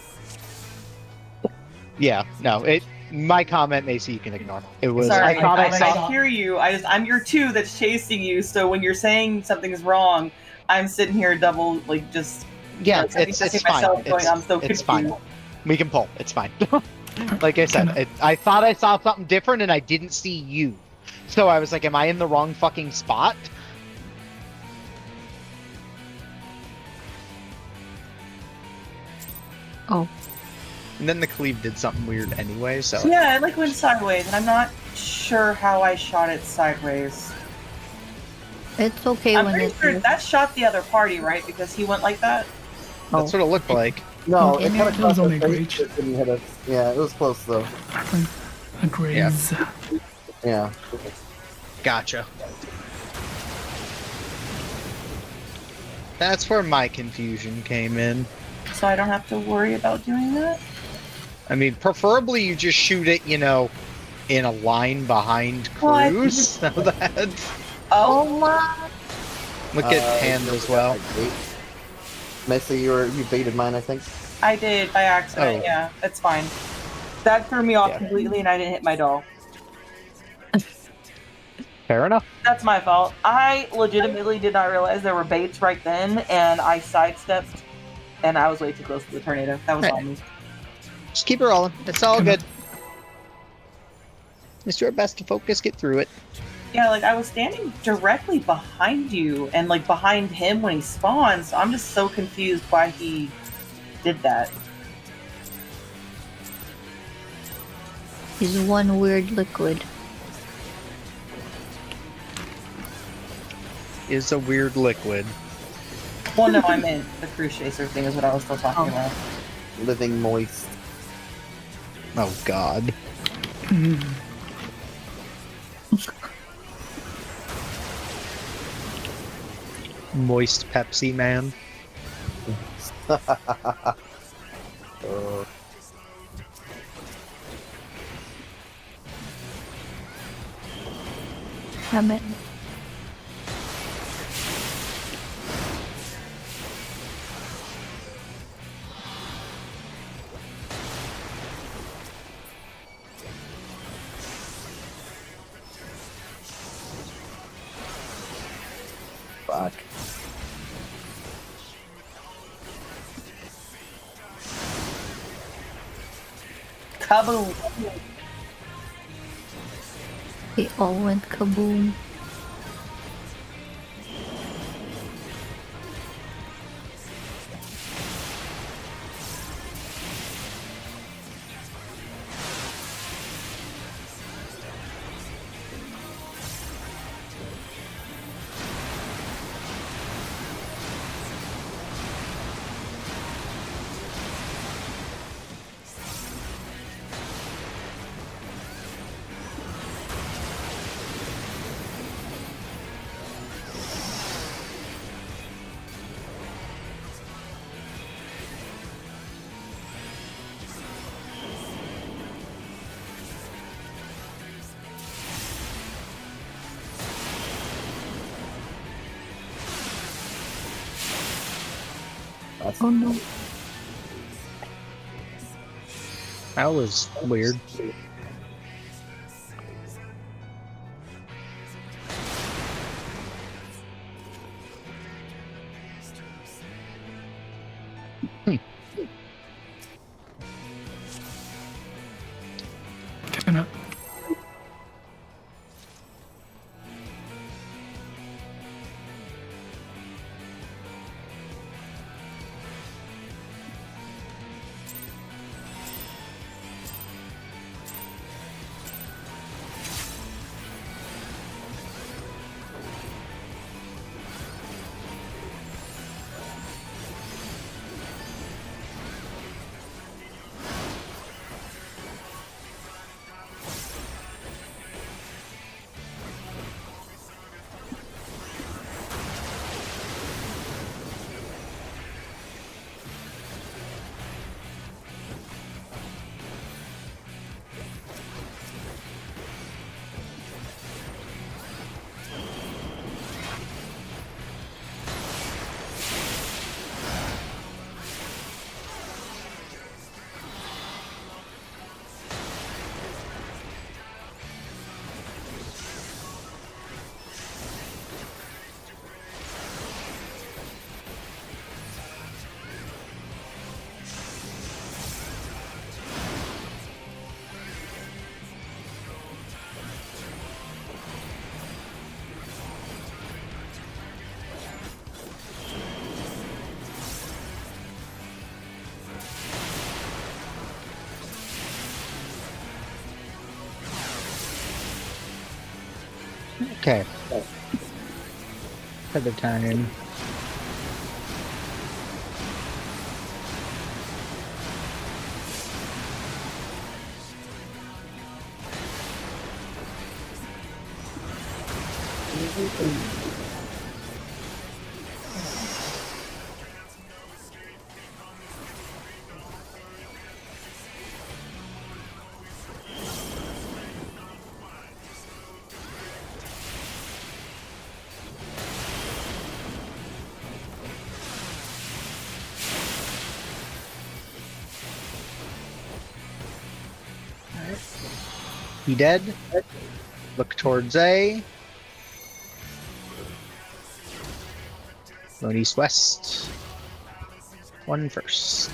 Speaker 1: Yeah, no. My comment, Macy, you can ignore. It was.
Speaker 2: Sorry,
Speaker 1: I thought I saw.
Speaker 2: I hear you. I'm your 2 that's chasing you. So when you're saying something's wrong, I'm sitting here double just.
Speaker 1: Yeah,
Speaker 2: like,
Speaker 1: it's
Speaker 2: second-guessing
Speaker 1: fine.
Speaker 2: myself, going, I'm so
Speaker 1: It's
Speaker 2: confused.
Speaker 1: fine. We can pull. It's fine. Like I said, I thought I saw something different, and I didn't see you. So I was like, "Am I in the wrong fucking spot?"
Speaker 6: Oh.
Speaker 1: And then the cleave did something weird anyway. So
Speaker 2: Yeah, it went sideways, and I'm not sure how I shot it sideways.
Speaker 6: It's okay
Speaker 2: I'm
Speaker 6: when
Speaker 2: pretty
Speaker 6: it's
Speaker 2: sure that shot the other party, right? Because he went like that.
Speaker 1: that's what it looked like.
Speaker 5: No,
Speaker 4: Okay,
Speaker 5: it kind
Speaker 4: it
Speaker 5: of
Speaker 4: was
Speaker 5: crossed
Speaker 4: only
Speaker 5: our
Speaker 4: great.
Speaker 5: face, it didn't hit us. Yeah, it was close though.
Speaker 4: a graze.
Speaker 5: Yeah.
Speaker 1: Gotcha. That's where my confusion came in.
Speaker 2: So I don't have to worry about doing that.
Speaker 1: I mean, preferably you just shoot it, in a line behind
Speaker 2: Well, I-
Speaker 1: Cruz. So that.
Speaker 2: Oh,
Speaker 6: my!
Speaker 1: Look at hand as well.
Speaker 5: Messi, you baited mine, I think.
Speaker 2: I did by accident.
Speaker 1: Oh.
Speaker 2: Yeah, it's fine. That threw me off
Speaker 1: Yeah.
Speaker 2: completely, and I didn't hit my doll.
Speaker 1: Fair enough.
Speaker 2: That's my fault. I legitimately did not realize there were baits right then, and I sidestepped, and I was way too close to the tornado. That was
Speaker 1: Hey.
Speaker 2: on me.
Speaker 1: Just keep it rolling. It's all
Speaker 4: Come
Speaker 1: good. Just do our best to focus, get through it.
Speaker 2: Yeah, I was standing directly behind you, and behind him when he spawns. So I'm just so confused why he did that.
Speaker 6: He's one weird liquid.
Speaker 1: Is a weird liquid.
Speaker 2: Well, no, I meant the cruise chaser thing is what I was still talking about.
Speaker 5: Living moist.
Speaker 1: Oh God.
Speaker 4: Mm.
Speaker 1: Moist Pepsi man.
Speaker 6: Damn it.
Speaker 5: Fuck.
Speaker 2: Kaboom!
Speaker 6: They all went kaboom.
Speaker 5: boss.
Speaker 6: Oh no.
Speaker 1: That was weird.
Speaker 4: Kinda.
Speaker 1: Okay. At the time. You dead? Look towards A. Going east-west. One first.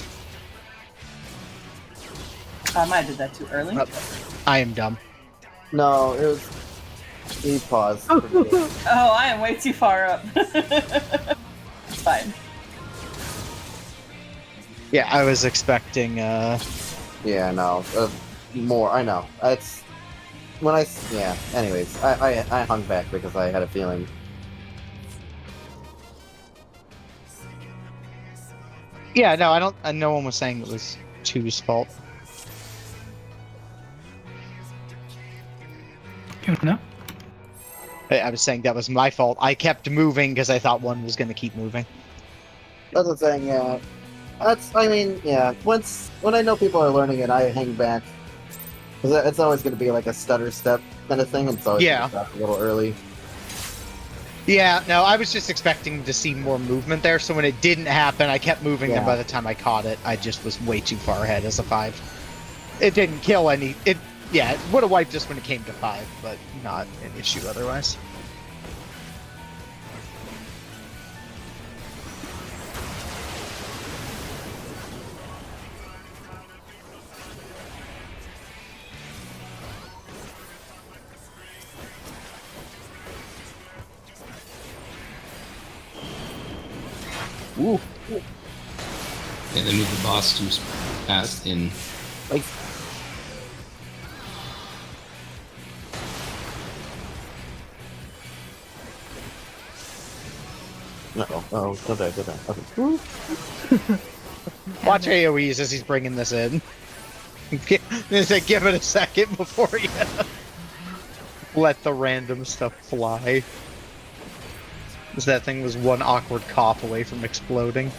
Speaker 2: I might have did that too early.
Speaker 1: I am dumb.
Speaker 5: No, it was. He paused.
Speaker 2: Oh, I am way too far up. It's fine.
Speaker 1: Yeah, I was expecting,
Speaker 5: Yeah, no. More, I know. It's. When I. Yeah, anyways. I hung back because I had a feeling.
Speaker 1: Yeah, no, I don't. No one was saying it was two's fault.
Speaker 4: No?
Speaker 1: I was saying that was my fault. I kept moving because I thought one was going to keep moving.
Speaker 5: That's what I'm saying, yeah. That's, I mean, yeah. When I know people are learning it, I hang back. Because it's always going to be like a stutter step kind of thing. It's always
Speaker 1: Yeah.
Speaker 5: gonna stop a little early.
Speaker 1: Yeah, no, I was just expecting to see more movement there, so when it didn't happen, I kept moving,
Speaker 5: Yeah.
Speaker 1: and by the time I caught it, I just was way too far ahead as a 5. It didn't kill any... Yeah, it would have wiped us when it came to 5, but not an issue otherwise. Ooh.
Speaker 10: And they move the boss too fast in.
Speaker 5: Like, no, oh, go there. Okay.
Speaker 1: Watch AoEs as he's bringing this in. Give it a second before you let the random stuff fly. Because that thing was one awkward cough away from exploding.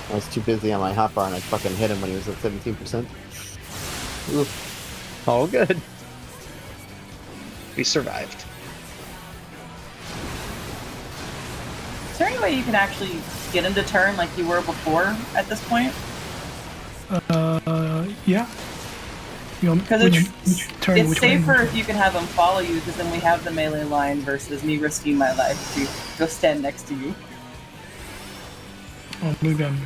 Speaker 5: I was too busy on my hotbar and I fucking hit him when he was at 17%.
Speaker 1: All good. We survived.
Speaker 2: Is there any way you can actually get him to turn like you were before at this point?
Speaker 4: Yeah.
Speaker 2: Because
Speaker 4: Turn,
Speaker 2: it's safer if you can have him follow you, because then we have the melee line versus me risking my life to go stand next to you.
Speaker 4: Oh, maybe I'm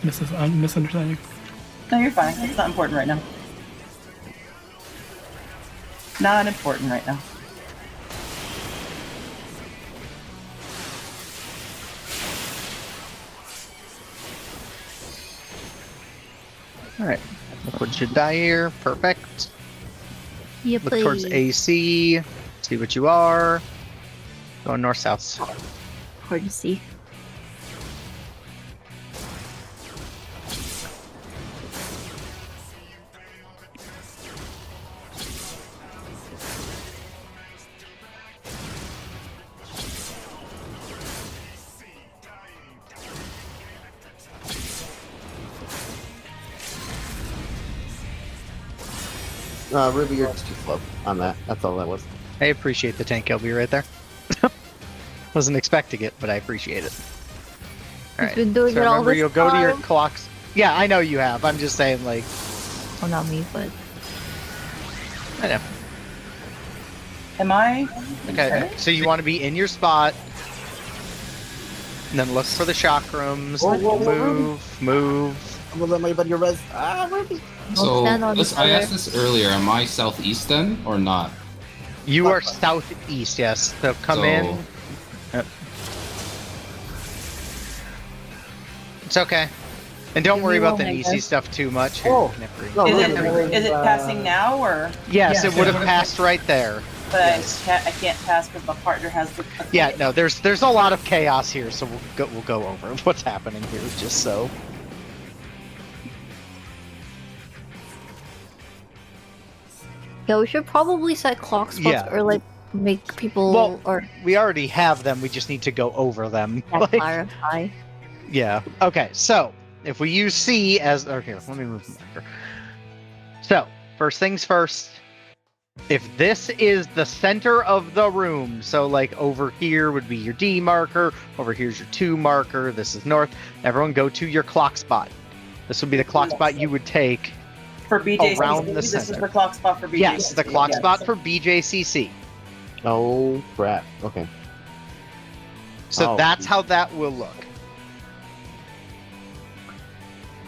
Speaker 4: misunderstanding.
Speaker 2: No, you're fine. It's not important right now. Not important right now.
Speaker 1: Alright. Liquid should die here. Perfect.
Speaker 6: Yep.
Speaker 1: Look towards AC. See what you are. Going north south.
Speaker 6: Hard to see.
Speaker 5: Ruby, you're just too slow on that. That's all that was.
Speaker 1: I appreciate the tank LB right there. Wasn't expecting it, but I appreciate it. Alright.
Speaker 6: been doing
Speaker 1: So
Speaker 6: it all
Speaker 1: remember,
Speaker 6: this
Speaker 1: you'll go to your
Speaker 6: time.
Speaker 1: clocks. Yeah, I know you have. I'm just saying, like,
Speaker 6: Well, not me, but
Speaker 1: I know.
Speaker 2: Am I?
Speaker 1: Okay, so you want to be in your spot, and then look for the chakrams.
Speaker 5: Whoa, whoa, whoa,
Speaker 1: Move.
Speaker 5: I'm gonna let my buddy res. Ruby.
Speaker 10: So
Speaker 6: stand on each
Speaker 10: I
Speaker 6: other.
Speaker 10: asked this earlier. Am I southeast then or not?
Speaker 1: You are southeast, yes. So come
Speaker 10: So-
Speaker 1: in. Yep. It's okay. And don't worry about the Nisi stuff too much. Here,
Speaker 5: Oh.
Speaker 1: Nipri.
Speaker 5: No,
Speaker 2: Is it passing now, or?
Speaker 1: Yes, it would have passed right there.
Speaker 2: But
Speaker 1: Yes.
Speaker 2: I can't pass because my partner has the.
Speaker 1: Yeah, no, there's a lot of chaos here, so we'll go over what's happening here, just so.
Speaker 6: yeah, we should probably set clock spots
Speaker 1: Yeah.
Speaker 6: or like make people
Speaker 1: Well,
Speaker 6: or
Speaker 1: We already have them. We just need to go over them. Like,
Speaker 6: clarify.
Speaker 1: yeah. Okay. So if we use C as, or here, let me move the marker. So first things first. If this is the center of the room, so like over here would be your D marker, over here's your 2 marker, this is north, everyone go to your clock spot. This would be the clock spot you would take.
Speaker 2: For BJCC,
Speaker 1: Around the
Speaker 2: this is
Speaker 1: center.
Speaker 2: the clock spot for BJCC.
Speaker 1: Yes, the clock
Speaker 2: yes.
Speaker 1: spot for BJCC.
Speaker 5: Oh crap. Okay.
Speaker 1: So
Speaker 5: Oh.
Speaker 1: that's how that will look.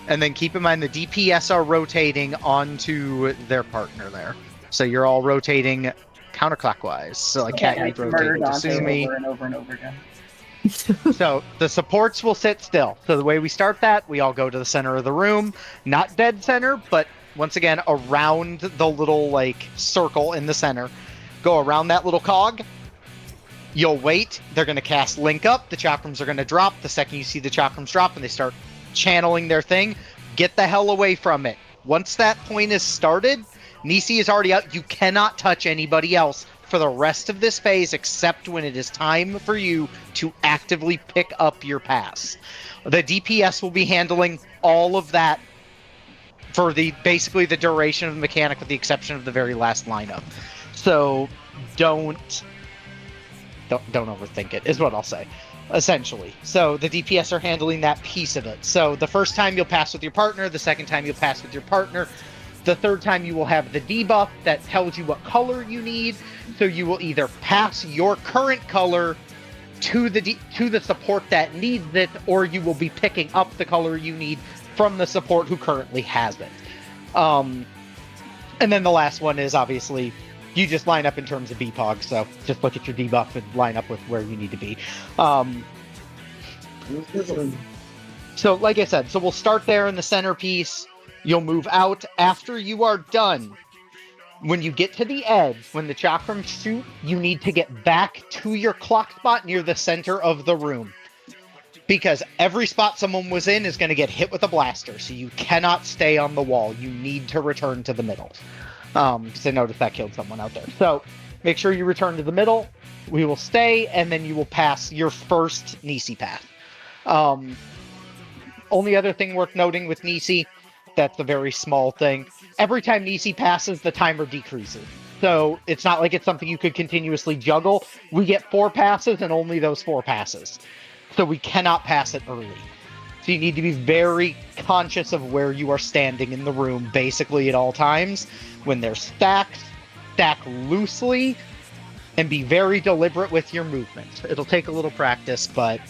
Speaker 1: And then keep in mind the DPS are rotating onto their partner there. So you're all rotating counterclockwise. So like Cat,
Speaker 2: Yeah,
Speaker 1: you'd
Speaker 2: I murder
Speaker 1: rotate to
Speaker 2: Dante
Speaker 1: Sumi.
Speaker 2: over and over and over again.
Speaker 1: So the supports will sit still. So the way we start that, we all go to the center of the room. Not dead center, but once again, around the little like circle in the center. Go around that little cog. You'll wait. They're going to cast Link Up. The chakrams are going to drop. The second you see the chakrams drop and they start channeling their thing, get the hell away from it. Once that point is started, Nisi is already out. You cannot touch anybody else for the rest of this phase except when it is time for you to actively pick up your pass. The DPS will be handling all of that for basically the duration of the mechanic with the exception of the very last lineup. So don't overthink it, is what I'll say, essentially. So the DPS are handling that piece of it. So the first time you'll pass with your partner, the second time you'll pass with your partner, the third time you will have the debuff that tells you what color you need. So you will either pass your current color to the support that needs it, or you will be picking up the color you need from the support who currently has it. And then the last one is obviously you just line up in terms of BPOG, so just look at your debuff and line up with where you need to be. So like I said, so we'll start there in the centerpiece. You'll move out after you are done. When you get to the edge, when the chakrams shoot, you need to get back to your clock spot near the center of the room. Because every spot someone was in is going to get hit with a blaster, so you cannot stay on the wall. You need to return to the middle. Because I noticed that killed someone out there. So make sure you return to the middle. We will stay, and then you will pass your first Nisi path. Only other thing worth noting with Nisi, that's a very small thing. Every time Nisi passes, the timer decreases. So it's not like it's something you could continuously juggle. We get 4 passes and only those 4 passes. So we cannot pass it early. So you need to be very conscious of where you are standing in the room, basically at all times. When they're stacked, stack loosely, and be very deliberate with your movement. It'll take a little practice, but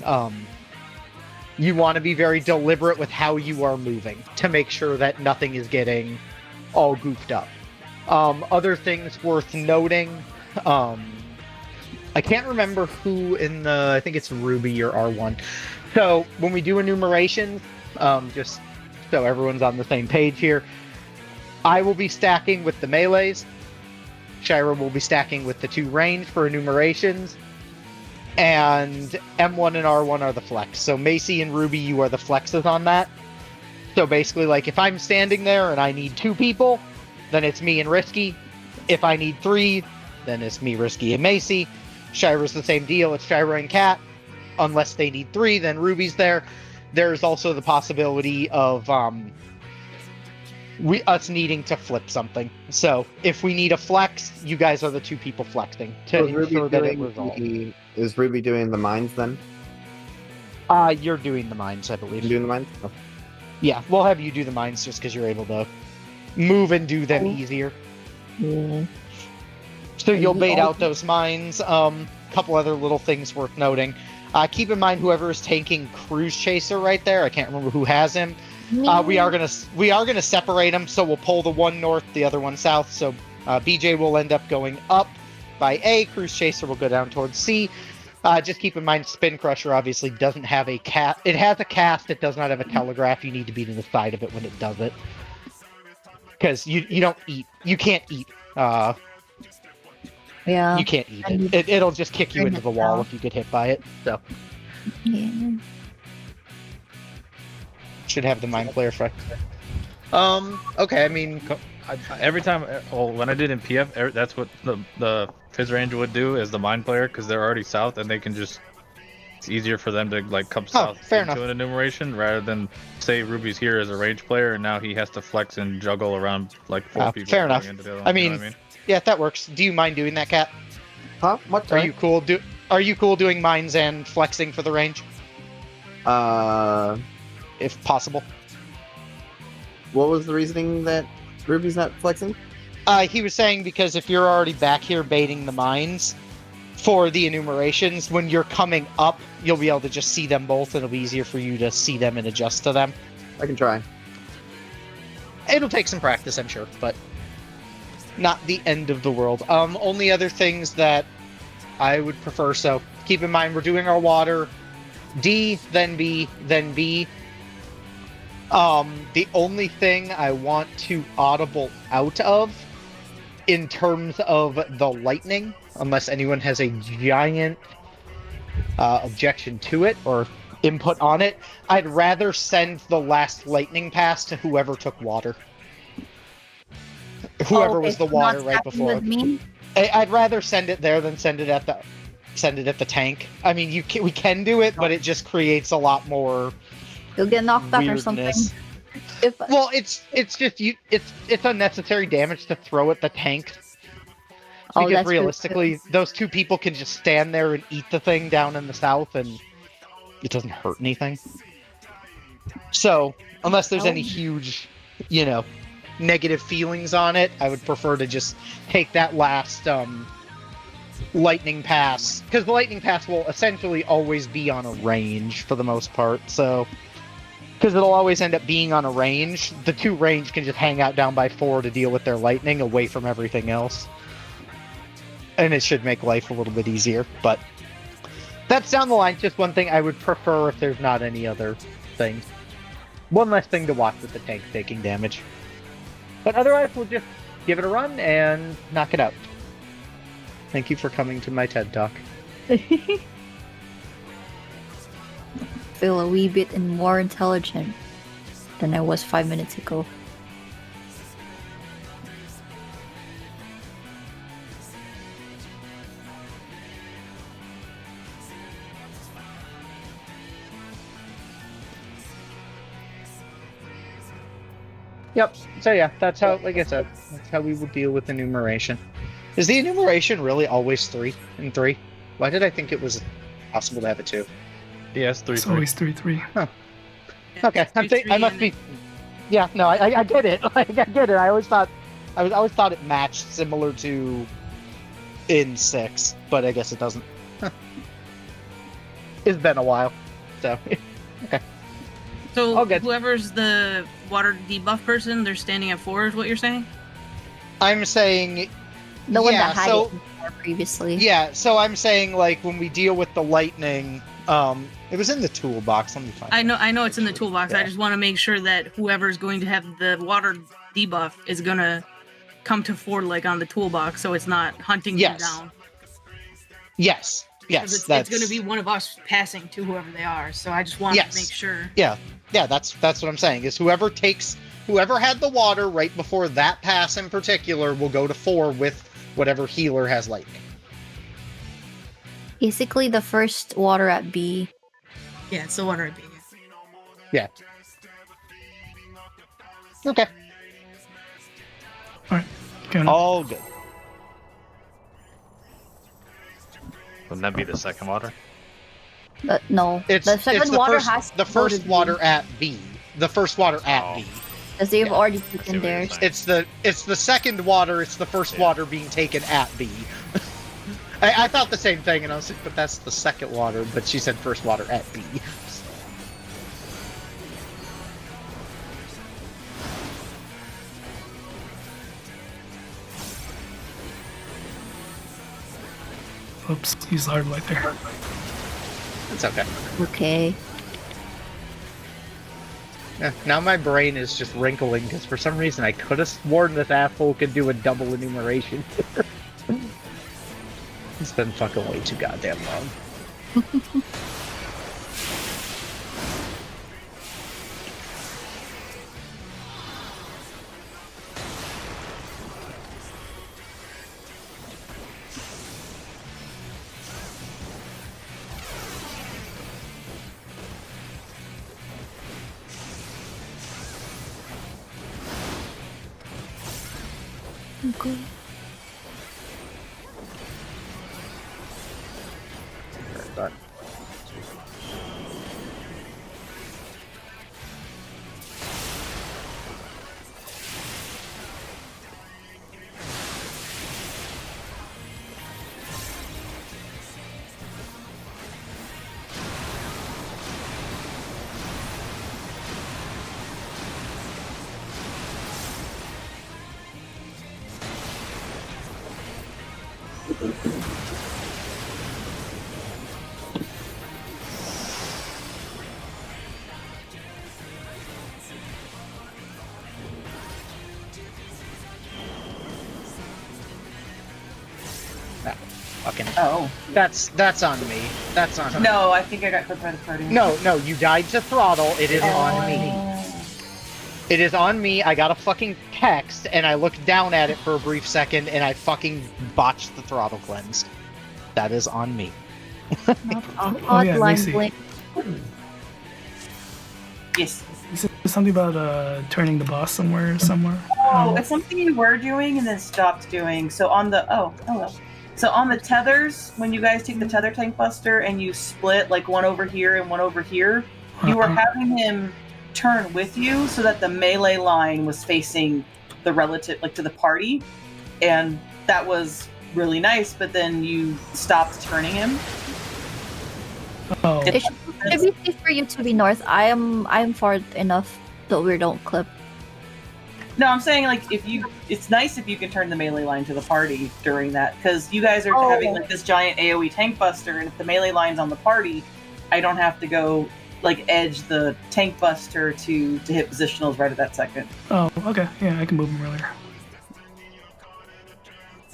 Speaker 1: you want to be very deliberate with how you are moving to make sure that nothing is getting all goofed up. Other things worth noting, I can't remember who in the, I think it's Ruby or R1. So when we do enumerations, just so everyone's on the same page here, I will be stacking with the melees. Shira will be stacking with the 2 range for enumerations. And M1 and R1 are the flex. So Macy and Ruby, you are the flexes on that. So basically, like, if I'm standing there and I need 2 people, then it's me and Risky. If I need 3, then it's me, Risky, and Macy. Shira's the same deal. It's Shira and Cat. Unless they need 3, then Ruby's there. There's also the possibility of us needing to flip something. So if we need a flex, you guys are the 2 people flexing to ensure that it resolves.
Speaker 5: Is Ruby doing the mines then?
Speaker 1: You're doing the mines, I believe.
Speaker 5: You doing the mines? Oh.
Speaker 1: Yeah, we'll have you do the mines just because you're able to move and do them easier.
Speaker 6: Yeah.
Speaker 1: So you'll bait out those mines. Couple other little things worth noting. Keep in mind whoever is tanking Cruise Chaser right there. I can't remember who has him. We are gonna separate them. So we'll pull the one north, the other one south. So BJ will end up going up by A. Cruise Chaser will go down towards C. Just keep in mind, Spin Crusher obviously doesn't have a cast. It has a cast. It does not have a telegraph. You need to be to the side of it when it does it, because you don't eat. You can't eat.
Speaker 6: Yeah.
Speaker 1: You can't eat it. It'll just kick you into the wall if you get hit by it. So.
Speaker 6: Yeah.
Speaker 1: Should have the mind player effect. Okay, I mean,
Speaker 8: Every time, well, when I did in PF, that's what the Fizz Ranger would do as the mind player, because they're already south and they can just. It's easier for them to like come south into an enumeration rather than say Ruby's here as a range player and now he has to flex and juggle around like 4 people.
Speaker 1: Fair enough. I mean, yeah, that works. Do you mind doing that, Cat?
Speaker 5: Huh? What?
Speaker 1: Are you cool? Are you cool doing mines and flexing for the range? If possible.
Speaker 5: What was the reasoning that Ruby's not flexing?
Speaker 1: He was saying because if you're already back here baiting the mines for the enumerations, when you're coming up, you'll be able to just see them both. It'll be easier for you to see them and adjust to them.
Speaker 5: I can try.
Speaker 1: It'll take some practice, I'm sure, but not the end of the world. Only other things that I would prefer, so keep in mind we're doing our water. D, then B, then B. The only thing I want to audible out of in terms of the lightning, unless anyone has a giant objection to it or input on it, I'd rather send the last lightning pass to whoever took water. Whoever was the water right before. I'd rather send it there than send it at the tank. I mean, we can do it, but it just creates a lot more.
Speaker 6: You'll get knocked off or
Speaker 1: weirdness.
Speaker 6: something.
Speaker 1: Well, it's just it's unnecessary damage to throw at the tank. Because realistically, those 2 people can just stand there and eat the thing down in the south, and it doesn't hurt anything. So, unless there's any huge, negative feelings on it, I would prefer to just take that last lightning pass, because the lightning pass will essentially always be on a range for the most part. So, because it'll always end up being on a range, the 2 range can just hang out down by 4 to deal with their lightning away from everything else. And it should make life a little bit easier, but that's down the line. Just one thing I would prefer if there's not any other things. One less thing to watch with the tank taking damage. But otherwise, we'll just give it a run and knock it out. Thank you for coming to my TED Talk.
Speaker 6: Feel a wee bit more intelligent than I was 5 minutes ago.
Speaker 1: Yep. So yeah, that's how, like I said, that's how we would deal with enumeration. Is the enumeration really always 3 and 3? Why did I think it was possible to have it 2?
Speaker 8: Yeah, it's 3-3.
Speaker 4: It's always 3-3.
Speaker 1: Okay, I must be. Yeah, no, I get it. Like, I get it. I always thought it matched similar to in 6, but I guess it doesn't. It's been a while, so okay.
Speaker 7: So
Speaker 1: good.
Speaker 7: whoever's the water debuff person, they're standing at 4 is what you're saying?
Speaker 1: I'm saying
Speaker 6: The one
Speaker 1: yeah,
Speaker 6: that had
Speaker 1: so,
Speaker 6: it before previously.
Speaker 1: Yeah, so I'm saying like when we deal with the lightning, it was in the toolbox. Let me find.
Speaker 7: I know it's in the toolbox. I just want to make sure that whoever's going to have the water debuff is gonna come to 4 like on the toolbox, so it's not hunting them down.
Speaker 1: Yes. Yes,
Speaker 7: it's going to be one of us passing to whoever they are. So I just want to make sure.
Speaker 1: Yeah, that's what I'm saying. Is whoever had the water right before that pass in particular will go to 4 with whatever healer has lightning.
Speaker 6: Basically, the first water at B.
Speaker 7: Yeah, it's the water at B.
Speaker 1: Yeah. Okay.
Speaker 4: All right.
Speaker 1: All good.
Speaker 8: Wouldn't that be the second water?
Speaker 6: No,
Speaker 1: It's
Speaker 6: the second water
Speaker 1: first,
Speaker 6: has
Speaker 1: the first water at B. The first water at B.
Speaker 6: because they've already taken theirs.
Speaker 1: It's the second water. It's the first water being taken at B. I thought the same thing, and I was like, but that's the second water. But she said first water at B.
Speaker 4: Oops, he's hard right there.
Speaker 1: It's okay.
Speaker 6: Okay.
Speaker 1: Yeah, now my brain is just wrinkling because for some reason I could have sworn this asshole could do a double enumeration. It's been fucking way too goddamn long.
Speaker 6: Okay.
Speaker 1: Done. Fucking.
Speaker 2: Oh.
Speaker 1: That's on me. That's on me.
Speaker 2: No, I think I got clipped by the party.
Speaker 1: No, you died to throttle. It is on me. It is on me. I got a fucking text, and I looked down at it for a brief second, and I fucking botched the throttle cleanse. That is on me.
Speaker 4: Oh yeah, Macy.
Speaker 2: Yes.
Speaker 4: You said something about turning the boss somewhere.
Speaker 2: Oh, it's something you were doing and then stopped doing. So on the So on the tethers, when you guys take the tether tank buster and you split like one over here and one over here, you were having him turn with you so that the melee line was facing the relative, like to the party, and that was really nice. But then you stopped turning him.
Speaker 4: Oh.
Speaker 6: It should be safe for you to be north. I am far enough so we don't clip.
Speaker 2: No, I'm saying like it's nice if you can turn the melee line to the party during that, because you guys are having like this giant AoE tank buster, and if the melee line's on the party, I don't have to go like edge the tank buster to hit positionals right at that second.
Speaker 4: Oh, okay. Yeah, I can move him earlier.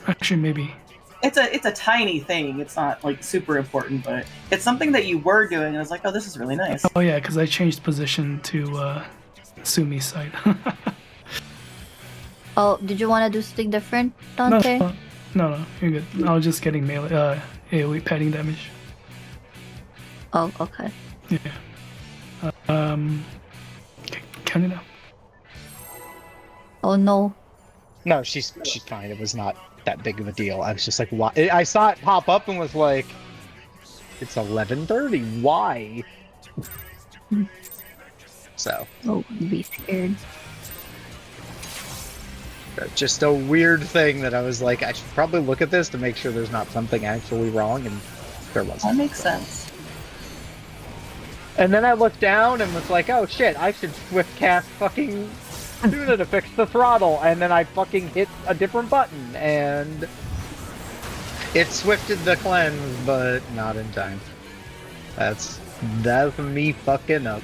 Speaker 4: Actually, maybe.
Speaker 2: It's a tiny thing. It's not like super important, but it's something that you were doing, and I was like, oh, this is really nice.
Speaker 4: Oh yeah, because I changed position to Sumi's side.
Speaker 6: Oh, did you want to do something different, Dante?
Speaker 4: No, you're good. I was just getting melee AoE padding damage.
Speaker 6: Oh, okay.
Speaker 4: Yeah. Count it out.
Speaker 6: Oh no.
Speaker 1: No, she's fine. It was not that big of a deal. I was just like, why? I saw it pop up and was like, It's 11:30. Why? So.
Speaker 6: Oh, I'd be scared.
Speaker 1: Just a weird thing that I was like, I should probably look at this to make sure there's not something actually wrong, and there wasn't.
Speaker 2: That makes sense.
Speaker 1: And then I looked down and was like, oh shit, I should swift cast fucking Tuna to fix the throttle, and then I fucking hit a different button, and it swifted the cleanse, but not in time. That's me fucking up.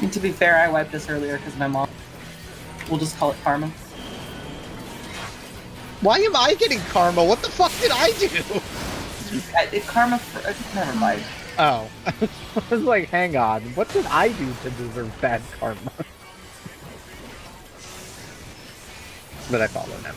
Speaker 2: And to be fair, I wiped this earlier because my mom. We'll just call it karma.
Speaker 1: Why am I getting karma? What the fuck did I do?
Speaker 2: Karma for... never mind.
Speaker 1: Oh. I was like, hang on. What did I do to deserve bad karma? But I follow now.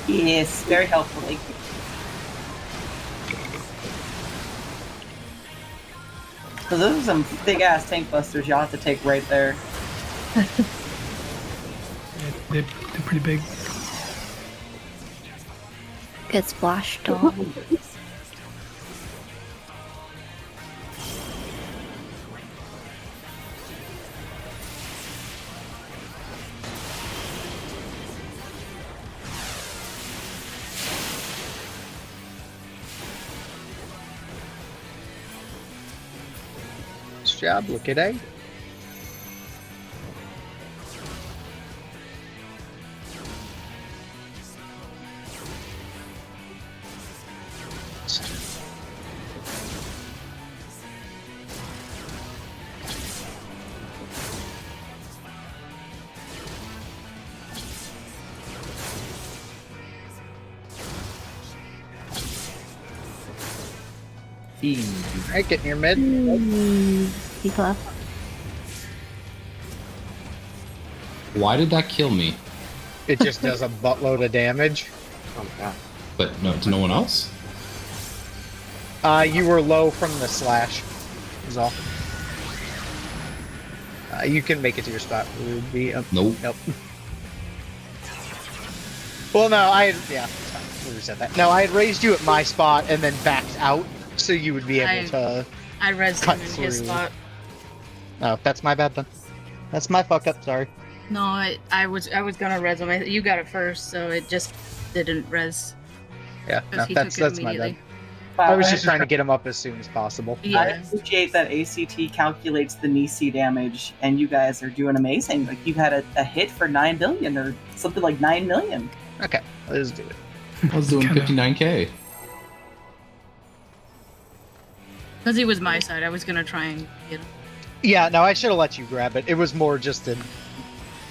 Speaker 2: Yes, very helpful. Thank you. So those are some big ass tank busters y'all have to take right there.
Speaker 4: Yeah, they're pretty big.
Speaker 6: Get splashed off.
Speaker 1: Job, look at A. Alright, get in your mid.
Speaker 6: He left.
Speaker 10: Why did that kill me?
Speaker 1: It just does a buttload of damage.
Speaker 5: Oh my god.
Speaker 10: But no, to no one else?
Speaker 1: You were low from the slash. Is all. You can make it to your spot. Ruby.
Speaker 10: Nope.
Speaker 1: Nope. Well, no, yeah, it's fine. We reset that. No, I had raised you at my spot and then backed out, so you would be able to.
Speaker 7: I rezzed
Speaker 1: cut
Speaker 7: him in his
Speaker 1: through.
Speaker 7: spot.
Speaker 1: Oh, that's my bad then. That's my fuck up. Sorry.
Speaker 7: No, I was gonna res him. You got it first, so it just didn't res.
Speaker 1: Yeah, no,
Speaker 7: Because he
Speaker 1: that's
Speaker 7: took it
Speaker 1: my bad.
Speaker 7: immediately.
Speaker 1: I was just trying to get him up as soon as possible.
Speaker 2: I
Speaker 7: Yeah.
Speaker 2: appreciate that ACT calculates the Nisi damage, and you guys are doing amazing. Like, you've had a hit for 9 billion or something like 9 million.
Speaker 1: Okay, let's do it.
Speaker 10: I was doing 59k.
Speaker 7: Because he was my side, I was gonna try and get him.
Speaker 1: Yeah, no, I should have let you grab it. It was more just an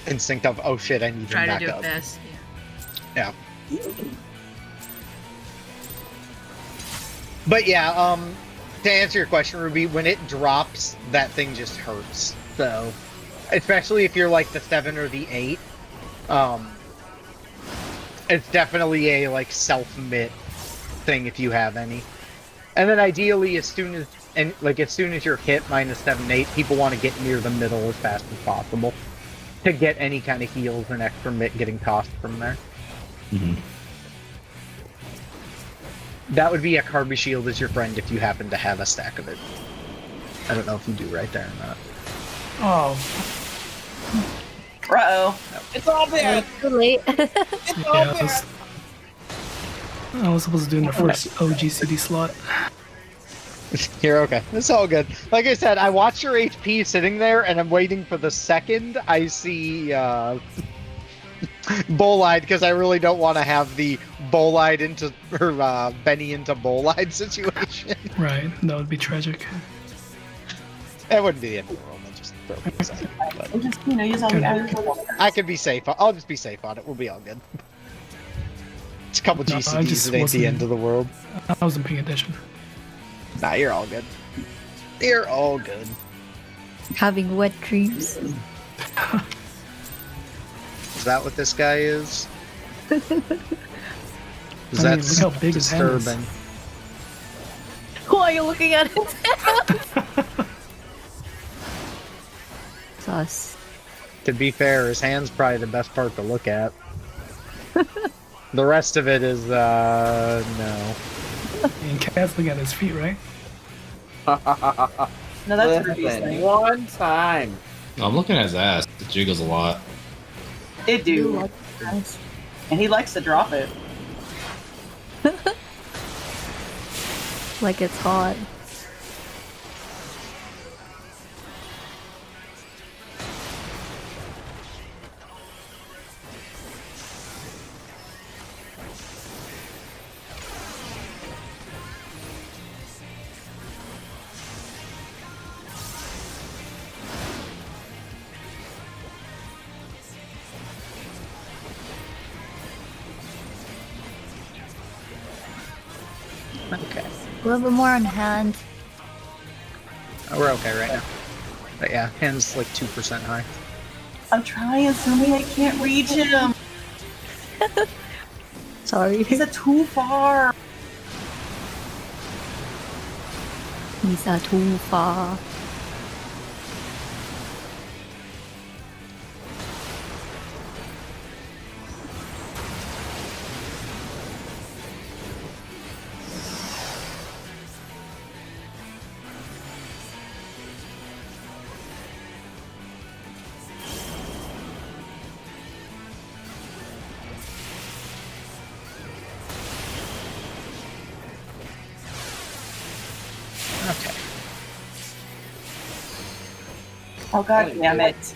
Speaker 1: instinct of, oh shit, I need
Speaker 7: Try
Speaker 1: him
Speaker 7: to
Speaker 1: back
Speaker 7: do
Speaker 1: up.
Speaker 7: it best.
Speaker 1: Yeah. But yeah, to answer your question, Ruby, when it drops, that thing just hurts. So, especially if you're like the 7 or the 8, it's definitely a like self-mitt thing if you have any. And then ideally, as soon as you're hit -7, 8, people want to get near the middle as fast as possible to get any kind of heals and extra mitt getting tossed from there.
Speaker 10: Mm-hmm.
Speaker 1: That would be a Carby Shield as your friend if you happen to have a stack of it. I don't know if you do right there or not.
Speaker 4: Oh,
Speaker 2: Uh-oh.
Speaker 1: No.
Speaker 2: It's all bad.
Speaker 6: Too late.
Speaker 2: It's all
Speaker 4: yeah,
Speaker 2: bad.
Speaker 4: I was supposed to do in the first OGCD slot.
Speaker 1: You're okay. It's all good. Like I said, I watch your HP sitting there, and I'm waiting for the second I see Bolide, because I really don't want to have the Bolide into or Benny into Bolide situation.
Speaker 4: Right, that would be tragic.
Speaker 1: That wouldn't be the end of the world. I'll just throw it aside. But
Speaker 2: And just, use all the items.
Speaker 1: I could be safe. I'll just be safe on it. We'll be all good. a couple
Speaker 4: No, I
Speaker 1: GCDs,
Speaker 4: just
Speaker 1: it ain't the
Speaker 4: wasn't-
Speaker 1: end of the world.
Speaker 4: I wasn't paying attention.
Speaker 1: Nah, you're all good. You're all good.
Speaker 6: Having wet dreams.
Speaker 1: Is that what this guy is? Is
Speaker 4: I mean, look how big his hand is.
Speaker 1: disturbing?
Speaker 6: Why are you looking at it? Sus.
Speaker 1: To be fair, his hand's probably the best part to look at. The rest of it is, no.
Speaker 4: And Cat's looking at his feet, right?
Speaker 2: No, that's
Speaker 5: Listen,
Speaker 2: Ruby's
Speaker 5: one time.
Speaker 3: I'm looking at his ass. It jiggles a lot.
Speaker 2: It do. And he likes to drop it.
Speaker 6: Like it's hot.
Speaker 1: Okay.
Speaker 6: A little bit more on hand.
Speaker 1: Oh, we're okay right now. But yeah, hand's like 2% high.
Speaker 2: I'm trying, Sumi. I can't reach him.
Speaker 6: Sorry.
Speaker 2: He's too far.
Speaker 6: He's too far.
Speaker 1: Okay.
Speaker 2: Oh god damn it.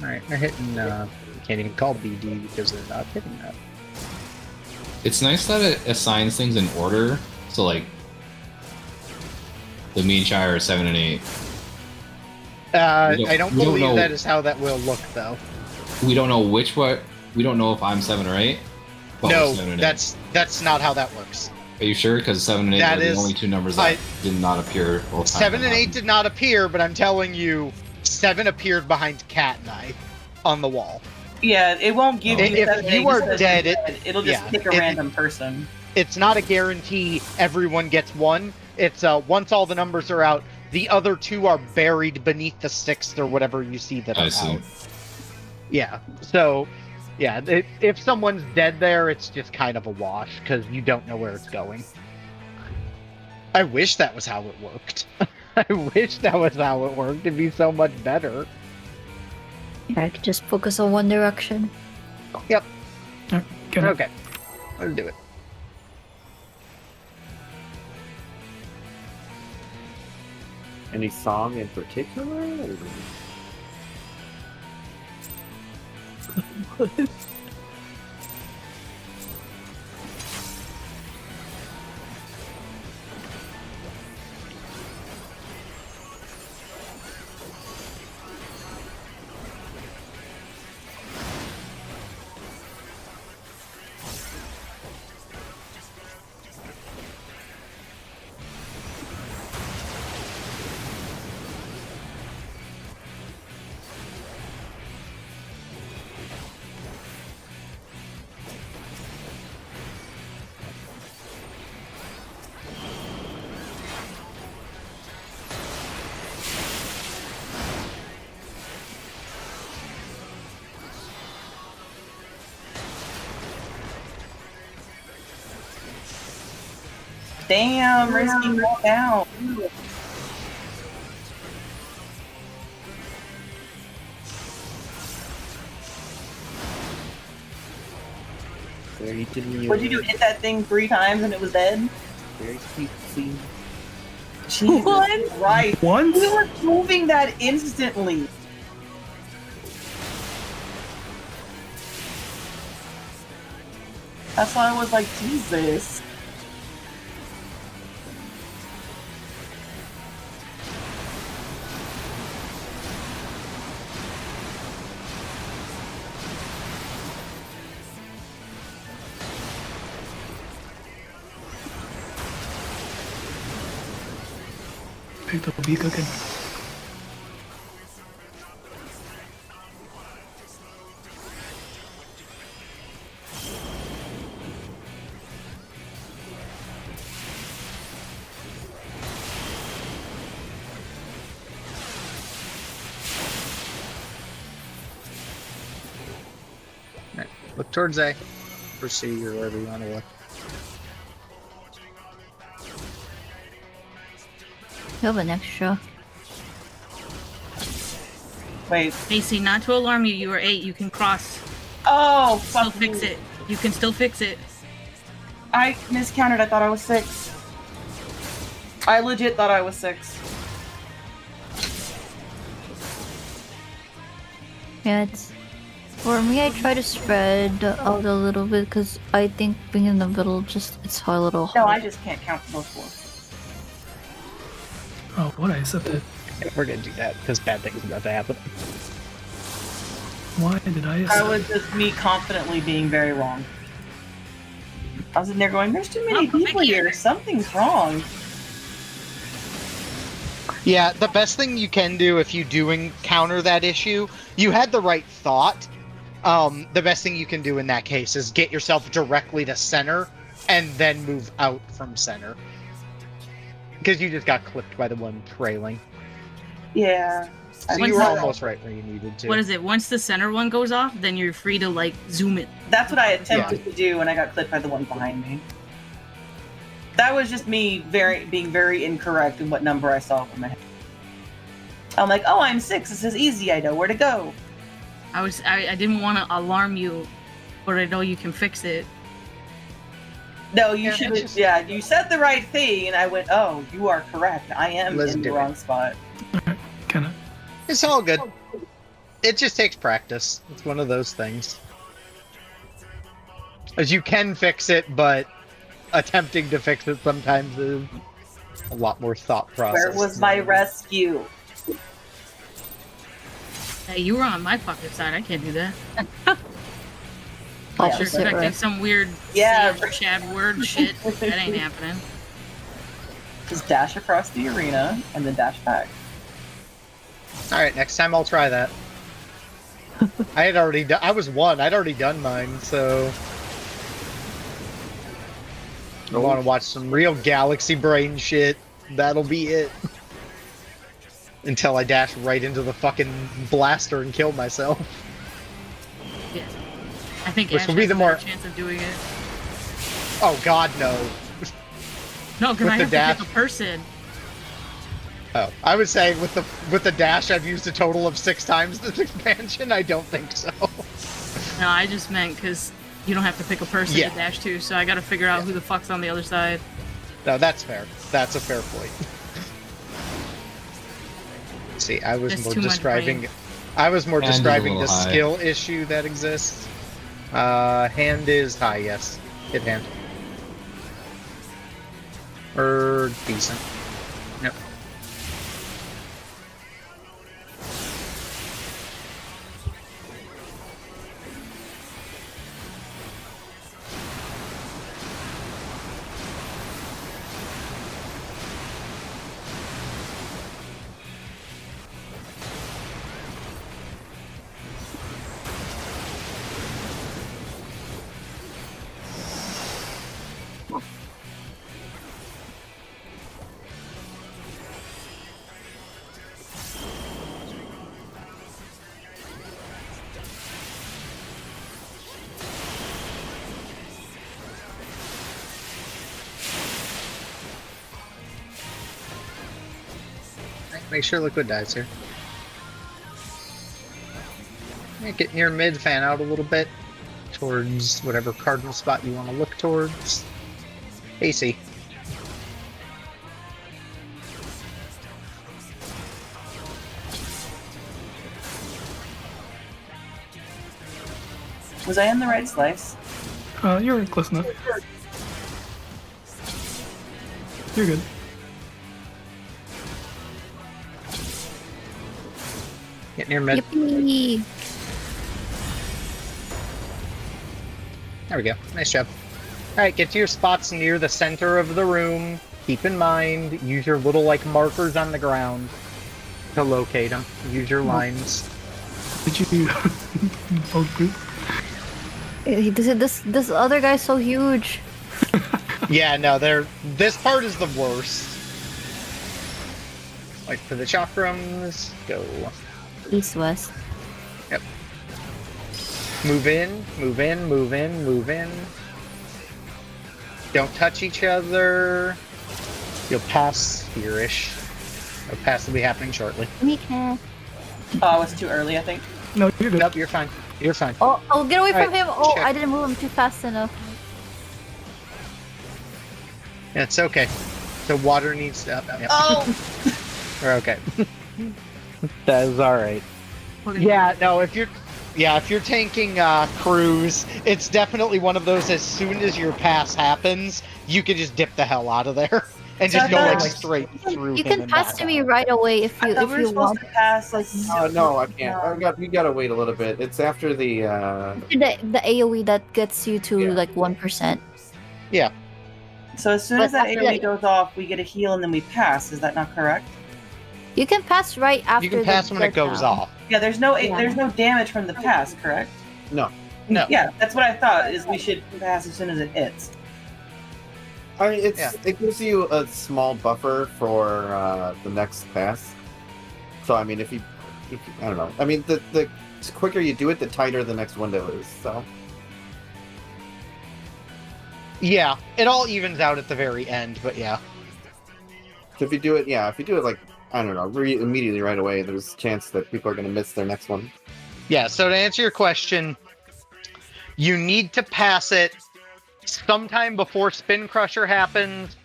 Speaker 1: Alright, they're hitting, can't even call BD because they're not hitting that.
Speaker 3: It's nice that it assigns things in order. So like, the mean Shire are 7 and 8.
Speaker 1: I don't
Speaker 3: we don't
Speaker 1: believe
Speaker 3: know-
Speaker 1: that is how that will look, though.
Speaker 3: We don't know which what. We don't know if I'm 7 or 8. but we're
Speaker 1: No,
Speaker 3: 7 and 8.
Speaker 1: that's not how that works.
Speaker 3: Are you sure? Because 7 and 8
Speaker 1: That
Speaker 3: are the
Speaker 1: is-
Speaker 3: only two numbers that did not appear both times.
Speaker 1: 7 and
Speaker 3: that
Speaker 1: 8
Speaker 3: happened.
Speaker 1: did not appear, but I'm telling you, 7 appeared behind Cat and I on the wall.
Speaker 2: Yeah, it won't give you
Speaker 1: If
Speaker 2: that
Speaker 1: you are
Speaker 2: because
Speaker 1: dead,
Speaker 2: it'll just
Speaker 1: yeah,
Speaker 2: pick a random person.
Speaker 1: It's not a guarantee everyone gets one. It's once all the numbers are out, the other 2 are buried beneath the 6th or whatever you see that are
Speaker 3: I see.
Speaker 1: out. Yeah, so, yeah, if someone's dead there, it's just kind of a wash, because you don't know where it's going. I wish that was how it worked. I wish that was how it worked. It'd be so much better.
Speaker 6: I could just focus on one direction.
Speaker 1: Yep.
Speaker 4: Good.
Speaker 1: Okay. Let's do it.
Speaker 5: Any song in particular?
Speaker 2: Damn, risky walk out.
Speaker 5: Very demure.
Speaker 2: What'd you do? Hit that thing 3 times and it was dead?
Speaker 5: Very cutesy.
Speaker 2: Jesus
Speaker 6: What?
Speaker 2: Christ.
Speaker 4: Once?
Speaker 2: We were moving that instantly. That's why I was like, Jesus.
Speaker 4: Picked up be cooking.
Speaker 1: Look towards A. Or C, or wherever you want to look.
Speaker 6: You have an extra.
Speaker 2: Wait.
Speaker 7: Macy, not to alarm you, you are 8. You can cross.
Speaker 2: Oh,
Speaker 7: Still
Speaker 2: fuck
Speaker 7: fix
Speaker 2: me.
Speaker 7: it. You can still fix it.
Speaker 2: I miscounted. I thought I was 6. I legit thought I was 6.
Speaker 6: Yeah, it's for me. I try to spread out a little bit because I think being in the middle it's a little hard.
Speaker 2: No, I just can't count those 4.
Speaker 4: Oh, what I accepted.
Speaker 1: Yeah, we're gonna do that because bad things are about to happen.
Speaker 4: Why did I
Speaker 2: That
Speaker 4: accept?
Speaker 2: was just me confidently being very wrong. I was in there going, "There's too many people here. Something's wrong."
Speaker 1: Yeah, the best thing you can do if you do encounter that issue, you had the right thought. The best thing you can do in that case is get yourself directly to center and then move out from center. Because you just got clipped by the one trailing.
Speaker 2: Yeah.
Speaker 1: So you were almost right where you needed to.
Speaker 7: What is it? Once the center one goes off, then you're free to like zoom it.
Speaker 2: That's what I attempted to do when I got clipped by the one behind me. That was just me being very incorrect in what number I saw in my head. I'm like, oh, I'm 6. This is easy. I know where to go.
Speaker 7: I didn't want to alarm you, but I know you can fix it.
Speaker 2: No, you should have. Yeah, you said the right thing, and I went, oh, you are correct. I am in the wrong spot.
Speaker 4: Kinda.
Speaker 1: It's all good. It just takes practice. It's one of those things. As you can fix it, but attempting to fix it sometimes is a lot more thought process.
Speaker 2: Where was my rescue?
Speaker 7: Hey, you were on my fucking side. I can't do that.
Speaker 6: Oh,
Speaker 7: You're expecting some weird Chad word shit. That ain't happening.
Speaker 2: Just dash across the arena and then dash back.
Speaker 1: Alright, next time I'll try that. I was 1. I'd already done mine, so... I want to watch some real galaxy brain shit. That'll be it. Until I dash right into the fucking blaster and kill myself.
Speaker 7: Yeah. I think
Speaker 1: Which
Speaker 7: Ash
Speaker 1: will be
Speaker 7: has
Speaker 1: the
Speaker 7: a better
Speaker 1: more...
Speaker 7: chance of doing it.
Speaker 1: Oh god, no.
Speaker 7: No, because
Speaker 1: With
Speaker 7: I
Speaker 1: the
Speaker 7: have
Speaker 1: dash-
Speaker 7: to pick a person.
Speaker 1: Oh, I would say with the dash I've used a total of 6 times this expansion. I don't think so.
Speaker 7: No, I just meant because you don't have to pick a person
Speaker 1: Yeah.
Speaker 7: to dash to, so I gotta figure out who the fuck's on the other side.
Speaker 1: No, that's fair. That's a fair point. See, I was
Speaker 7: That's
Speaker 1: more
Speaker 7: too much
Speaker 1: describing.
Speaker 7: brain.
Speaker 1: I was more
Speaker 10: Hand is a
Speaker 1: describing the
Speaker 10: little high.
Speaker 1: skill issue that exists. Hand is high, yes. Hit hand. Or decent. Yep. Make sure liquid dies here. Get near mid, fan out a little bit towards whatever cardinal spot you want to look towards. AC.
Speaker 2: Was I in the right slice?
Speaker 4: You're close enough. You're good.
Speaker 1: Get near mid.
Speaker 6: Yippee!
Speaker 1: There we go. Nice job. Alright, get to your spots near the center of the room. keep in mind, use your little like markers on the ground to locate them. Use your lines.
Speaker 4: Did you both group?
Speaker 6: This other guy's so huge.
Speaker 1: Yeah, no, this part is the worst. Like for the chakrams, go
Speaker 6: East west.
Speaker 1: Yep. Move in, move in, move in, move in. Don't touch each other. You'll pass here-ish. Or pass will be happening shortly.
Speaker 6: Okay.
Speaker 2: Oh, it's too early, I think.
Speaker 4: No, you're good.
Speaker 1: Nope, you're fine. You're fine.
Speaker 6: Oh, get away from
Speaker 1: Alright,
Speaker 6: him! Oh,
Speaker 1: check.
Speaker 6: I didn't move him too fast enough.
Speaker 1: It's okay. The water needs to... Yep.
Speaker 2: Oh!
Speaker 1: We're okay. That is alright. Yeah, no, if you're tanking cruise, it's definitely one of those as soon as your pass happens, you can just dip the hell out of there and just go like straight through.
Speaker 6: You
Speaker 1: him
Speaker 6: can
Speaker 1: and
Speaker 6: pass
Speaker 1: back
Speaker 6: to me
Speaker 1: out.
Speaker 6: right away if
Speaker 2: I
Speaker 6: you
Speaker 2: thought
Speaker 6: if
Speaker 2: we were
Speaker 6: you
Speaker 2: supposed
Speaker 6: want.
Speaker 2: to pass like
Speaker 5: No, I can't. We gotta wait a little bit. It's after the
Speaker 6: The AOE that gets you to like 1%.
Speaker 1: Yeah.
Speaker 2: So as soon
Speaker 6: But
Speaker 2: as that
Speaker 6: after
Speaker 2: AoE
Speaker 6: that-
Speaker 2: goes off, we get a heal and then we pass. Is that not correct?
Speaker 6: You can pass right after.
Speaker 1: You can pass when it goes off.
Speaker 2: Yeah, there's no
Speaker 6: Yeah.
Speaker 2: there's no damage from the pass, correct?
Speaker 5: no.
Speaker 1: No.
Speaker 2: Yeah, that's what I thought. Is we should pass as soon as it hits.
Speaker 5: I mean, it gives you a small buffer for the next pass. So I mean, if you I don't know. I mean, the quicker you do it, the tighter the next window is. So
Speaker 1: Yeah, it all evens out at the very end, but yeah.
Speaker 5: if you do it, like I don't know, immediately right away, there's a chance that people are going to miss their next one.
Speaker 1: Yeah, so to answer your question, you need to pass it sometime before Spin Crusher happens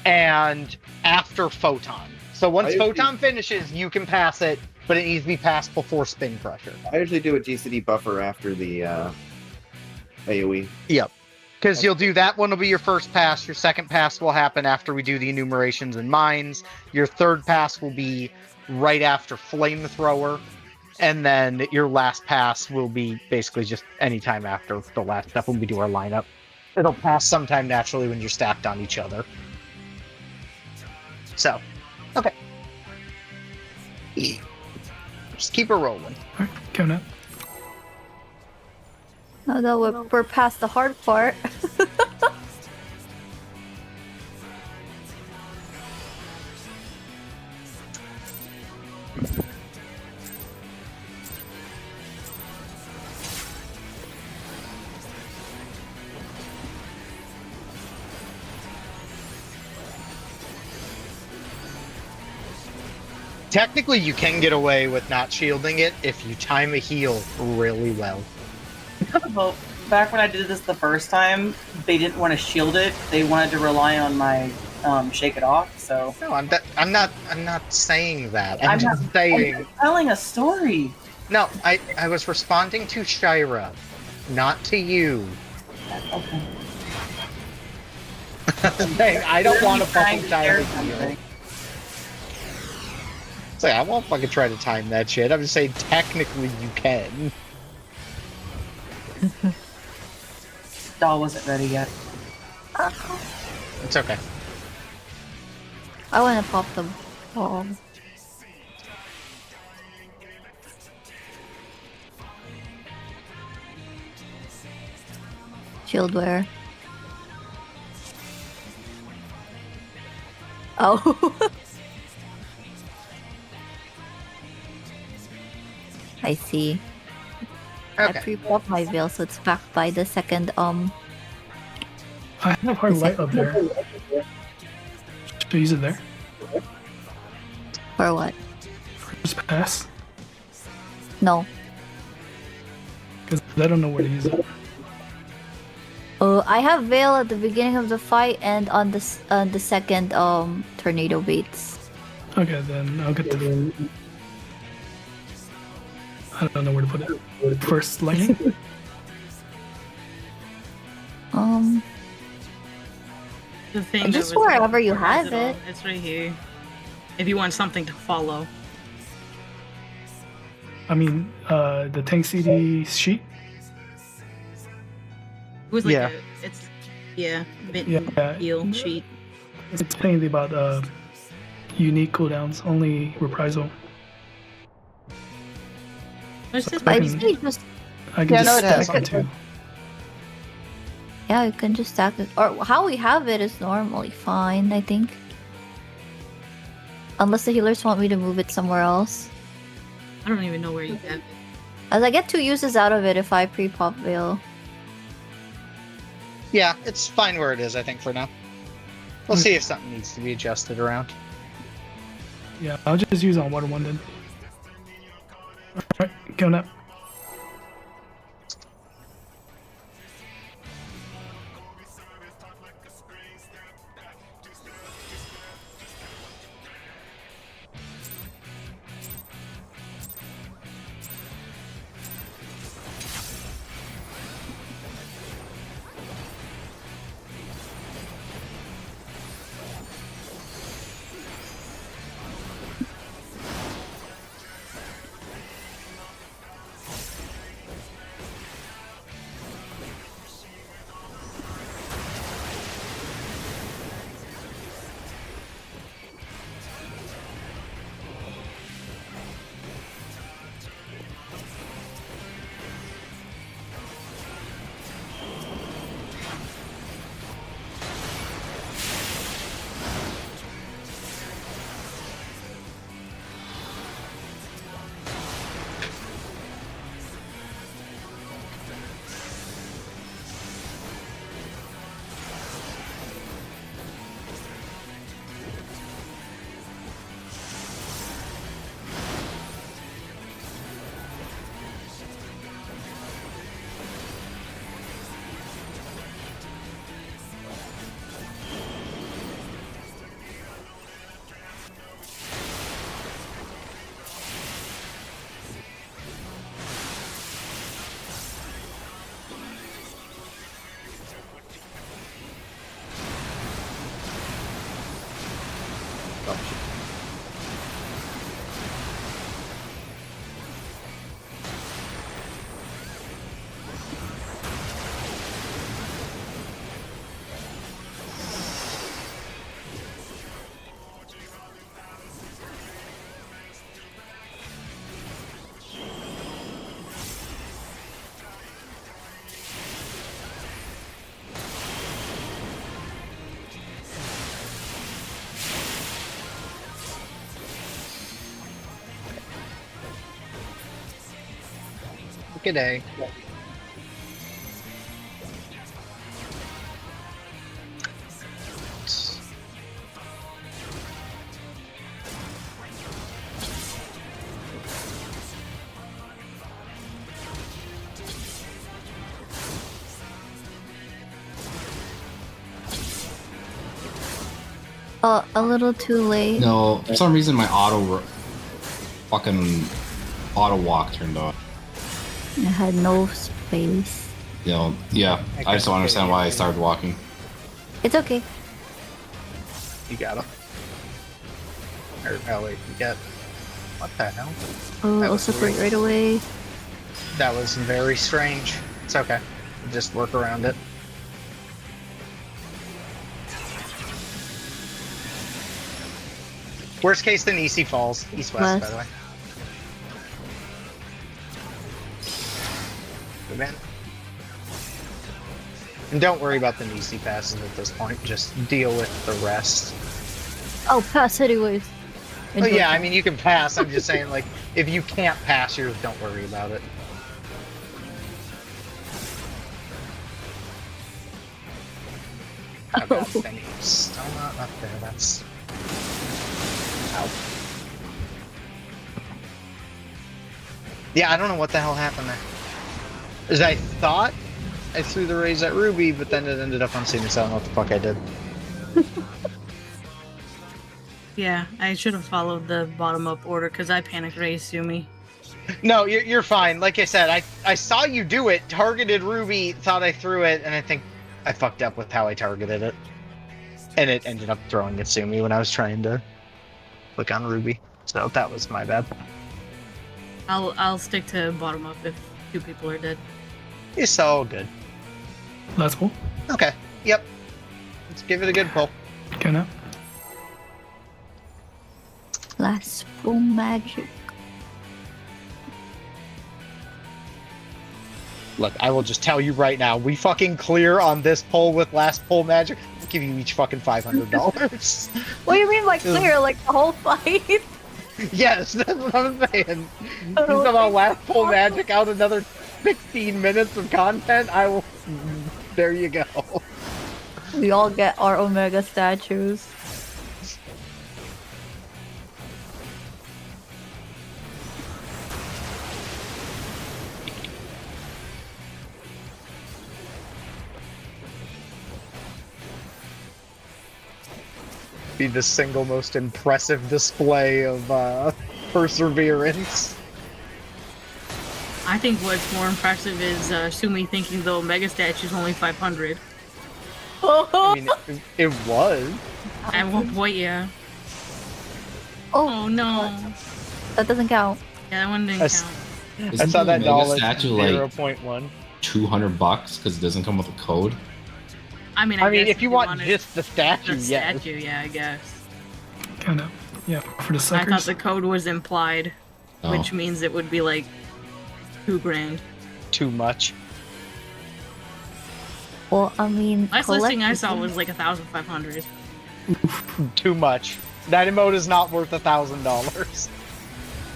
Speaker 1: and after Photon. So once Photon finishes, you can pass it, but it needs to be passed before Spin Crusher.
Speaker 5: I usually do a GCD buffer after the AoE.
Speaker 1: Yep. Because you'll do that one will be your first pass. Your second pass will happen after we do the enumerations and mines. Your third pass will be right after Flamethrower. And then your last pass will be basically just any time after the last step when we do our lineup. It'll pass sometime naturally when you're stacked on each other. So, okay. Just keep it rolling.
Speaker 4: Alright, coming up.
Speaker 6: Oh no, we're past the hard part.
Speaker 1: Technically, you can get away with not shielding it if you time a heal really well.
Speaker 2: Well, back when I did this the first time, they didn't want to shield it. They wanted to rely on my shake it off. So
Speaker 1: No, I'm not saying that. I'm just
Speaker 2: I'm
Speaker 1: saying.
Speaker 2: telling a story.
Speaker 1: No, I was responding to Shira, not to you.
Speaker 2: Okay.
Speaker 1: Saying I don't want to
Speaker 2: Trying
Speaker 1: fucking
Speaker 2: to share
Speaker 1: time the heal.
Speaker 2: something.
Speaker 1: Say I won't fucking try to time that shit. I'm just saying technically you can.
Speaker 2: Doll wasn't ready yet.
Speaker 1: It's okay.
Speaker 6: I want to pop the ball. Shield wear. Oh. I see. I
Speaker 1: Okay.
Speaker 6: pre-popped my veil, so it's backed by the second
Speaker 4: I have hard light up there. Should I use it there?
Speaker 6: For what?
Speaker 4: Just pass?
Speaker 6: No.
Speaker 4: Because I don't know where to use it.
Speaker 6: I have veil at the beginning of the fight and on the second tornado baits.
Speaker 4: Okay, then I'll get the... I don't know where to put it. First lightning?
Speaker 7: The thing
Speaker 6: Just
Speaker 7: that was
Speaker 6: wherever you
Speaker 7: organize
Speaker 6: have
Speaker 7: all.
Speaker 6: it.
Speaker 7: It's right here. If you want something to follow.
Speaker 4: I mean, the tank CD sheet?
Speaker 7: It was like
Speaker 1: Yeah.
Speaker 7: it's mitten
Speaker 4: Yeah.
Speaker 7: heal sheet.
Speaker 4: It's saying about unique cooldowns, only reprisal.
Speaker 7: What's this?
Speaker 4: I
Speaker 6: I
Speaker 4: can-
Speaker 6: say just
Speaker 4: I can
Speaker 1: Yeah,
Speaker 4: just
Speaker 1: no, it has
Speaker 4: stack it
Speaker 1: some.
Speaker 4: too.
Speaker 6: yeah, you can just stack it. Or how we have it is normally fine, I think. Unless the healers want me to move it somewhere else.
Speaker 7: I don't even know where you have it.
Speaker 6: As I get 2 uses out of it if I pre-pop Veil.
Speaker 1: Yeah, it's fine where it is, I think, for now. We'll see if something needs to be adjusted around.
Speaker 4: Yeah, I'll just use it on water one then. Alright, going up.
Speaker 1: Good day.
Speaker 6: A little too late.
Speaker 10: No, for some reason my fucking auto walk turned on.
Speaker 6: I had no space.
Speaker 10: You know, yeah. I just don't understand why I started walking.
Speaker 6: It's okay.
Speaker 1: You got him. Oh wait, you got. What the hell?
Speaker 6: Oh,
Speaker 1: That
Speaker 6: I'll
Speaker 1: was
Speaker 6: separate
Speaker 1: weird.
Speaker 6: right away.
Speaker 1: That was very strange. It's okay. Just work around it. Worst case, the Nisi falls. East-west, by
Speaker 6: West.
Speaker 1: the way. Good man. And don't worry about the Nisi passes at this point. Just deal with the rest.
Speaker 6: Oh, pass anyways.
Speaker 1: Oh yeah, I mean, you can pass. I'm just saying, like, if you can't pass yours, don't worry about it. Oh god, Benny is still not up there. That's... Ow. Yeah, I don't know what the hell happened there. Is I thought I threw the raise at Ruby, but then it ended up on Senior, so I don't know what the fuck I did.
Speaker 7: Yeah, I should have followed the bottom-up order because I panicked raised Sumi.
Speaker 1: No, you're fine. Like I said, I saw you do it, targeted Ruby, thought I threw it, and I think I fucked up with how I targeted it. And it ended up throwing at Sumi when I was trying to click on Ruby. So that was my bad.
Speaker 7: I'll stick to bottom-up if 2 people are dead.
Speaker 1: It's all good.
Speaker 4: That's cool.
Speaker 1: Okay, yep. Let's give it a good pull.
Speaker 4: Going up.
Speaker 6: Last full magic.
Speaker 1: Look, I will just tell you right now, we fucking clear on this poll with last poll magic. I'll give you each fucking $500.
Speaker 6: What do you mean by clear? Like the whole fight?
Speaker 1: Yes, that's what I'm saying. You somehow last poll magic out another 16 minutes of content, I will... There you go.
Speaker 6: We all get our Omega statues.
Speaker 1: Be the single most impressive display of perseverance.
Speaker 7: I think what's more impressive is Sumi thinking the Omega statue is only 500.
Speaker 1: I mean, it was.
Speaker 7: At one point, yeah.
Speaker 6: Oh
Speaker 7: no.
Speaker 6: That doesn't count.
Speaker 7: Yeah, that one didn't count.
Speaker 1: I saw that dollar
Speaker 10: statue
Speaker 1: 0.1.
Speaker 10: $200 because it doesn't come with a code.
Speaker 7: I mean,
Speaker 1: if you want just the statue, yes.
Speaker 7: Yeah, I guess.
Speaker 4: Kind of. Yeah, for the
Speaker 7: I
Speaker 4: suckers.
Speaker 7: thought the code was implied,
Speaker 10: Oh.
Speaker 7: which means it would be like $2,000.
Speaker 1: Too much.
Speaker 6: Well, I mean,
Speaker 7: Last listing I saw was like 1,500.
Speaker 1: Too much. That emote is not worth $1,000.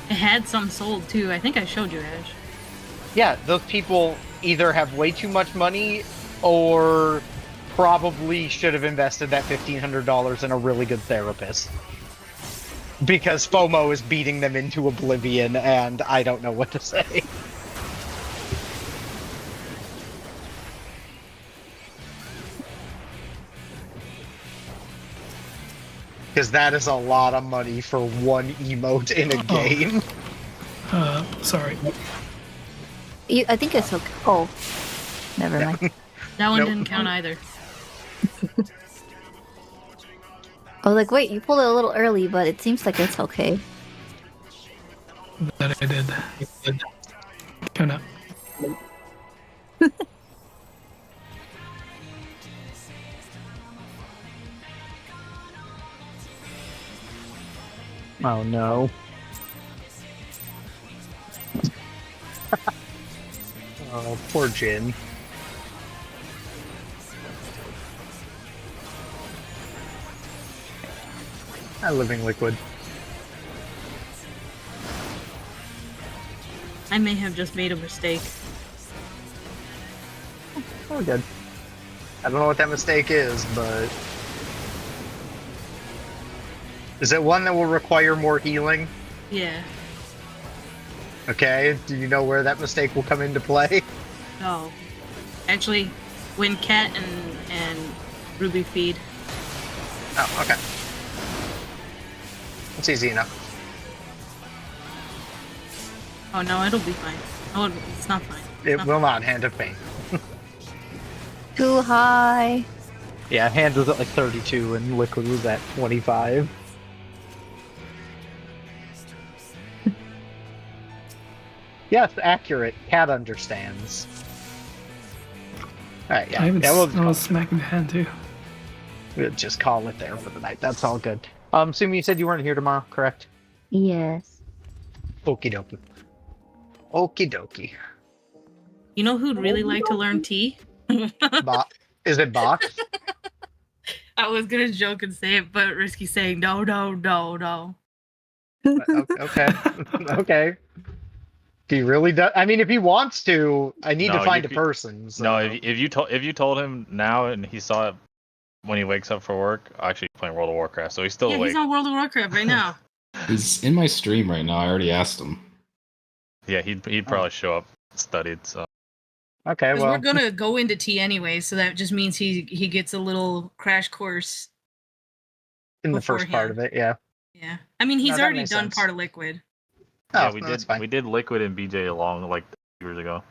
Speaker 7: It had some sold too. I think I showed you, Ash.
Speaker 1: Yeah, those people either have way too much money or probably should have invested that $1,500 in a really good therapist. Because FOMO is beating them into oblivion, and I don't know what to say. Because that is a lot of money for one emote in a game.
Speaker 4: Sorry.
Speaker 6: I think it's okay. Oh, never mind.
Speaker 7: That one didn't count either.
Speaker 6: I was like, wait, you pulled it a little early, but it seems like it's okay.
Speaker 4: That I did. Kind of.
Speaker 1: Oh no. Oh, poor Jin. Hi, Living Liquid.
Speaker 7: I may have just made a mistake.
Speaker 1: Oh, good. I don't know what that mistake is, but... Is it one that will require more healing?
Speaker 7: Yeah.
Speaker 1: Okay, do you know where that mistake will come into play?
Speaker 7: No. Actually, when Cat and Ruby feed.
Speaker 1: Oh, okay. It's easy enough.
Speaker 7: Oh no, it'll be fine. Oh, it's not fine.
Speaker 1: It will not hand of pain.
Speaker 6: Too high.
Speaker 1: Yeah, hand was at like 32 and liquid was at 25. Yes, accurate. Cat understands. Alright, yeah.
Speaker 4: I even
Speaker 1: Yeah,
Speaker 4: I was smacking the hand too.
Speaker 1: we'll just call it there for the night. That's all good. Sumi, you said you weren't here tomorrow, correct?
Speaker 6: Yes.
Speaker 1: Okie dokie. Okie dokie.
Speaker 7: You know who'd really like to learn T?
Speaker 1: Is it Box?
Speaker 7: I was gonna joke and say it, but risky saying no.
Speaker 1: Okay. Okay. He really does. I mean, if he wants to, I need to find a person. So.
Speaker 8: No, if you told him now and he saw it when he wakes up for work, actually he's playing World of Warcraft, so he's still awake.
Speaker 7: He's on World of Warcraft right now.
Speaker 10: He's in my stream right now. I already asked him.
Speaker 8: Yeah, he'd probably show up studied. So.
Speaker 1: Okay, well,
Speaker 7: we're gonna go into T anyway, so that just means he gets a little crash course
Speaker 1: in the first part of it, yeah.
Speaker 7: Yeah, I mean he's
Speaker 1: No,
Speaker 7: already
Speaker 1: makes
Speaker 7: done
Speaker 1: sense.
Speaker 7: part of Liquid.
Speaker 8: Yeah,
Speaker 1: Oh,
Speaker 8: we
Speaker 1: no,
Speaker 8: did.
Speaker 1: that's fine.
Speaker 8: We did Liquid and BJ along like years ago.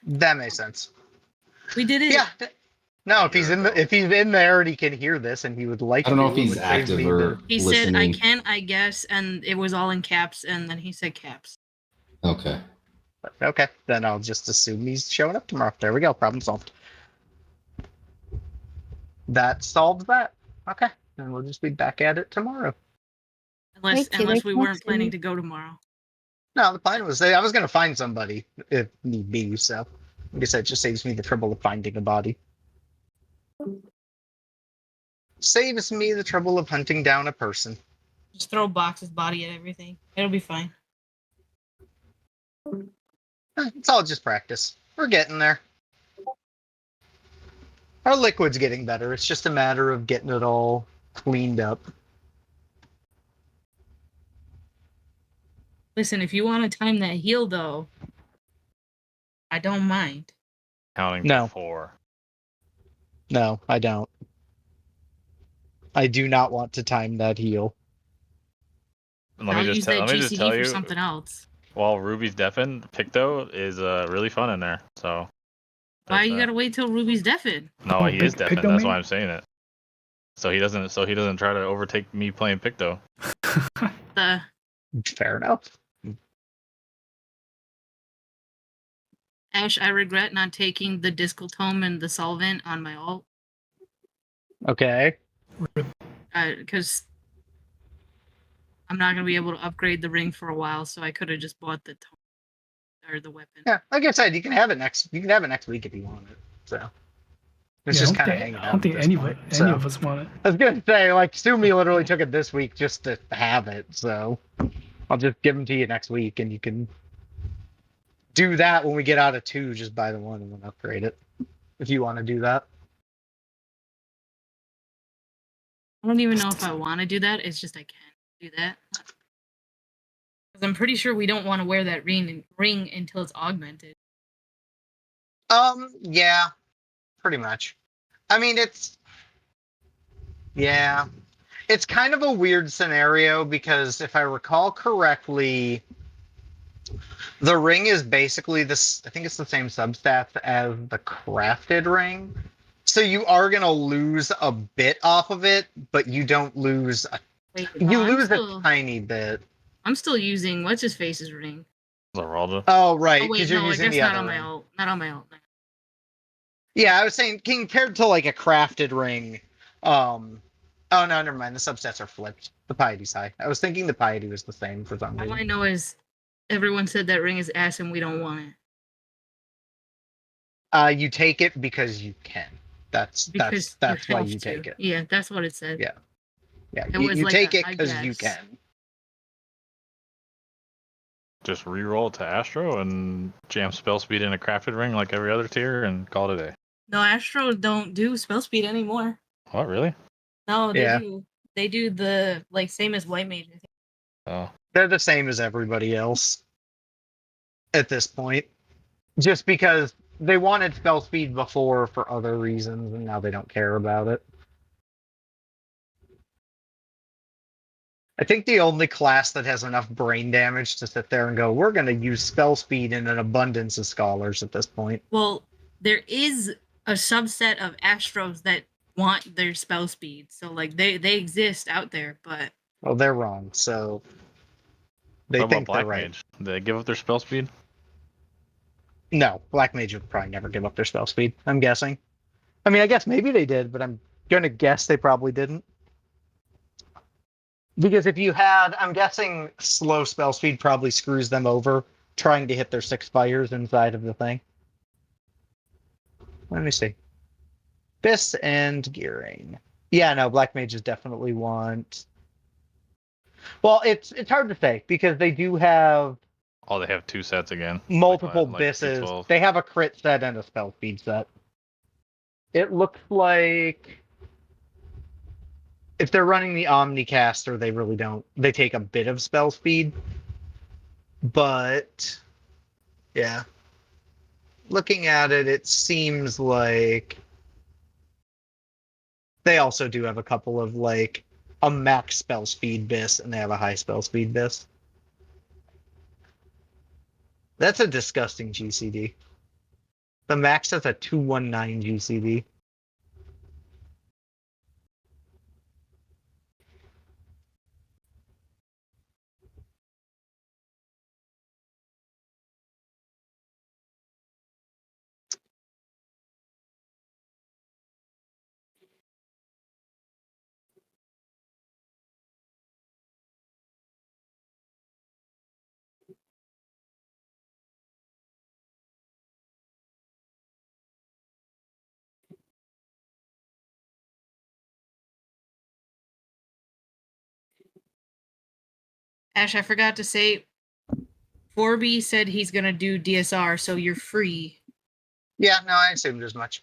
Speaker 1: That makes sense.
Speaker 7: We did it.
Speaker 1: Yeah. No, if he's in there and he can hear this and he would like.
Speaker 10: I don't know
Speaker 1: to,
Speaker 10: if he's
Speaker 1: it would save
Speaker 10: active
Speaker 1: me
Speaker 10: or
Speaker 7: He
Speaker 10: listening.
Speaker 7: said I can, I guess, and it was all in caps, and then he said caps.
Speaker 10: Okay.
Speaker 1: Okay, then I'll just assume he's showing up tomorrow. There we go. Problem solved. That solves that. Okay, then we'll just be back at it tomorrow.
Speaker 7: Unless we weren't planning to go tomorrow.
Speaker 1: No, the plan was I was going to find somebody if need be. So I guess that just saves me the trouble of finding a body. Saves me the trouble of hunting down a person.
Speaker 7: Just throw Box's body at everything. It'll be fine.
Speaker 1: It's all just practice. We're getting there. Our liquid's getting better. It's just a matter of getting it all cleaned up.
Speaker 7: Listen, if you want to time that heal, though, I don't mind.
Speaker 8: Counting
Speaker 1: No.
Speaker 8: 4.
Speaker 1: No, I don't. I do not want to time that heal.
Speaker 8: And let me just tell
Speaker 7: for
Speaker 8: you,
Speaker 7: something else.
Speaker 8: while Ruby's deafened, Picto is really fun in there. So.
Speaker 7: Why you gotta wait till Ruby's deafened?
Speaker 8: No, he is deafened. That's why
Speaker 4: main?
Speaker 8: I'm saying it. So he doesn't try to overtake me playing Picto.
Speaker 1: Fair enough.
Speaker 7: Ash, I regret not taking the Discal Tome and the Solvent on my ult.
Speaker 1: Okay.
Speaker 7: Because I'm not gonna be able to upgrade the ring for a while, so I could have just bought the tome or the weapon.
Speaker 1: Yeah, like I said, you can have it next. You can have it next week if you want it. So it's just kind of hanging out.
Speaker 4: I don't think any of us want it.
Speaker 1: I was gonna say, like, Sumi literally took it this week just to have it. So I'll just give them to you next week, and you can do that when we get out of 2. Just buy the 1 and then upgrade it if you want to do that.
Speaker 7: I don't even know if I want to do that. It's just I can't do that. Because I'm pretty sure we don't want to wear that ring until it's augmented.
Speaker 1: Yeah, pretty much. I mean, it's kind of a weird scenario because if I recall correctly, the ring is basically this. I think it's the same substats as the crafted ring. So you are gonna lose a bit off of it, but you don't lose. You lose a tiny bit.
Speaker 7: I'm still using what's his face's ring.
Speaker 8: Zeralda.
Speaker 1: Oh right,
Speaker 7: Oh wait,
Speaker 1: you're
Speaker 7: no, I
Speaker 1: using
Speaker 7: guess
Speaker 1: the
Speaker 7: not
Speaker 1: other
Speaker 7: on my
Speaker 1: ring.
Speaker 7: ult. Not on my ult.
Speaker 1: Yeah, I was saying compared to like a crafted ring. Oh no, never mind. The substats are flipped. The piety's high. I was thinking the piety was the same for some
Speaker 7: All I
Speaker 1: reason.
Speaker 7: know is everyone said that ring is ass and we don't want it.
Speaker 1: You take it because you can. That's why you take it.
Speaker 7: Yeah, that's what it said.
Speaker 1: Yeah. Yeah,
Speaker 7: It
Speaker 1: you
Speaker 7: was like
Speaker 1: take
Speaker 7: a,
Speaker 1: it
Speaker 7: I
Speaker 1: because you
Speaker 7: guess.
Speaker 1: can.
Speaker 8: Just reroll to Astro and jam spell speed in a crafted ring like every other tier and call it a day.
Speaker 7: No, Astro don't do spell speed anymore.
Speaker 8: What, really?
Speaker 7: No, they
Speaker 1: Yeah.
Speaker 7: do. They do the same as White Mage. I think.
Speaker 8: Oh.
Speaker 1: They're the same as everybody else at this point. Just because they wanted spell speed before for other reasons, and now they don't care about it. I think the only class that has enough brain damage to sit there and go, we're going to use spell speed in an abundance of scholars at this point.
Speaker 7: Well, there is a subset of Astros that want their spell speed, so like they exist out there, but
Speaker 1: Well, they're wrong, so they
Speaker 8: What
Speaker 1: think
Speaker 8: about Black
Speaker 1: they're right.
Speaker 8: Mage? Did they give up their spell speed?
Speaker 1: No, Black Mage would probably never give up their spell speed, I'm guessing. I mean, I guess maybe they did, but I'm going to guess they probably didn't. Because if you had, I'm guessing slow spell speed probably screws them over trying to hit their 6 fires inside of the thing. Let me see. Fists and gearing. Yeah, no, Black Mages definitely want. Well, it's hard to say because they do have
Speaker 8: Oh, they have 2 sets again.
Speaker 1: multiple
Speaker 8: like
Speaker 1: bisses.
Speaker 8: D12.
Speaker 1: They have a crit set and a spell speed set. It looks like if they're running the Omnicaster, they really don't. They take a bit of spell speed. But yeah. Looking at it, it seems like they also do have a couple of like a max spell speed bis and they have a high spell speed bis. That's a disgusting GCD. The max has a 219 GCD.
Speaker 7: Ash, I forgot to say, 4B said he's gonna do DSR, so you're free.
Speaker 1: Yeah, no, I assumed as much.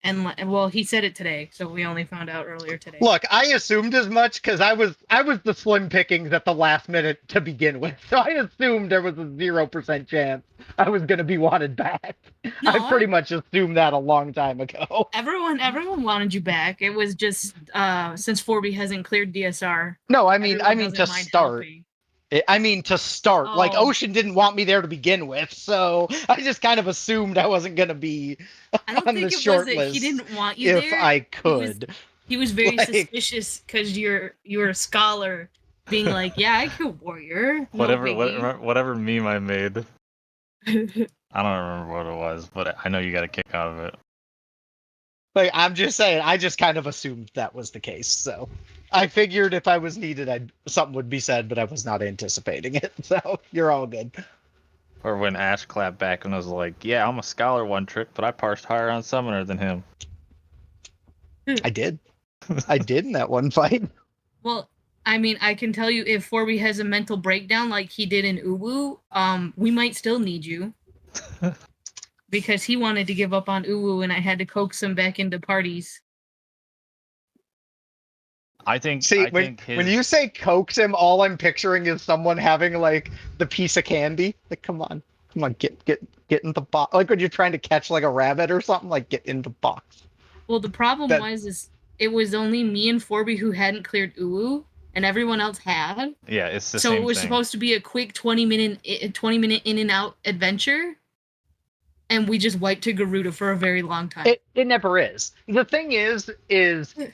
Speaker 7: And well, he said it today, so we only found out earlier today.
Speaker 1: Look, I assumed as much because I was the slim pickings at the last minute to begin with, so I assumed there was a 0% chance I was going to be wanted back.
Speaker 7: No,
Speaker 1: I pretty much assumed that a long time ago.
Speaker 7: Everyone wanted you back. It was just since 4B hasn't cleared DSR.
Speaker 1: No, I mean to start.
Speaker 7: Helping.
Speaker 1: To start.
Speaker 7: Oh.
Speaker 1: Like, Ocean didn't want me there to begin with, so I just kind of assumed I wasn't going to be
Speaker 7: I don't
Speaker 1: on
Speaker 7: think
Speaker 1: the
Speaker 7: it
Speaker 1: short
Speaker 7: was that
Speaker 1: list
Speaker 7: he didn't want you
Speaker 1: if
Speaker 7: there.
Speaker 1: I could.
Speaker 7: He was very
Speaker 1: Like-
Speaker 7: suspicious because you're a scholar, being like, yeah, I could warrior. No
Speaker 8: Whatever meme I made.
Speaker 7: biggie."
Speaker 8: I don't remember what it was, but I know you got a kick out of it.
Speaker 1: Like, I'm just saying, I just kind of assumed that was the case, so I figured if I was needed, something would be said, but I was not anticipating it, so you're all good.
Speaker 8: Or when Ash clapped back and was like, yeah, I'm a scholar one trick, but I parsed higher on Summoner than him.
Speaker 1: I did. I did in that one fight.
Speaker 7: Well, I mean, I can tell you if 4B has a mental breakdown like he did in Uwu, we might still need you. Because he wanted to give up on Uwu and I had to coax him back into parties.
Speaker 8: I think.
Speaker 1: See,
Speaker 8: I think his...
Speaker 1: when you say coax him, all I'm picturing is someone having like the piece of candy. Like, come on, get in the box. Like when you're trying to catch like a rabbit or something. Like, get in the box.
Speaker 7: Well, the problem is it was only me and 4B who hadn't cleared Uwu, and everyone else had.
Speaker 8: Yeah, it's the
Speaker 7: so
Speaker 8: same
Speaker 7: it was
Speaker 8: thing.
Speaker 7: supposed to be a quick 20-minute in and out adventure. And we just wiped to Garuda for a very long time.
Speaker 1: It never is. The thing is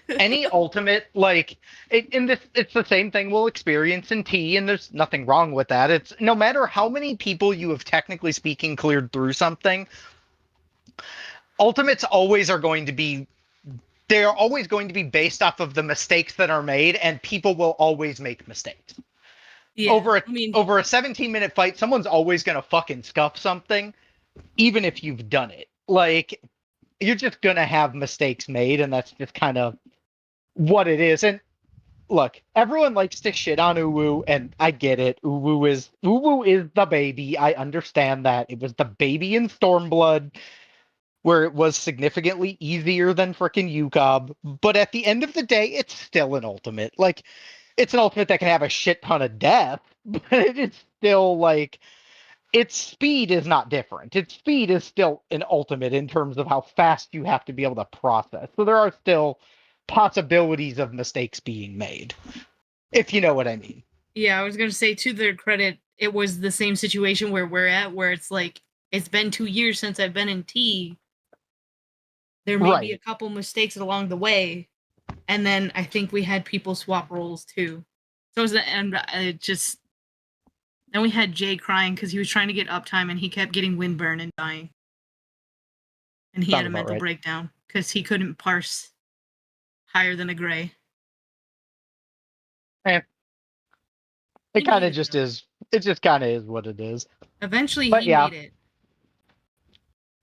Speaker 1: any ultimate, like, it's the same thing we'll experience in T, and there's nothing wrong with that. It's no matter how many people you have technically speaking cleared through something, ultimates always are going to be, they're always going to be based off of the mistakes that are made, and people will always make mistakes.
Speaker 7: Yeah,
Speaker 1: over a 17-minute fight, someone's always going to fucking scuff something. Even if you've done it, like, you're just gonna have mistakes made, and that's just kind of what it is. And look, everyone likes to shit on Uwu, and I get it. Uwu is the baby. I understand that. It was the baby in Stormblood, where it was significantly easier than frickin' UCOB. But at the end of the day, it's still an ultimate. Like, it's an ultimate that can have a shit ton of death, but it's still like, its speed is not different. Its speed is still an ultimate in terms of how fast you have to be able to process. So there are still possibilities of mistakes being made, if you know what I mean.
Speaker 7: Yeah, I was going to say, to their credit, it was the same situation where we're at, where it's like, it's been 2 years since I've been in T. There may be a couple mistakes along the way. And then I think we had people swap roles too. So it was then we had Jay crying because he was trying to get uptime and he kept getting windburn and dying. And he had a mental breakdown because he couldn't parse higher than a gray.
Speaker 1: It kind of just is. It just kind of is what it is.
Speaker 7: Eventually, he made it.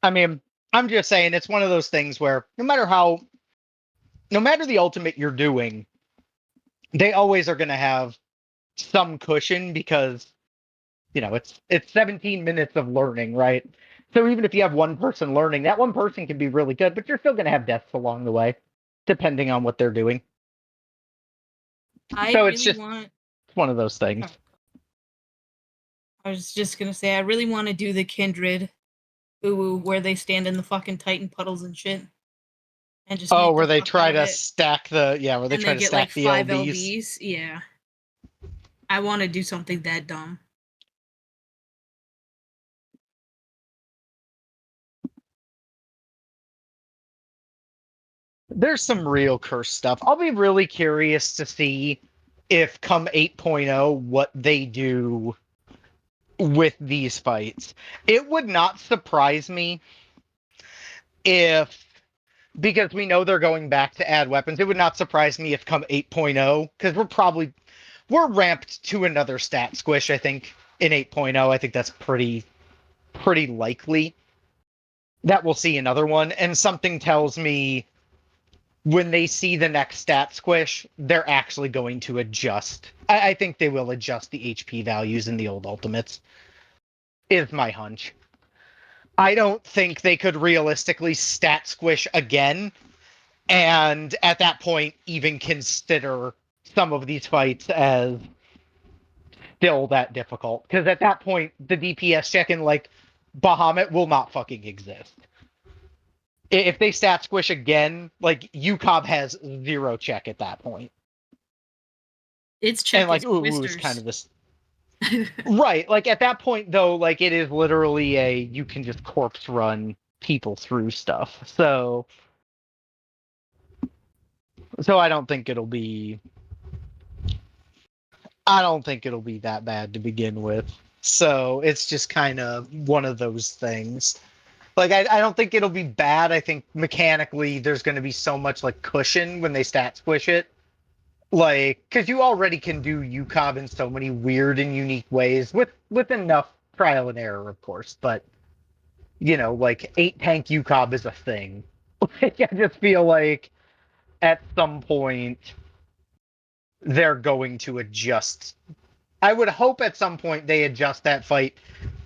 Speaker 1: I mean, I'm just saying, it's one of those things where no matter the ultimate you're doing, they always are going to have some cushion because, you know, it's 17 minutes of learning, right? So even if you have one person learning, that one person can be really good, but you're still going to have deaths along the way, depending on what they're doing. It's one of those things.
Speaker 7: I was just going to say, I really want to do the Kindred Uwu where they stand in the fucking Titan puddles and shit. And just
Speaker 1: where they try to stack the
Speaker 7: like
Speaker 1: the
Speaker 7: 5
Speaker 1: LBs.
Speaker 7: LBs. Yeah. I want to do something that dumb.
Speaker 1: There's some real curse stuff. I'll be really curious to see if come 8.0 what they do with these fights. It would not surprise me if, because we know they're going back to add weapons, it would not surprise me if come 8.0, because we're ramped to another stat squish, I think, in 8.0. I think that's pretty likely that we'll see another one, and something tells me when they see the next stat squish, they're actually going to adjust. I think they will adjust the HP values in the old ultimates, is my hunch. I don't think they could realistically stat squish again, and at that point even consider some of these fights as still that difficult. Because at that point, the DPS check-in like Bahamut will not fucking exist. If they stat squish again, like UCOB has 0 check at that point.
Speaker 7: It's check
Speaker 1: And like,
Speaker 7: is
Speaker 1: ooh, it's kind of this. Right, like at that point though, like it is literally you can just corpse run people through stuff. So I don't think it'll be that bad to begin with. So it's just kind of one of those things. Like I don't think it'll be bad. I think mechanically there's going to be so much like cushion when they stat squish it. Like, because you already can do UCOB in so many weird and unique ways with enough trial and error, of course. But, you know, like 8 tank UCOB is a thing. Like, I just feel like at some point they're going to adjust. I would hope at some point they adjust that fight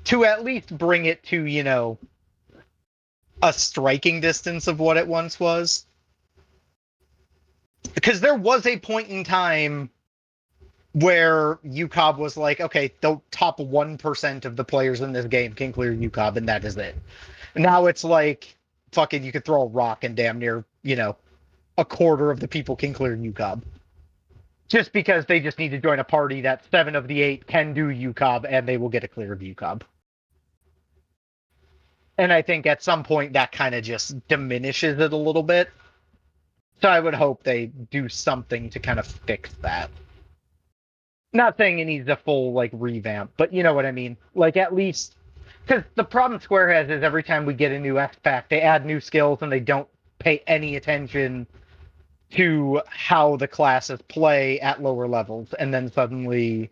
Speaker 1: to at least bring it to, you know, a striking distance of what it once was. Because there was a point in time where UCOB was like, okay, the top 1% of the players in this game can clear UCOB, and that is it. Now it's like, fucking, you could throw a rock and damn near, you know, a quarter of the people can clear UCOB. Just because they just need to join a party that 7 of the 8 can do UCOB, and they will get a clear of UCOB. And I think at some point that kind of just diminishes it a little bit. So I would hope they do something to kind of fix that. Not saying it needs a full, like, revamp, but you know what I mean. Like, at least... Because the problem Square has is every time we get a new X-Pack, they add new skills and they don't pay any attention to how the classes play at lower levels. And then suddenly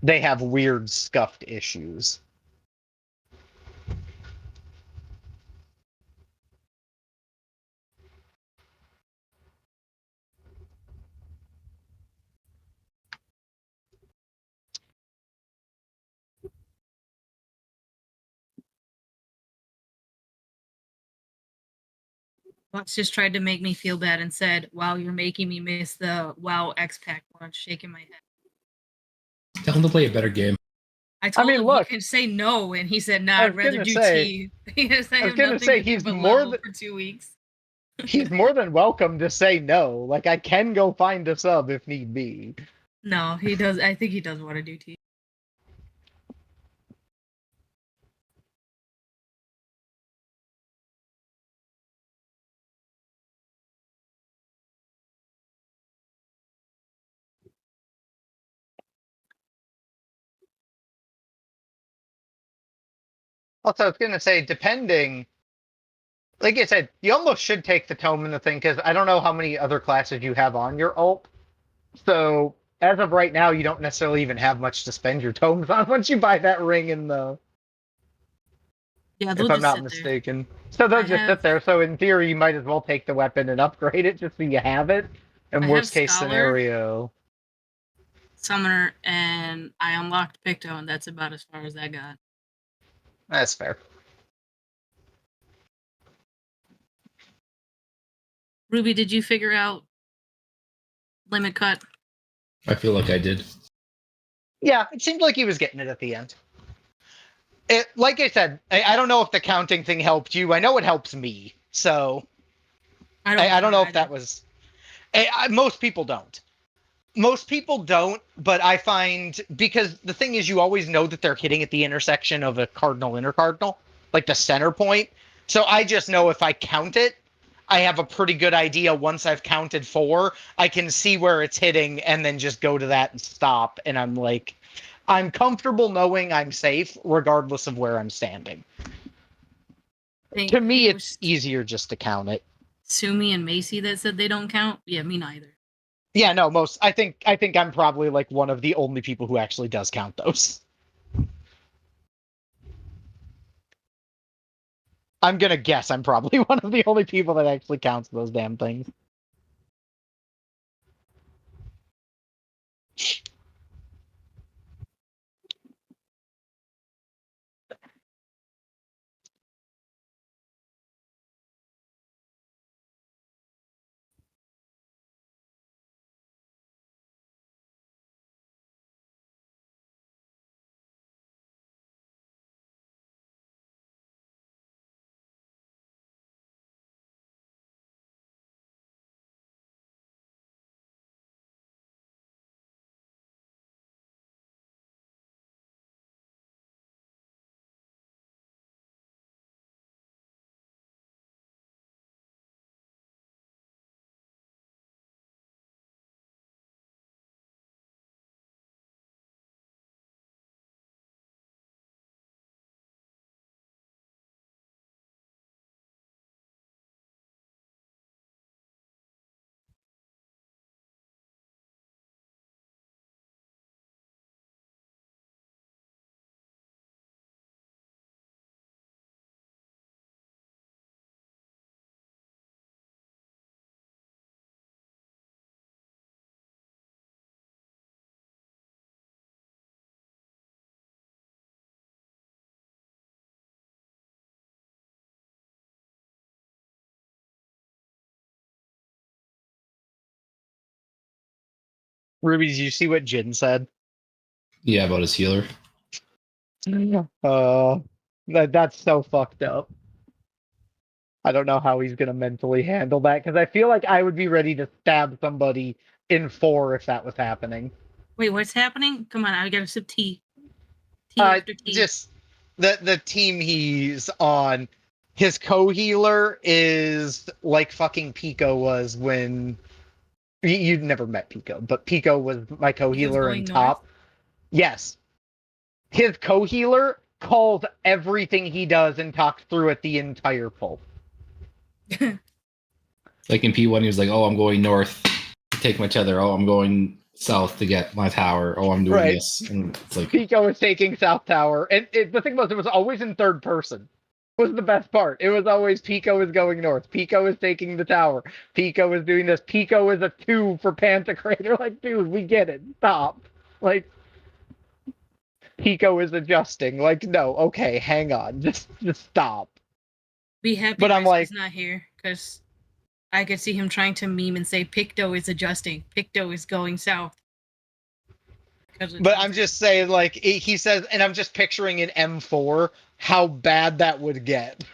Speaker 1: they have weird scuffed issues.
Speaker 7: Box just tried to make me feel bad and said, "Wow, you're making me miss the WoW X-Pack launch." Shaking my head.
Speaker 10: Tell him to play a better game.
Speaker 7: I told him
Speaker 1: look,
Speaker 7: he could say no, and he said, "Nah,
Speaker 1: I
Speaker 7: I'd
Speaker 1: was
Speaker 7: rather
Speaker 1: gonna
Speaker 7: do
Speaker 1: say-
Speaker 7: T." He has
Speaker 1: I was gonna say, he's more than-
Speaker 7: for 2 weeks.
Speaker 1: He's more than welcome to say no. Like, I can go find a sub if need be.
Speaker 7: No, he does. I think he does want to do T.
Speaker 1: Also, I was gonna say, depending... Like I said, you almost should take the tome in the thing, because I don't know how many other classes you have on your ult. So, as of right now, you don't necessarily even have much to spend your tomes on once you buy that ring in the...
Speaker 7: Yeah,
Speaker 1: if
Speaker 7: they'll
Speaker 1: I'm
Speaker 7: just
Speaker 1: not
Speaker 7: sit
Speaker 1: mistaken. So they'll
Speaker 7: I
Speaker 1: just
Speaker 7: have-
Speaker 1: sit there, so in theory, you might as well take the weapon and upgrade it just so you have it.
Speaker 7: I
Speaker 1: And
Speaker 7: have
Speaker 1: worst case
Speaker 7: Scholar.
Speaker 1: scenario...
Speaker 7: Summoner, and I unlocked Picto, and that's about as far as that got.
Speaker 1: That's fair.
Speaker 7: Ruby, did you figure out limit cut?
Speaker 10: I feel like I did.
Speaker 1: Yeah, it seemed like he was getting it at the end. Like I said, I don't know if the counting thing helped you. I know it helps me, so I don't know if that was... most people don't. Most people don't, but I find... Because the thing is, you always know that they're hitting at the intersection of a cardinal intercardinal, like the center point. So I just know if I count it, I have a pretty good idea once I've counted 4. I can see where it's hitting and then just go to that and stop. And I'm like... I'm comfortable knowing I'm safe, regardless of where I'm standing. To me, it's easier just to count it.
Speaker 7: Sumi and Macy that said they don't count? Yeah, me neither.
Speaker 1: Yeah, no, I think I'm probably like one of the only people who actually does count those. I'm gonna guess I'm probably one of the only people that actually counts those damn things. Ruby, did you see what Jin said?
Speaker 3: Yeah, about his healer.
Speaker 1: That's so fucked up. I don't know how he's gonna mentally handle that, because I feel like I would be ready to stab somebody in 4 if that was happening.
Speaker 7: Wait, what's happening? Come on, I gotta sip tea. Tea after tea.
Speaker 1: Just the team he's on, his co-healer is like fucking Pico was when you'd never met Pico, but Pico was my co-healer in top. North? Yes. His co-healer calls everything he does and talks through it the entire pull.
Speaker 3: Like in P1, he was like, "Oh, I'm going north to take my tether. Oh, I'm going south to get my tower. Oh, I'm doing this." And it's like
Speaker 1: Pico is taking South Tower, and the thing was, it was always in third person. Was the best part. It was always Pico is going north. Pico is taking the tower. Pico is doing this. Pico is a 2 for Pantocrator. Like, dude, we get it. Stop. Like, Pico is adjusting. Like, no, okay, hang on. Just stop.
Speaker 7: Be happy
Speaker 1: but I'm like,
Speaker 7: he's not here, because I could see him trying to meme and say Picto is adjusting. Picto is going south.
Speaker 1: But I'm just saying, like, he says, and I'm just picturing in M4 how bad that would get.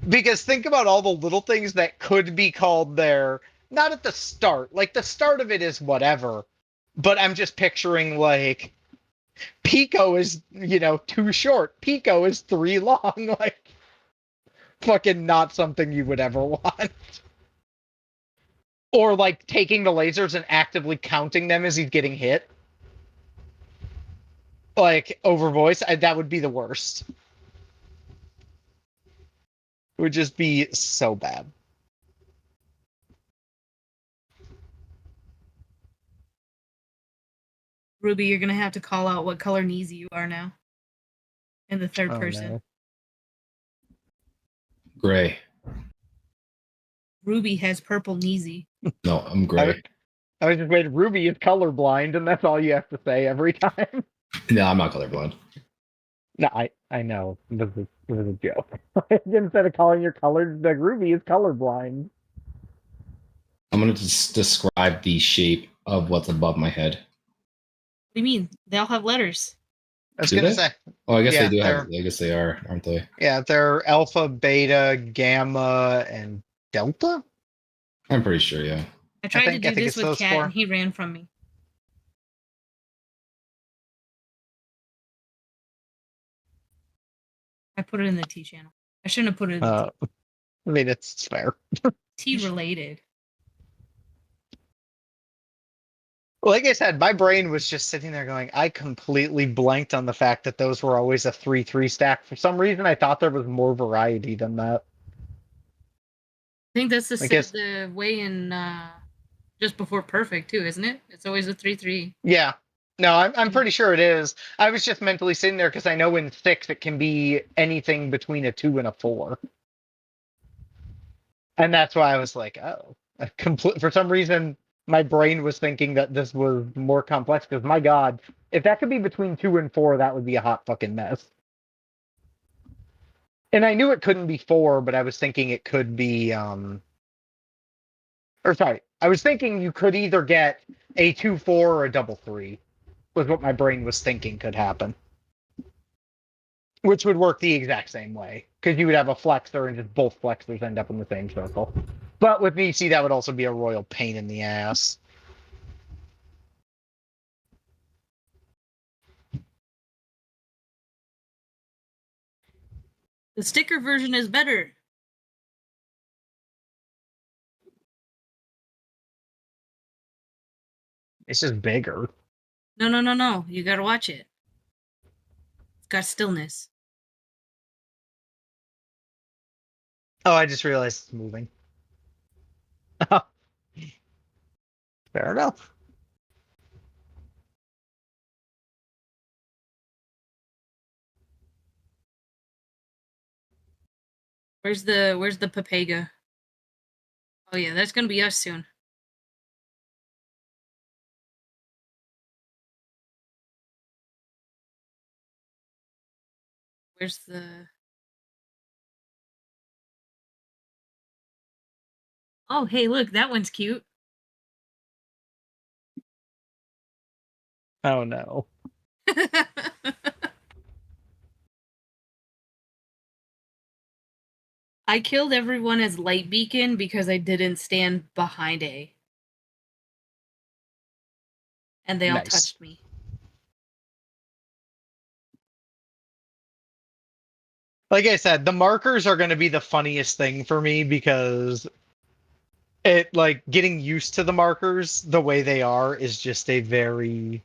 Speaker 1: Because think about all the little things that could be called there, not at the start. Like, the start of it is whatever. But I'm just picturing, like, Pico is, 2 short. Pico is 3 long. Like, fucking not something you would ever want. Or, like, taking the lasers and actively counting them as he's getting hit. Like, over voice, that would be the worst. It would just be so bad.
Speaker 7: Ruby, you're gonna have to call out what color Neezy you are now. In the third person.
Speaker 1: No.
Speaker 3: Gray.
Speaker 7: Ruby has purple Neezy.
Speaker 3: No, I'm gray.
Speaker 1: I was just waiting. Ruby is colorblind, and that's all you have to say every time.
Speaker 3: No, I'm not colorblind.
Speaker 1: No, I know. This is a joke. Instead of calling your colors, like, Ruby is colorblind.
Speaker 3: I'm going to just describe the shape of what's above my head.
Speaker 7: What do you mean? They all have letters.
Speaker 1: I was going to say.
Speaker 3: Oh, I guess they do have. I guess they are, aren't they?
Speaker 1: Yeah, they're alpha, beta, gamma, and delta?
Speaker 3: I'm pretty sure, yeah.
Speaker 7: I tried to do this with Cat, and he ran from me. I put it in the T channel. I shouldn't have put it in the T.
Speaker 1: I mean, it's fair.
Speaker 7: T related.
Speaker 1: Like I said, my brain was just sitting there going, I completely blanked on the fact that those were always a 3-3 stack. For some reason, I thought there was more variety than that.
Speaker 7: I think that's the way in just before perfect too, isn't it? It's always a 3-3.
Speaker 1: Yeah, No, I'm pretty sure it is. I was just mentally sitting there because I know in 6 it can be anything between a 2 and a 4. And that's why I was like, oh. For some reason, my brain was thinking that this was more complex because, my god, if that could be between 2 and 4, that would be a hot fucking mess. And I knew it couldn't be 4, but I was thinking it could be, or sorry, I was thinking you could either get a 2-4 or a double 3, was what my brain was thinking could happen. Which would work the exact same way, because you would have a flexor and just both flexors end up in the same circle. But with VC, that would also be a royal pain in the ass.
Speaker 7: The sticker version is better.
Speaker 1: It's just bigger.
Speaker 7: No. You gotta watch it. It's got stillness.
Speaker 1: Oh, I just realized it's moving. Fair enough.
Speaker 7: Where's the Papega? Oh yeah, that's gonna be us soon. Where's the... Oh, hey, look, that one's cute.
Speaker 1: Oh no.
Speaker 7: I killed everyone as Light Beacon because I didn't stand behind A. And they all touched me.
Speaker 1: Like I said, the markers are going to be the funniest thing for me because it, like, getting used to the markers the way they are is just a very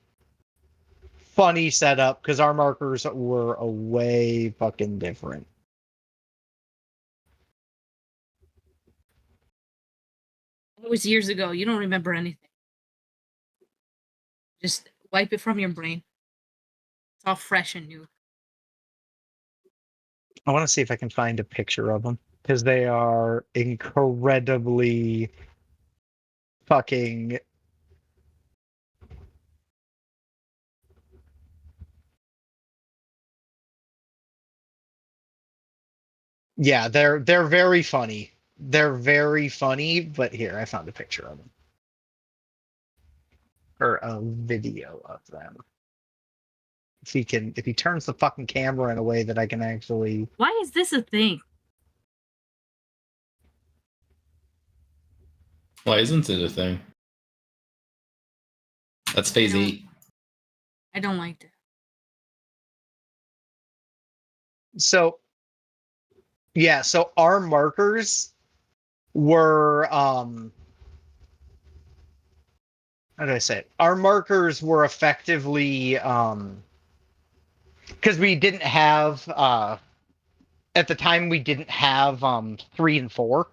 Speaker 1: funny setup because our markers were a way fucking different.
Speaker 7: It was years ago. You don't remember anything. Just wipe it from your brain. It's all fresh and new.
Speaker 1: I want to see if I can find a picture of them because they are incredibly fucking... Yeah, they're very funny. They're very funny, but here, I found a picture of them. Or a video of them. If he turns the fucking camera in a way that I can actually...
Speaker 7: Why is this a thing?
Speaker 10: Why isn't it a thing? That's phase 8.
Speaker 7: I don't like that.
Speaker 1: So, yeah, so our markers were, how do I say it? Our markers were effectively, because we didn't have, at the time we didn't have 3 and 4.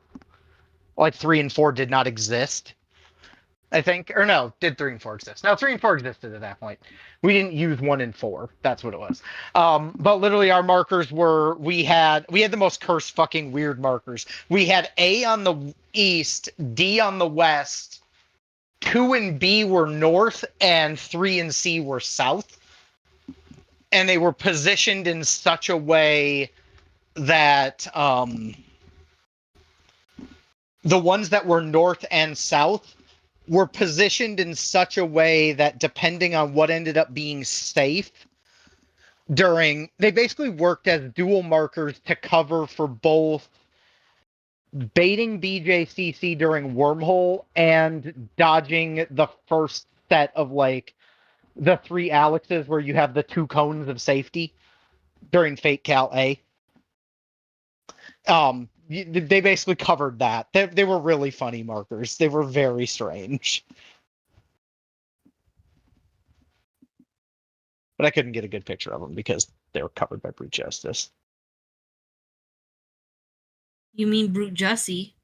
Speaker 1: Like 3 and 4 did not exist, I think. Or no, did 3 and 4 exist? No, 3 and 4 existed at that point. We didn't use 1 and 4. That's what it was. But literally our markers were, we had the most cursed fucking weird markers. We had A on the east, D on the west, 2 and B were north, and 3 and C were south. And they were positioned in such a way that the ones that were north and south were positioned in such a way that depending on what ended up being safe they basically worked as dual markers to cover for both baiting BJCC during wormhole and dodging the first set of like the 3 Alexes where you have the 2 cones of safety during Fate Cal A. They basically covered that. They were really funny markers. They were very strange. But I couldn't get a good picture of them because they were covered by Brute Justice.
Speaker 7: You mean Brute Jussie?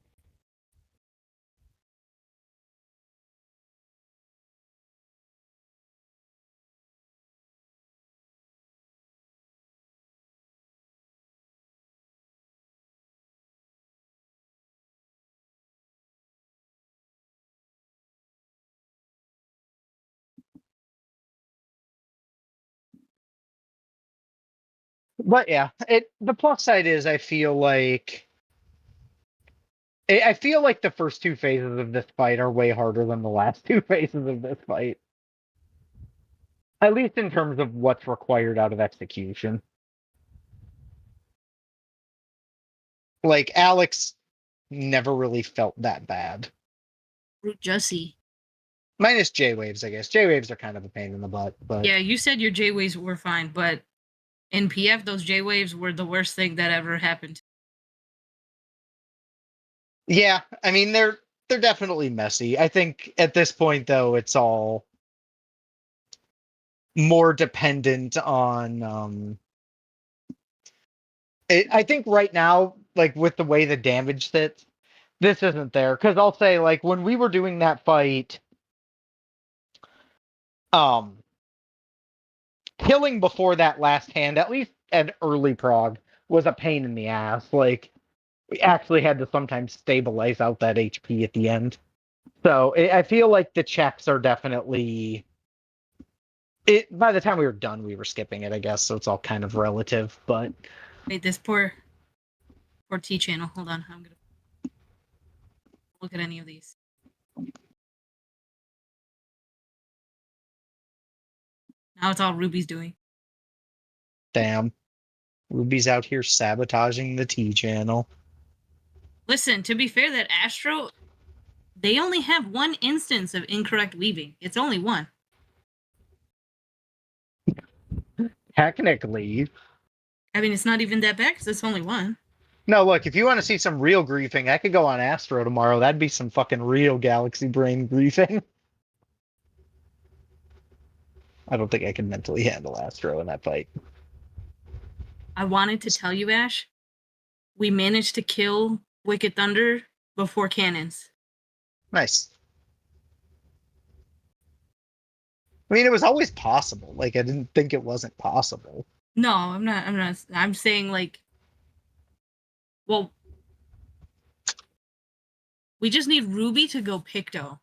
Speaker 1: But yeah, the plus side is I feel like the first two phases of this fight are way harder than the last two phases of this fight. At least in terms of what's required out of execution. Like, Alex never really felt that bad.
Speaker 7: Root Jussie.
Speaker 1: Minus J-Waves, I guess. J-Waves are kind of a pain in the butt, but...
Speaker 7: Yeah, you said your J-Waves were fine, but in PF, those J-Waves were the worst thing that ever happened.
Speaker 1: Yeah, I mean, they're definitely messy. I think at this point, though, it's all more dependent on... I think right now, like, with the way the damage sits, this isn't there. Because I'll say, like, when we were doing that fight... killing before that last hand, at least at early prog, was a pain in the ass. Like, we actually had to sometimes stabilize out that HP at the end. So I feel like the checks are definitely... by the time we were done, we were skipping it, I guess, so it's all kind of relative, but...
Speaker 7: Wait, this poor T channel. Hold on, I'm gonna look at any of these. Now it's all Ruby's doing.
Speaker 1: Damn. Ruby's out here sabotaging the T channel.
Speaker 7: Listen, to be fair, that Astro, they only have one instance of incorrect weaving. It's only one.
Speaker 1: Technically.
Speaker 7: I mean, it's not even that bad because it's only one.
Speaker 1: No, look, if you want to see some real griefing, I could go on Astro tomorrow. That'd be some fucking real Galaxy Brain griefing. I don't think I can mentally handle Astro in that fight.
Speaker 7: I wanted to tell you, Ash, we managed to kill Wicked Thunder before cannons.
Speaker 1: Nice. I mean, it was always possible. Like, I didn't think it wasn't possible.
Speaker 7: No, I'm not. I'm saying, like, well, we just need Ruby to go Picto.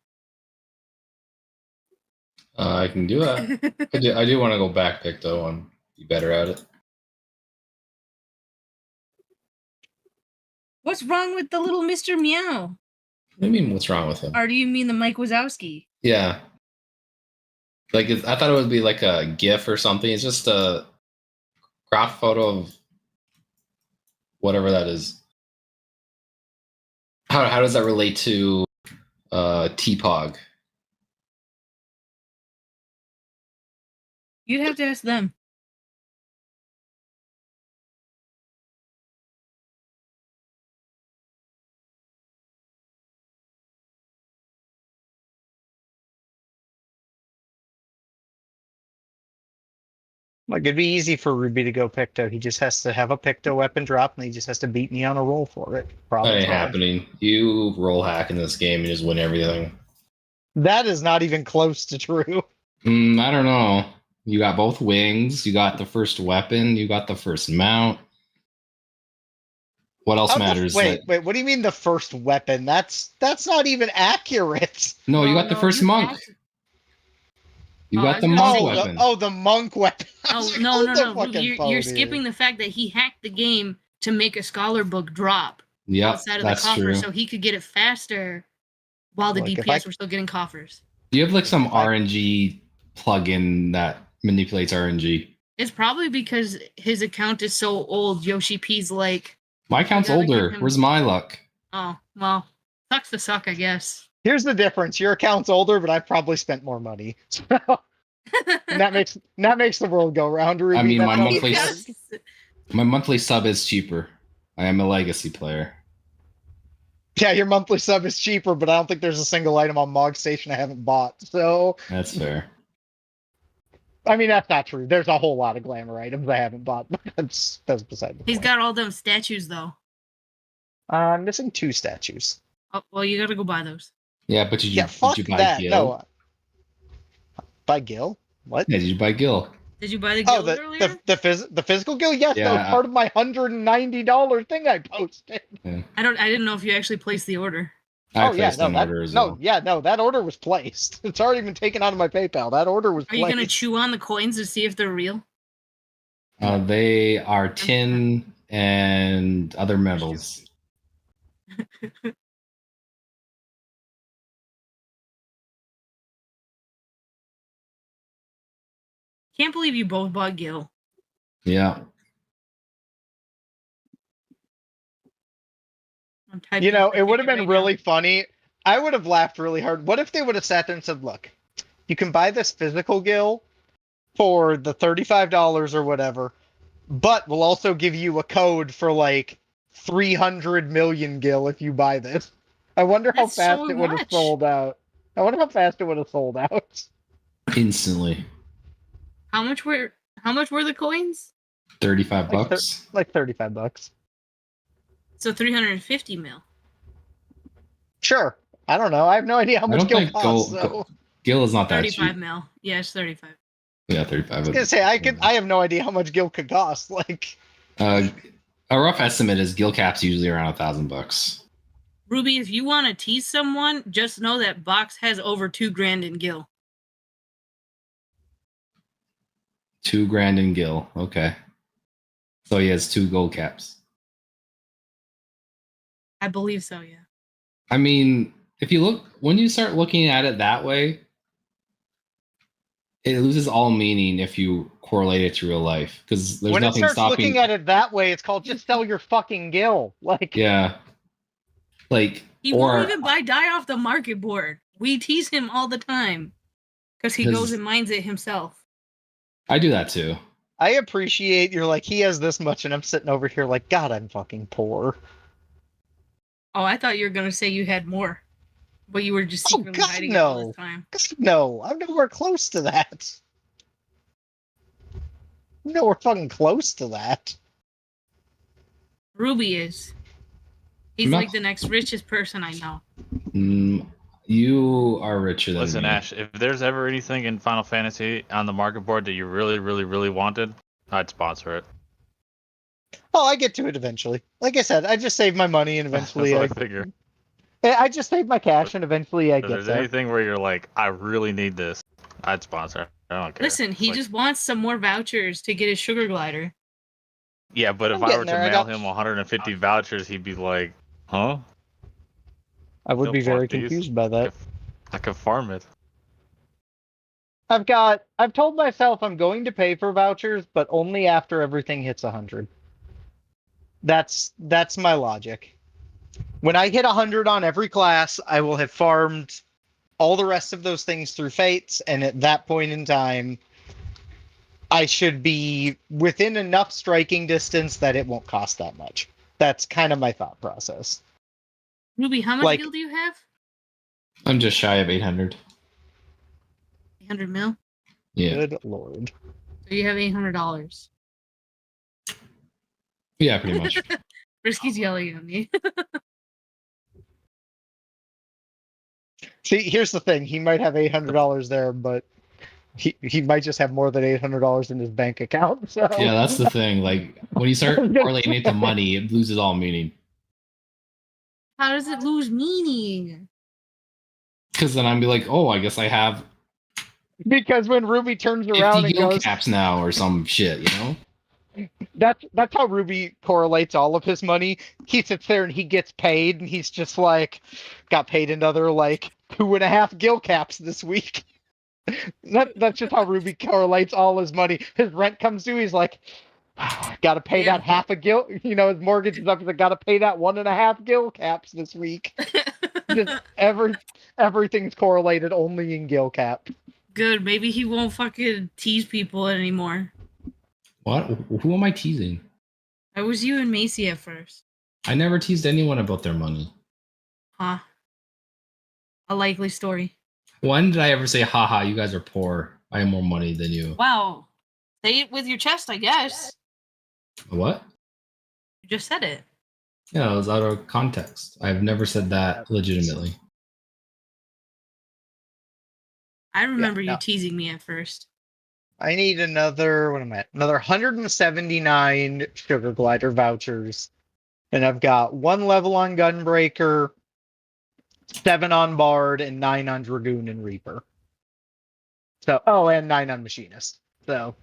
Speaker 10: I can do that. I do want to go back Picto and be better at it.
Speaker 7: What's wrong with the little Mr. Meow?
Speaker 10: What do you mean, what's wrong with him?
Speaker 7: Or do you mean the Mike Wazowski?
Speaker 10: Yeah. Like, I thought it would be like a GIF or something. It's just a graph photo of whatever that is. How does that relate to T-Pog?
Speaker 7: You'd have to ask them.
Speaker 1: Like, it'd be easy for Ruby to go Picto. He just has to have a Picto weapon drop, and he just has to beat me on a roll for it.
Speaker 10: That ain't happening. You roll hack in this game and just win everything.
Speaker 1: That is not even close to true.
Speaker 10: I don't know. You got both wings. You got the first weapon. You got the first mount. What else matters?
Speaker 1: Wait, what do you mean the first weapon? That's not even accurate.
Speaker 10: No, you got the first monk. You got the monk weapon.
Speaker 1: The monk weapon.
Speaker 7: Oh, no. You're skipping the fact that he hacked the game to make a scholar book drop outside of the coffer
Speaker 10: true.
Speaker 7: So he could get it faster while the DPS were still getting coffers.
Speaker 10: Do you have like some RNG plugin that manipulates RNG?
Speaker 7: It's probably because his account is so old. Yoshi P's like...
Speaker 10: My account's older. Where's my luck?
Speaker 7: Oh, well, sucks to suck, I guess.
Speaker 1: Here's the difference. Your account's older, but I've probably spent more money. So that makes the world go round. Ruby.
Speaker 10: I mean, my monthly sub is cheaper. I am a legacy player.
Speaker 1: Yeah, your monthly sub is cheaper, but I don't think there's a single item on Mog Station I haven't bought. So
Speaker 10: that's fair.
Speaker 1: I mean, that's not true. There's a whole lot of glamour items I haven't bought, but that's beside the point.
Speaker 7: He's got all them statues, though.
Speaker 1: I'm missing 2 statues.
Speaker 7: Oh, well, you gotta go buy those.
Speaker 10: Yeah, but did you buy
Speaker 1: that.
Speaker 10: Gil?
Speaker 1: No, buy Gil? What?
Speaker 10: Yeah, did you buy Gil?
Speaker 7: Did you buy the Gil earlier?
Speaker 1: The physical Gil? Yes,
Speaker 10: Yeah,
Speaker 1: that was part of my $190 thing I posted.
Speaker 10: Yeah.
Speaker 7: I didn't know if you actually placed the order.
Speaker 10: I placed an order as well.
Speaker 1: That order was placed. It's already been taken out of my PayPal. That order was placed.
Speaker 7: Are you gonna chew on the coins to see if they're real?
Speaker 3: They are tin and other metals.
Speaker 7: Can't believe you both bought Gil.
Speaker 3: Yeah.
Speaker 7: I'm typing
Speaker 1: You know,
Speaker 7: on my
Speaker 1: it would have
Speaker 7: ticket
Speaker 1: been
Speaker 7: right
Speaker 1: really
Speaker 7: now.
Speaker 1: funny. I would have laughed really hard. What if they would have sat there and said, look, you can buy this physical Gil for the $35 or whatever, but we'll also give you a code for like 300 million Gil if you buy this. I wonder how
Speaker 7: That's
Speaker 1: fast
Speaker 7: so
Speaker 1: it would have
Speaker 7: much.
Speaker 1: sold out. I wonder how fast it would have sold out.
Speaker 3: Instantly.
Speaker 7: How much were the coins?
Speaker 3: 35
Speaker 1: Like,
Speaker 3: bucks.
Speaker 1: like $35.
Speaker 7: So 350 mil.
Speaker 1: Sure. I don't know. I have no idea how
Speaker 3: I
Speaker 1: much
Speaker 3: don't
Speaker 1: Gil
Speaker 3: think
Speaker 1: costs. So.
Speaker 3: Gil is not that
Speaker 7: 35
Speaker 3: cheap.
Speaker 7: mil. Yeah, it's 35.
Speaker 3: Yeah, 35.
Speaker 1: I was gonna say I have no idea how much Gil could cost. Like,
Speaker 3: A rough estimate is Gil cap's usually around $1,000.
Speaker 7: Ruby, if you want to tease someone, just know that Box has over $2,000 in Gil.
Speaker 3: $2,000 in Gil. Okay. So he has 2 gold caps.
Speaker 7: I believe so, yeah.
Speaker 3: I mean, when you start looking at it that way, it loses all meaning if you correlate it to real life, because there's
Speaker 1: when it
Speaker 3: nothing
Speaker 1: starts
Speaker 3: stopping.
Speaker 1: looking at it that way, it's called just sell your fucking Gil. Like,
Speaker 3: Yeah, like
Speaker 7: He won't even buy dye off the market board. We tease him all the time because he goes and mines it himself.
Speaker 3: I do that too.
Speaker 1: I appreciate you're like, he has this much, and I'm sitting over here like, God, I'm fucking poor.
Speaker 7: Oh, I thought you were gonna say you had more, but you were just secretly hiding it all this time.
Speaker 1: No, I'm nowhere close to that. I'm nowhere fucking close to that.
Speaker 7: Ruby is. He's like the next richest person I know.
Speaker 3: You are richer than
Speaker 8: Listen,
Speaker 3: me.
Speaker 8: Ash, if there's ever anything in Final Fantasy on the market board that you really, really, really wanted, I'd sponsor it.
Speaker 1: Oh, I get to it eventually. Like I said, I just save my money and eventually
Speaker 8: That's what I figure.
Speaker 1: I just save my cash and eventually I
Speaker 8: If
Speaker 1: get
Speaker 8: there's
Speaker 1: there.
Speaker 8: anything where you're like, I really need this, I'd sponsor it. I don't care.
Speaker 7: Listen, he just wants some more vouchers to get his sugar glider.
Speaker 8: Yeah, but if
Speaker 1: I'm
Speaker 8: I
Speaker 1: getting
Speaker 8: were to
Speaker 1: there. I
Speaker 8: mail
Speaker 1: got-
Speaker 8: him 150 vouchers, he'd be like, huh?
Speaker 1: I would
Speaker 8: Don't
Speaker 1: be very
Speaker 8: want these.
Speaker 1: confused by that.
Speaker 8: I could farm it.
Speaker 1: I've told myself I'm going to pay for vouchers, but only after everything hits 100. That's my logic. When I hit 100 on every class, I will have farmed all the rest of those things through fates, and at that point in time, I should be within enough striking distance that it won't cost that much. That's kind of my thought process.
Speaker 7: Ruby, how much gil do you have?
Speaker 3: I'm just shy of 800.
Speaker 7: 800 mil?
Speaker 3: Yeah.
Speaker 1: Good lord.
Speaker 7: So you have $800.
Speaker 3: Yeah, pretty much.
Speaker 7: Risky's yelling at me.
Speaker 1: See, here's the thing. He might have $800 there, but he might just have more than $800 in his bank account. So
Speaker 3: Yeah, that's the thing. Like, when you start correlating it to money, it loses all meaning.
Speaker 7: How does it lose meaning?
Speaker 3: Because then I'd be like, oh, I guess I have
Speaker 1: because when Ruby turns around
Speaker 3: 50
Speaker 1: and
Speaker 3: gil
Speaker 1: goes,
Speaker 3: caps now or some shit, you know?
Speaker 1: that's how Ruby correlates all of his money. He sits there and he gets paid, and he's just like, got paid another like 2.5 gil caps this week. That's just how Ruby correlates all his money. His rent comes due, he's like, got to pay that half a gil. You know, his mortgage is up. He's like, got to pay that 1.5 gil caps this week. Just everything's correlated only in gil cap.
Speaker 7: Good. Maybe he won't fucking tease people anymore.
Speaker 3: What? Who am I teasing?
Speaker 7: It was you and Macy at first.
Speaker 3: I never teased anyone about their money.
Speaker 7: Huh. A likely story.
Speaker 3: When did I ever say, haha, you guys are poor. I have more money than you?
Speaker 7: Wow. Say it with your chest, I guess.
Speaker 3: What?
Speaker 7: You just said it.
Speaker 3: Yeah, it was out of context. I've never said that legitimately.
Speaker 7: I remember you teasing me at first.
Speaker 1: I need another, what am I at? Another 179 Sugar Glider vouchers. And I've got 1 level on Gunbreaker, 7 on Bard, and 9 on Dragoon and Reaper. So, and 9 on Machinist. So,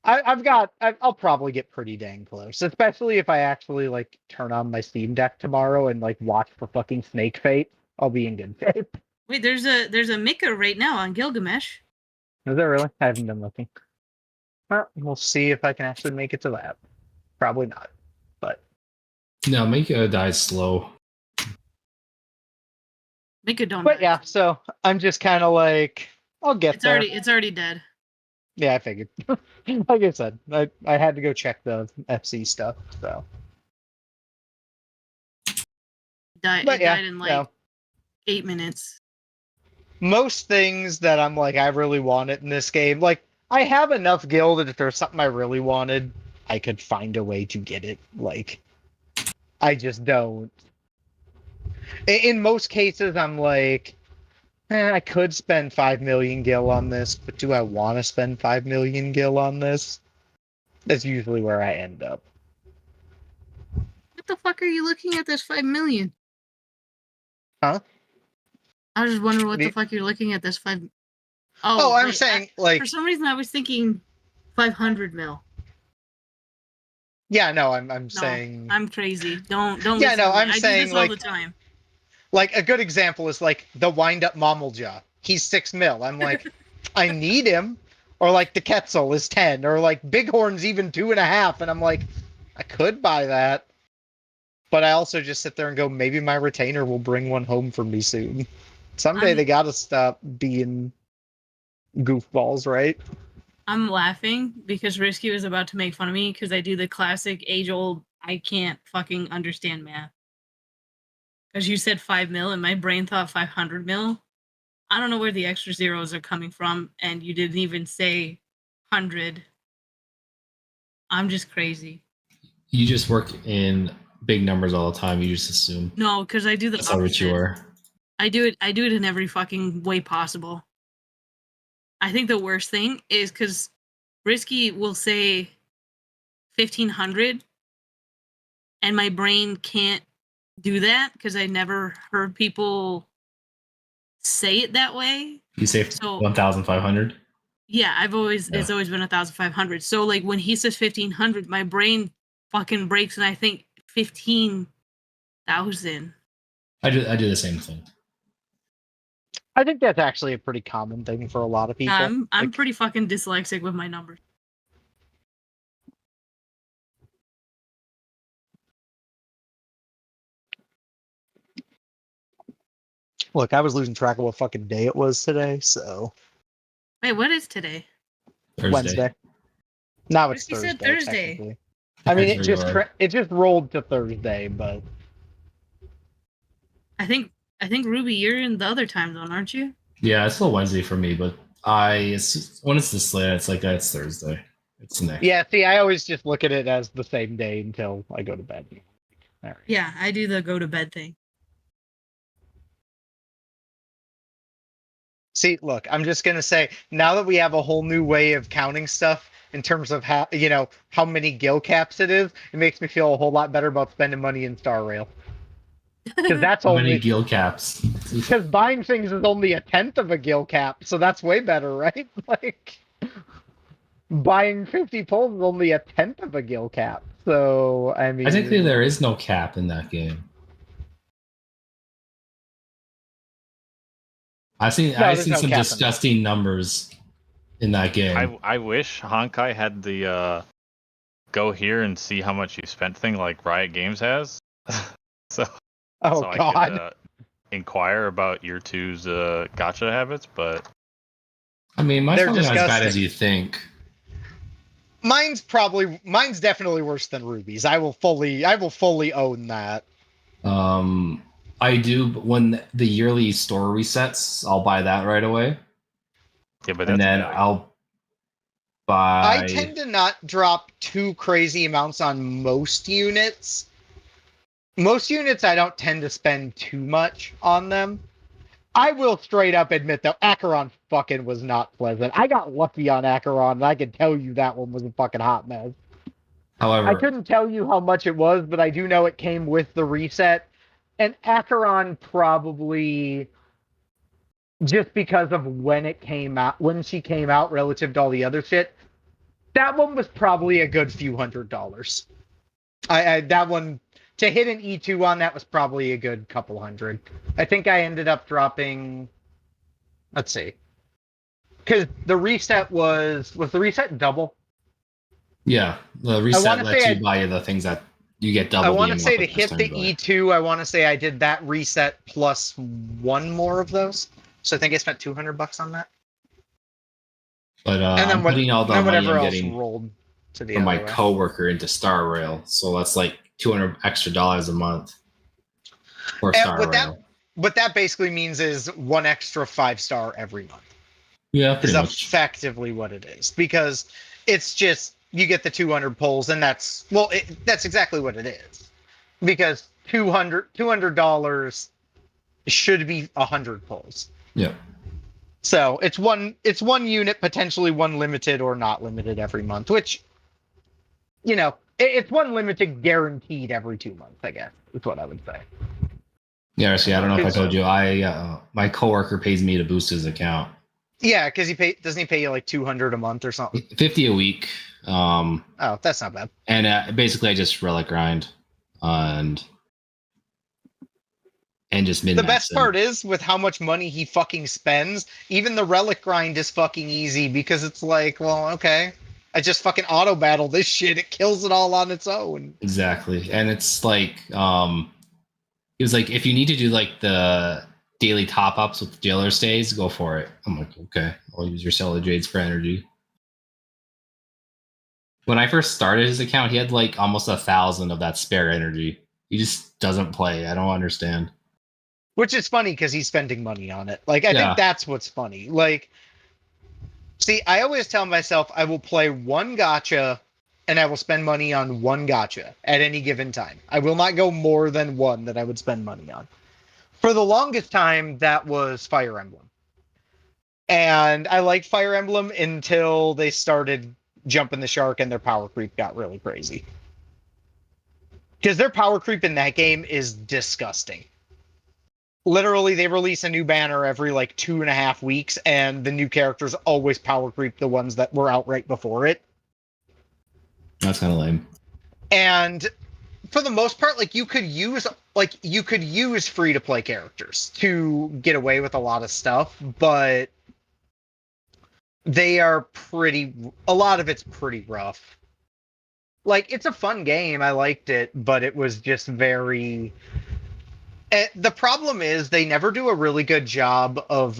Speaker 1: I'll probably get pretty dang close, especially if I actually like turn on my Steam Deck tomorrow and like watch for fucking Snake Fate. I'll be in good shape.
Speaker 7: Wait, there's a Mika right now on Gilgamesh.
Speaker 1: Is there really? I haven't been looking. Well, we'll see if I can actually make it to that. Probably not, but
Speaker 3: No, Mika dies slow.
Speaker 7: Mika don't.
Speaker 1: But yeah, so I'm just kind of like, I'll get there.
Speaker 7: It's already dead.
Speaker 1: Yeah, I figured. Like I said, I had to go check the FC stuff, so.
Speaker 7: It
Speaker 1: But yeah,
Speaker 7: died in like 8 minutes.
Speaker 1: Most things that I'm like, I really want it in this game, like, I have enough gil that if there's something I really wanted, I could find a way to get it. Like, I just don't. In most cases, I'm like, I could spend 5 million gil on this, but do I want to spend 5 million gil on this? That's usually where I end up.
Speaker 7: What the fuck are you looking at this 5 million?
Speaker 1: Huh?
Speaker 7: I was just wondering what the fuck you're looking at this 5.
Speaker 1: Oh, I'm saying, like...
Speaker 7: For some reason, I was thinking 500 mil.
Speaker 1: Yeah, no, I'm saying...
Speaker 7: I'm crazy. Don't
Speaker 1: yeah, no, I'm
Speaker 7: I
Speaker 1: saying,
Speaker 7: do this
Speaker 1: like...
Speaker 7: all the time.
Speaker 1: Like, a good example is, like, the wind-up Mommeljaw. He's 6 mil. I'm like, I need him. Or, like, the Quetzal is 10. Or, like, Bighorn's even 2.5. And I'm like, I could buy that. But I also just sit there and go, maybe my retainer will bring one home for me soon. Someday they gotta stop being goofballs, right?
Speaker 7: I'm laughing because Risky was about to make fun of me because I do the classic age-old, I can't fucking understand math. Because you said 5 mil and my brain thought 500 mil. I don't know where the extra zeros are coming from, and you didn't even say 100. I'm just crazy.
Speaker 3: You just work in big numbers all the time. You just assume.
Speaker 7: No, because I do the
Speaker 3: That's how rich you are.
Speaker 7: I do it in every fucking way possible. I think the worst thing is because Risky will say 1,500, and my brain can't do that because I never heard people say it that way.
Speaker 3: You say 1,500?
Speaker 7: Yeah, it's always been 1,500. So like when he says 1,500, my brain fucking breaks and I think 15,000.
Speaker 3: I do the same thing.
Speaker 1: I think that's actually a pretty common thing for a lot of people.
Speaker 7: I'm pretty fucking dyslexic with my numbers.
Speaker 1: Look, I was losing track of what fucking day it was today, so.
Speaker 7: Wait, what is today?
Speaker 3: Thursday.
Speaker 1: Wednesday. Now it's
Speaker 7: Risky
Speaker 1: Thursday.
Speaker 7: said Thursday.
Speaker 1: Technically. I mean, it just rolled to Thursday, but.
Speaker 7: I think Ruby, you're in the other time zone, aren't you?
Speaker 3: Yeah, it's still Wednesday for me, but when it's this late, it's like it's Thursday. It's next.
Speaker 1: Yeah, see, I always just look at it as the same day until I go to bed.
Speaker 7: Right. Yeah, I do the go to bed thing.
Speaker 1: See, look, I'm just gonna say, now that we have a whole new way of counting stuff in terms of how many gil caps it is, it makes me feel a whole lot better about spending money in Star Rail. Because that's
Speaker 3: how many gil caps?
Speaker 1: Because buying things is only 1/10 of a gil cap, so that's way better, right? Like, buying 50 pulls is only 1/10 of a gil cap. So I mean,
Speaker 3: technically there is no cap in that game. I've seen some disgusting numbers in that game.
Speaker 8: I wish Honkai had the go here and see how much you spent thing like Riot Games has. so
Speaker 1: God.
Speaker 8: I could inquire about your two's gacha habits, but
Speaker 3: I mean, mine's probably not as bad as you think.
Speaker 1: Mine's definitely worse than Ruby's. I will fully own that.
Speaker 3: I do, but when the yearly store resets, I'll buy that right away.
Speaker 8: Yeah, but
Speaker 3: and then I'll buy.
Speaker 1: I tend to not drop too crazy amounts on most units. Most units, I don't tend to spend too much on them. I will straight up admit, though, Acheron fucking was not pleasant. I got lucky on Acheron, and I can tell you that one was a fucking hot mess.
Speaker 3: However,
Speaker 1: I couldn't tell you how much it was, but I do know it came with the reset. And Acheron probably, just because of when she came out relative to all the other shit, That one was probably a good few $100s. I that one to hit an E2 on that was probably a good couple hundred. I think I ended up dropping. Let's see, because the reset was the reset double?
Speaker 3: Yeah, the reset lets you
Speaker 1: I-
Speaker 3: buy the things that you get double.
Speaker 1: I
Speaker 3: the
Speaker 1: want to
Speaker 3: amount
Speaker 1: say
Speaker 3: the
Speaker 1: to hit
Speaker 3: first
Speaker 1: the
Speaker 3: time you buy it.
Speaker 1: E2, I want to say I did that reset plus one more of those. So I think I spent $200 on that.
Speaker 3: But
Speaker 1: And then
Speaker 3: I'm putting all the money
Speaker 1: whatever
Speaker 3: I'm
Speaker 1: else
Speaker 3: getting
Speaker 1: rolled to the
Speaker 3: from my
Speaker 1: other way.
Speaker 3: coworker into Star Rail, so that's like $200 extra a month for
Speaker 1: And
Speaker 3: Star Rail.
Speaker 1: what that basically means is one extra 5-star every month.
Speaker 3: Yeah,
Speaker 1: Is
Speaker 3: pretty much.
Speaker 1: effectively what it is, because it's just you get the 200 pulls, and that's that's exactly what it is, because $200 should be 100 pulls.
Speaker 3: Yeah.
Speaker 1: So it's one unit, potentially one limited or not limited every month, which, it's one limited guaranteed every 2 months, I guess, is what I would say.
Speaker 3: Yeah, see, I don't know if I told you, my coworker pays me to boost his account.
Speaker 1: Yeah, because doesn't he pay you like 200 a month or something?
Speaker 3: 50 a week.
Speaker 1: Oh, that's not bad.
Speaker 3: And basically, I just relic grind and just min.
Speaker 1: The best part is with how much money he fucking spends, even the relic grind is fucking easy, because it's like, well, okay, I just fucking auto battle this shit. It kills it all on its own.
Speaker 3: Exactly. And it's like, it was like, if you need to do like the daily top ups with the jailer stays, go for it. I'm like, okay, I'll use your Cellar Jades for energy. When I first started his account, he had like almost 1,000 of that spare energy. He just doesn't play. I don't understand.
Speaker 1: Which is funny because he's spending money on it. Like, I think that's what's funny. Like, see, I always tell myself I will play one gacha and I will spend money on one gacha at any given time. I will not go more than one that I would spend money on. For the longest time, that was Fire Emblem. And I liked Fire Emblem until they started jumping the shark and their power creep got really crazy. Because their power creep in that game is disgusting. Literally, they release a new banner every like 2.5 weeks, and the new characters always power creep the ones that were out right before it.
Speaker 3: That's kind of lame.
Speaker 1: And for the most part, you could use free to play characters to get away with a lot of stuff, but a lot of it's pretty rough. Like, it's a fun game. I liked it, but it was just very. The problem is they never do a really good job of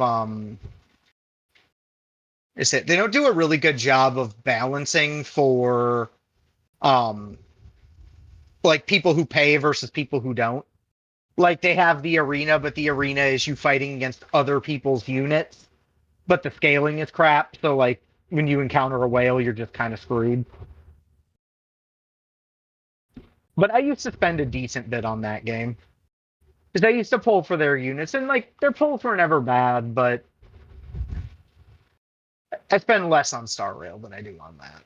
Speaker 1: they don't do a really good job of balancing for like people who pay versus people who don't. Like, they have the arena, but the arena is you fighting against other people's units, but the scaling is crap, so like when you encounter a whale, you're just kind of screwed. But I used to spend a decent bit on that game. Because I used to pull for their units, and like their pulls were never bad, but I spend less on Star Rail than I do on that.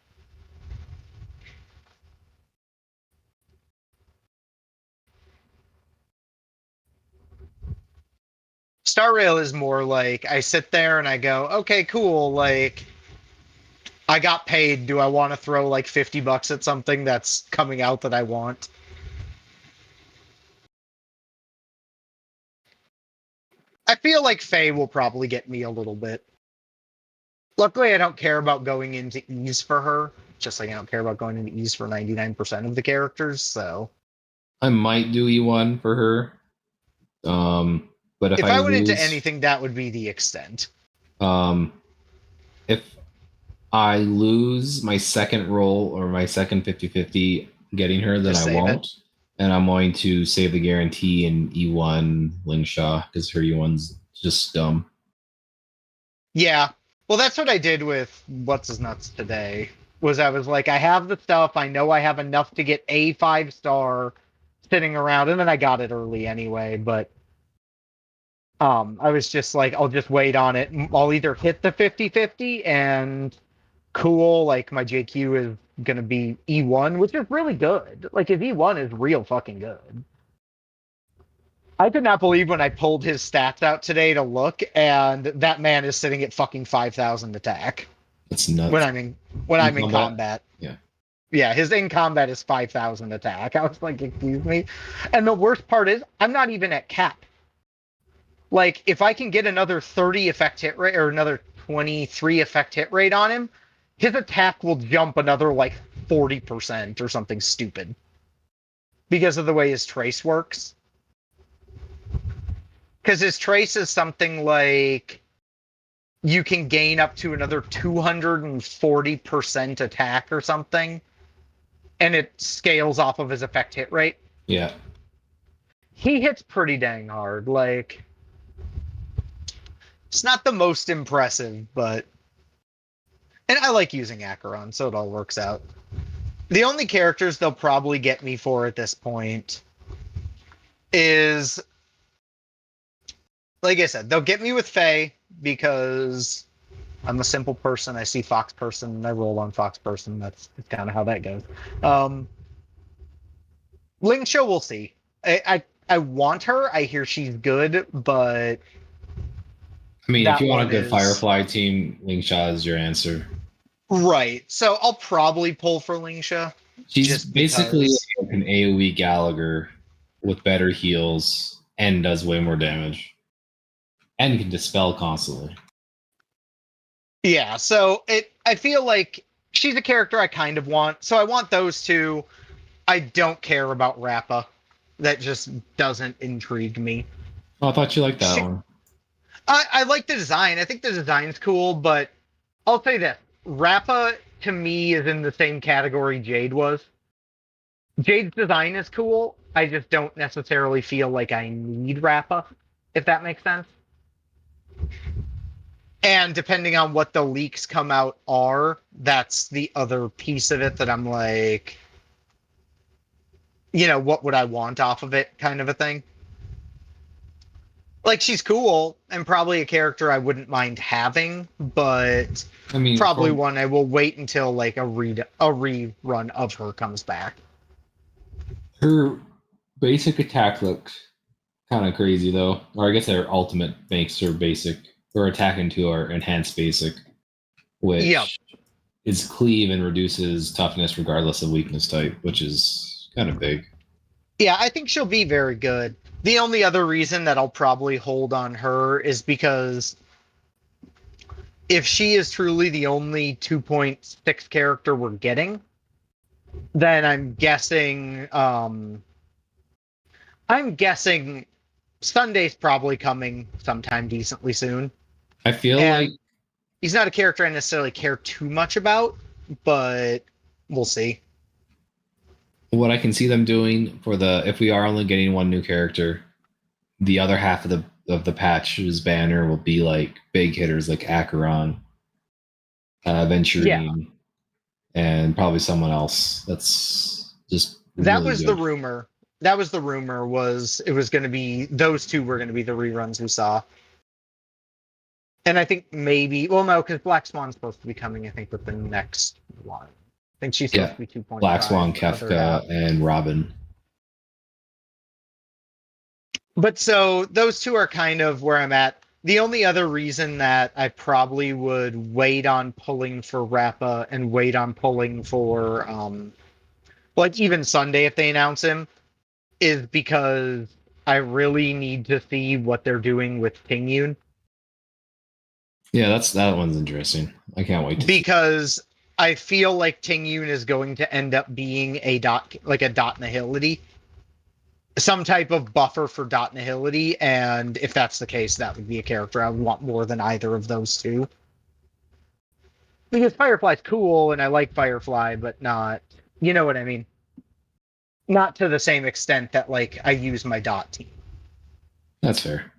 Speaker 1: Star Rail is more like I sit there and I go, okay, cool, like I got paid. Do I want to throw like $50 at something that's coming out that I want? I feel like Faye will probably get me a little bit. Luckily, I don't care about going into ease for her. Just like I don't care about going into ease for 99% of the characters, so.
Speaker 3: I might do E1 for her. But if
Speaker 1: I went into anything, that would be the extent.
Speaker 3: If I lose my second roll or my second 50-50 getting her, then I won't. And I'm going to save the guarantee in E1 Lingshaw because her E1's just dumb.
Speaker 1: Yeah. Well, that's what I did with What's His Nuts today. Was I was like, I have the stuff. I know I have enough to get a 5-star sitting around. And then I got it early anyway. But I was just like, I'll just wait on it. I'll either hit the 50-50 and cool, like my JQ is going to be E1, which is really good. Like, his E1 is real fucking good. I could not believe when I pulled his stats out today to look, and that man is sitting at fucking 5,000 attack.
Speaker 3: That's nuts.
Speaker 1: When I mean, when
Speaker 3: In
Speaker 1: I'm in combat.
Speaker 3: Yeah.
Speaker 1: Yeah, his in combat is 5,000 attack. I was like, excuse me. And the worst part is, I'm not even at cap. Like, if I can get another 30 effect hit rate or another 23 effect hit rate on him, his attack will jump another like 40% or something stupid. Because of the way his trace works. Because his trace is something like you can gain up to another 240% attack or something. And it scales off of his effect hit rate.
Speaker 3: Yeah.
Speaker 1: He hits pretty dang hard. Like, it's not the most impressive, but... And I like using Acheron, so it all works out. The only characters they'll probably get me for at this point is... Like I said, they'll get me with Faye, because I'm a simple person. I see Fox person, and I roll on Fox person. That's kind of how that goes. Ling Show, we'll see. I want her. I hear she's good, but...
Speaker 3: I mean, if you want a good Firefly team, Lingsha is your answer.
Speaker 1: Right. So I'll probably pull for Lingsha.
Speaker 3: She's basically like an AoE Gallagher with better heals and does way more damage. And can dispel constantly.
Speaker 1: Yeah, so I feel like she's a character I kind of want. So I want those two. I don't care about Rappa. That just doesn't intrigue me.
Speaker 3: Oh, I thought you liked that one.
Speaker 1: I like the design. I think the design's cool, but I'll say this. Rappa, to me, is in the same category Jade was. Jade's design is cool. I just don't necessarily feel like I need Rappa, if that makes sense. And depending on what the leaks come out are, that's the other piece of it that I'm like, you know, what would I want off of it kind of a thing. Like, she's cool and probably a character I wouldn't mind having, but
Speaker 3: I mean,
Speaker 1: probably one I will wait until like a rerun of her comes back.
Speaker 3: Her basic attack looks kind of crazy though, or I guess her ultimate makes her basic. Her attack into her enhanced basic, which is cleave and reduces toughness regardless of weakness type, which is kind of big.
Speaker 1: Yeah, I think she'll be very good. The only other reason that I'll probably hold on her is because if she is truly the only 2.6 character we're getting, then I'm guessing Sunday's probably coming sometime decently soon.
Speaker 3: I feel like
Speaker 1: he's not a character I necessarily care too much about, but we'll see.
Speaker 3: What I can see them doing for if we are only getting one new character, the other half of the patch's banner will be like big hitters like Acheron, Venturine, and probably someone else. That's just
Speaker 1: that was good. The rumor. That was the rumor. Was it was going to be those two were going to be the reruns we saw. And I think maybe, well, no, because Black Swan's supposed to be coming, I think, with the next one. I think she's supposed to be 2.5.
Speaker 3: Black Swan, Kefka, and Robin.
Speaker 1: But so those two are kind of where I'm at. The only other reason that I probably would wait on pulling for Rappa and wait on pulling for, like, even Sunday if they announce him, is because I really need to see what they're doing with Tingyun.
Speaker 3: Yeah, that one's interesting. I can't wait to
Speaker 1: because I feel like Tingyun is going to end up being a dot nihility. Some type of buffer for dot nihility, and if that's the case, that would be a character I would want more than either of those two. Because Firefly's cool, and I like Firefly, but not... You know what I mean? Not to the same extent that, like, I use my dot team.
Speaker 3: That's fair.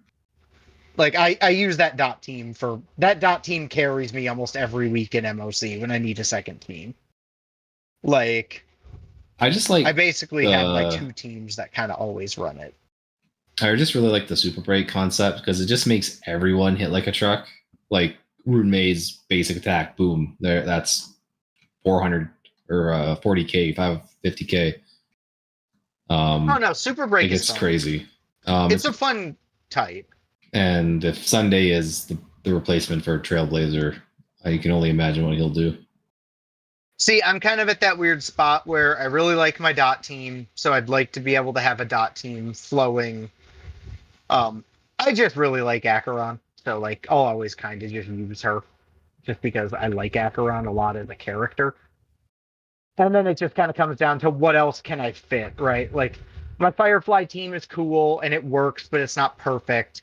Speaker 1: Like, I use that dot team for... That dot team carries me almost every week in MOC when I need a second team. Like... I basically have my two teams that kind of always run it.
Speaker 3: I just really like the Super Break concept because it just makes everyone hit like a truck. Like Rune May's basic attack, boom, there. That's 400 or 40k, 50k.
Speaker 1: Oh no, Super Break is
Speaker 3: it's
Speaker 1: fun.
Speaker 3: Crazy.
Speaker 1: It's a fun type.
Speaker 3: And if Sunday is the replacement for Trailblazer, I can only imagine what he'll do.
Speaker 1: See, I'm kind of at that weird spot where I really like my dot team, so I'd like to be able to have a dot team flowing. I just really like Acheron, so like I'll always kind of just use her, just because I like Acheron a lot as a character. And then it just kind of comes down to what else can I fit, right? Like my Firefly team is cool and it works, but it's not perfect.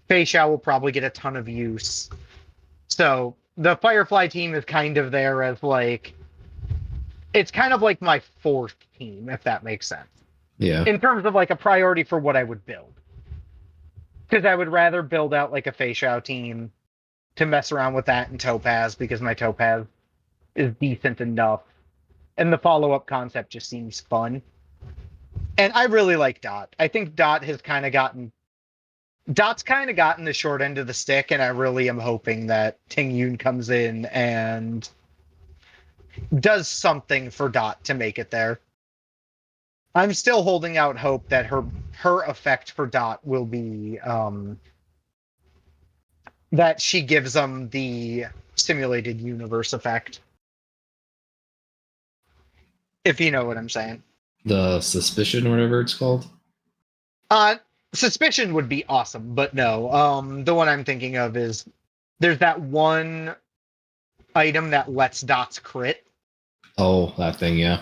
Speaker 1: Ffxiv will probably get a ton of use. So the Firefly team is kind of there as like, it's kind of like my fourth team, if that makes sense.
Speaker 3: Yeah.
Speaker 1: In terms of like a priority for what I would build. Because I would rather build out like a Ffxiv team to mess around with that and Topaz, because my Topaz is decent enough. And the follow-up concept just seems fun. And I really like Dot. I think Dot's kind of gotten the short end of the stick, and I really am hoping that Ting Yun comes in and does something for Dot to make it there. I'm still holding out hope that her effect for Dot will be that she gives them the simulated universe effect. If you know what I'm saying.
Speaker 3: The suspicion or whatever it's called.
Speaker 1: Suspicion would be awesome, but no. The one I'm thinking of is there's that one item that lets Dots crit.
Speaker 3: Oh, that thing, yeah.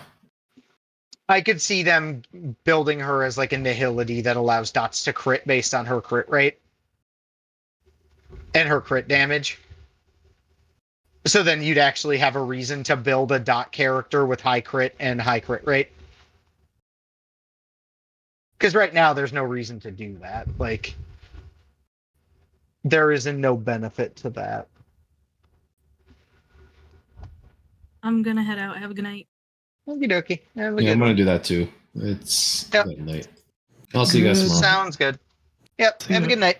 Speaker 1: I could see them building her as like a nihility that allows Dots to crit based on her crit rate. And her crit damage. So then you'd actually have a reason to build a Dot character with high crit and high crit rate. Because right now there's no reason to do that. Like, there isn't no benefit to that.
Speaker 7: I'm gonna head out. Have a good night.
Speaker 1: Okie dokie.
Speaker 3: Yeah, I'm gonna do that too. It's late. I'll see you guys tomorrow.
Speaker 1: Sounds good. Yep. Have a good night.